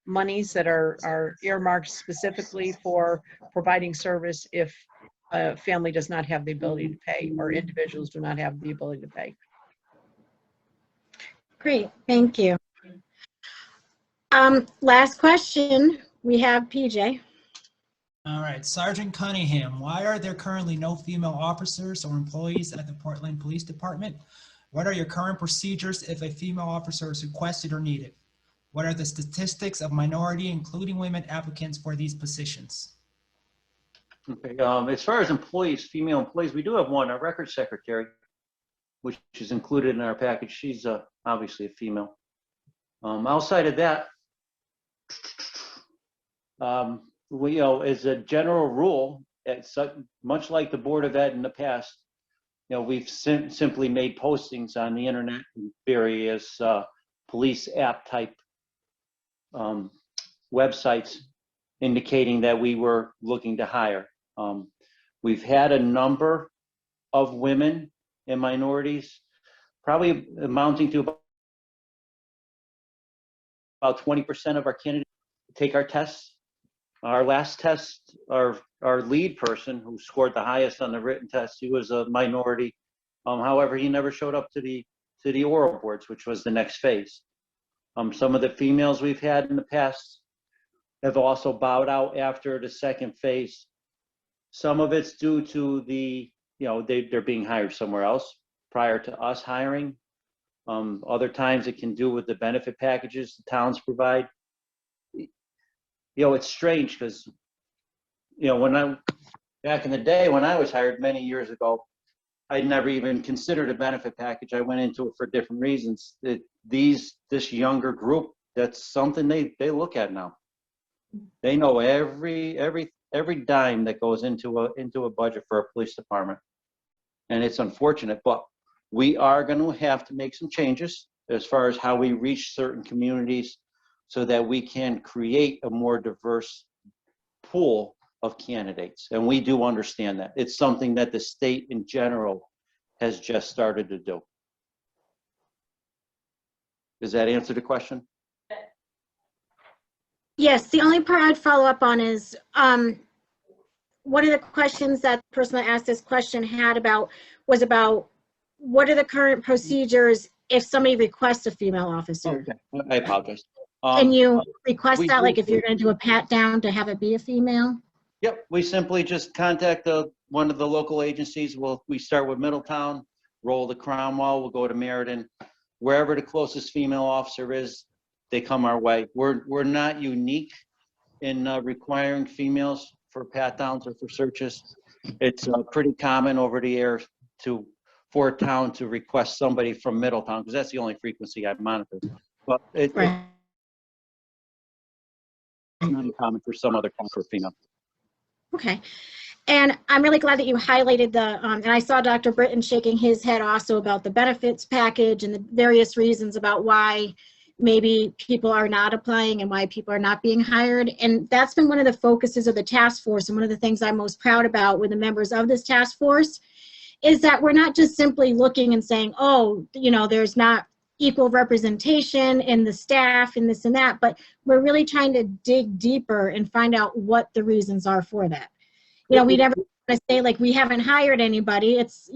monies that are earmarked specifically for providing service if a family does not have the ability to pay or individuals do not have the ability to pay. Great, thank you. Last question, we have PJ. All right, Sergeant Cunningham, why are there currently no female officers or employees at the Portland Police Department? What are your current procedures if a female officer is requested or needed? What are the statistics of minority, including women applicants for these positions? Okay, as far as employees, female employees, we do have one, our record secretary, which is included in our package. She's obviously a female. Outside of that, we, as a general rule, it's much like the Board of Ed in the past, we've simply made postings on the internet and various police app type websites indicating that we were looking to hire. We've had a number of women and minorities, probably amounting to about 20% of our candidates take our tests. Our last test, our lead person who scored the highest on the written test, he was a minority. However, he never showed up to the oral boards, which was the next phase. Some of the females we've had in the past have also bowed out after the second phase. Some of it's due to they're being hired somewhere else prior to us hiring. Other times it can do with the benefit packages the towns provide. It's strange because, back in the day when I was hired many years ago, I'd never even considered a benefit package. I went into it for different reasons. This younger group, that's something they look at now. They know every dime that goes into a budget for a police department. And it's unfortunate, but we are going to have to make some changes as far as how we reach certain communities so that we can create a more diverse pool of candidates. And we do understand that. It's something that the state in general has just started to do. Does that answer the question? Yes, the only part I'd follow up on is one of the questions that the person that asked this question was about what are the current procedures if somebody requests a female officer? Okay, I apologize. Can you request that, like if you're going to do a pat down to have it be a female? Yep, we simply just contact one of the local agencies. We start with Middletown, roll to Cromwell, we'll go to Meriden. Wherever the closest female officer is, they come our way. We're not unique in requiring females for pat downs or for searches. It's pretty common over the air for a town to request somebody from Middletown, because that's the only frequency I've monitored. But it's not uncommon for some other for female. Okay. And I'm really glad that you highlighted and I saw Dr. Britton shaking his head also about the benefits package and the various reasons about why maybe people are not applying and why people are not being hired. And that's been one of the focuses of the task force. And one of the things I'm most proud about with the members of this task force is that we're not just simply looking and saying, oh, there's not equal representation in the staff and this and that, but we're really trying to dig deeper and find out what the reasons are for that. We never want to say like we haven't hired anybody. It's,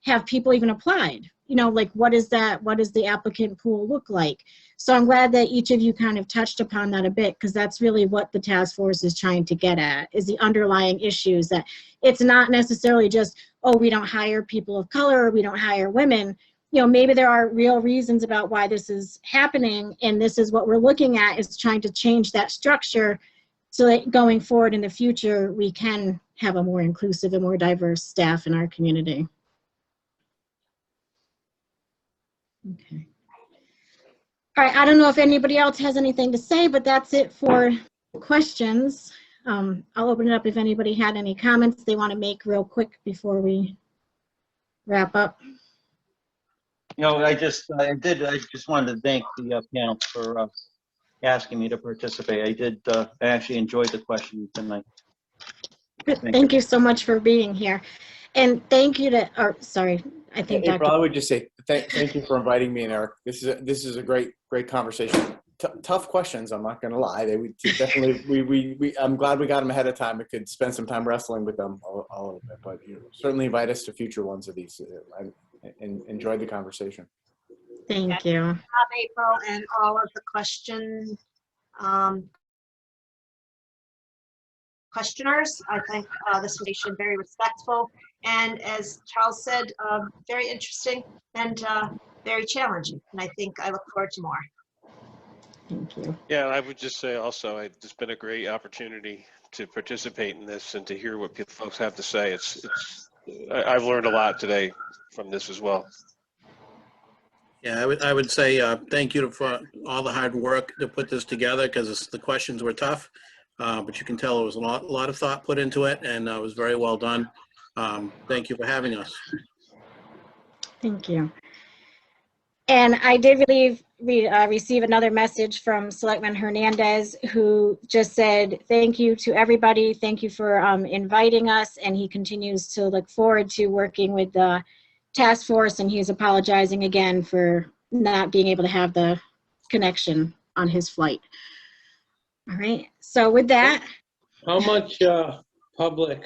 have people even applied? Like what does the applicant pool look like? So I'm glad that each of you kind of touched upon that a bit, because that's really what the task force is trying to get at, is the underlying issues, that it's not necessarily just, oh, we don't hire people of color or we don't hire women. Maybe there are real reasons about why this is happening, and this is what we're looking at, is trying to change that structure so that going forward in the future, we can have a more inclusive and more diverse staff in our community. Okay. All right, I don't know if anybody else has anything to say, but that's it for questions. I'll open it up if anybody had any comments they want to make real quick before we wrap up. You know, I just wanted to thank the panel for asking me to participate. I actually enjoyed the questions tonight. Thank you so much for being here. And thank you to, or sorry, I think April, Dr. I would just say thank you for inviting me and Eric. This is a great conversation. Tough questions, I'm not going to lie. They would definitely I'm glad we got them ahead of time. We could spend some time wrestling with them a little bit, but you certainly invite us to future ones of these. I enjoyed the conversation. Thank you. April, and all of the questioners. I think this was very respectful, and as Charles said, very interesting and very challenging. And I think I look forward to more. Thank you. Yeah, I would just say also, it's been a great opportunity to participate in this and to hear what folks have to say. I've learned a lot today from this as well. Yeah, I would say thank you for all the hard work to put this together, because the questions were tough, but you can tell there was a lot of thought put into it, and it was very well done. Thank you for having us. Thank you. And I did receive another message from Selectman Hernandez, who just said, thank you to everybody. Thank you for inviting us. And he continues to look forward to working with the task force. And he's apologizing again for not being able to have the connection on his flight. All right. So with that. How much public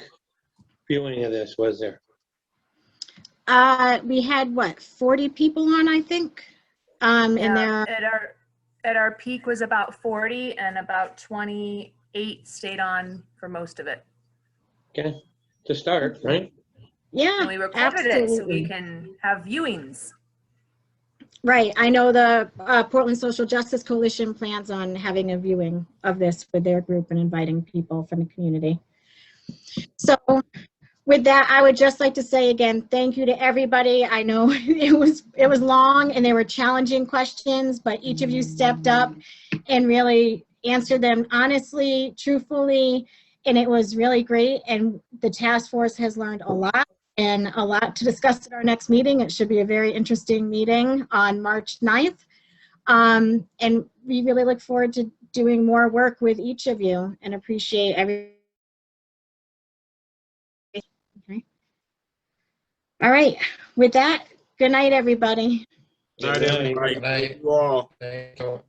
viewing of this was there? We had what, 40 people on, I think. And there at our peak was about 40, and about 28 stayed on for most of it. Okay, to start, right? Yeah, and we recorded it so we absolutely. can have viewings. Right. I know the Portland Social Justice Coalition plans on having a viewing of this with their group and inviting people from the community. So with that, I would just like to say again, thank you to everybody. I know it was long and there were challenging questions, but each of you stepped up and really answered them honestly, truthfully, and it was really great. And the task force has learned a lot and a lot to discuss at our next meeting. It should be a very interesting meeting on March 9th. And we really look forward to doing more work with each of you and appreciate every. Okay. All right. With that, good night, everybody. Good night, everybody. Good night. Thank you all. Thank you.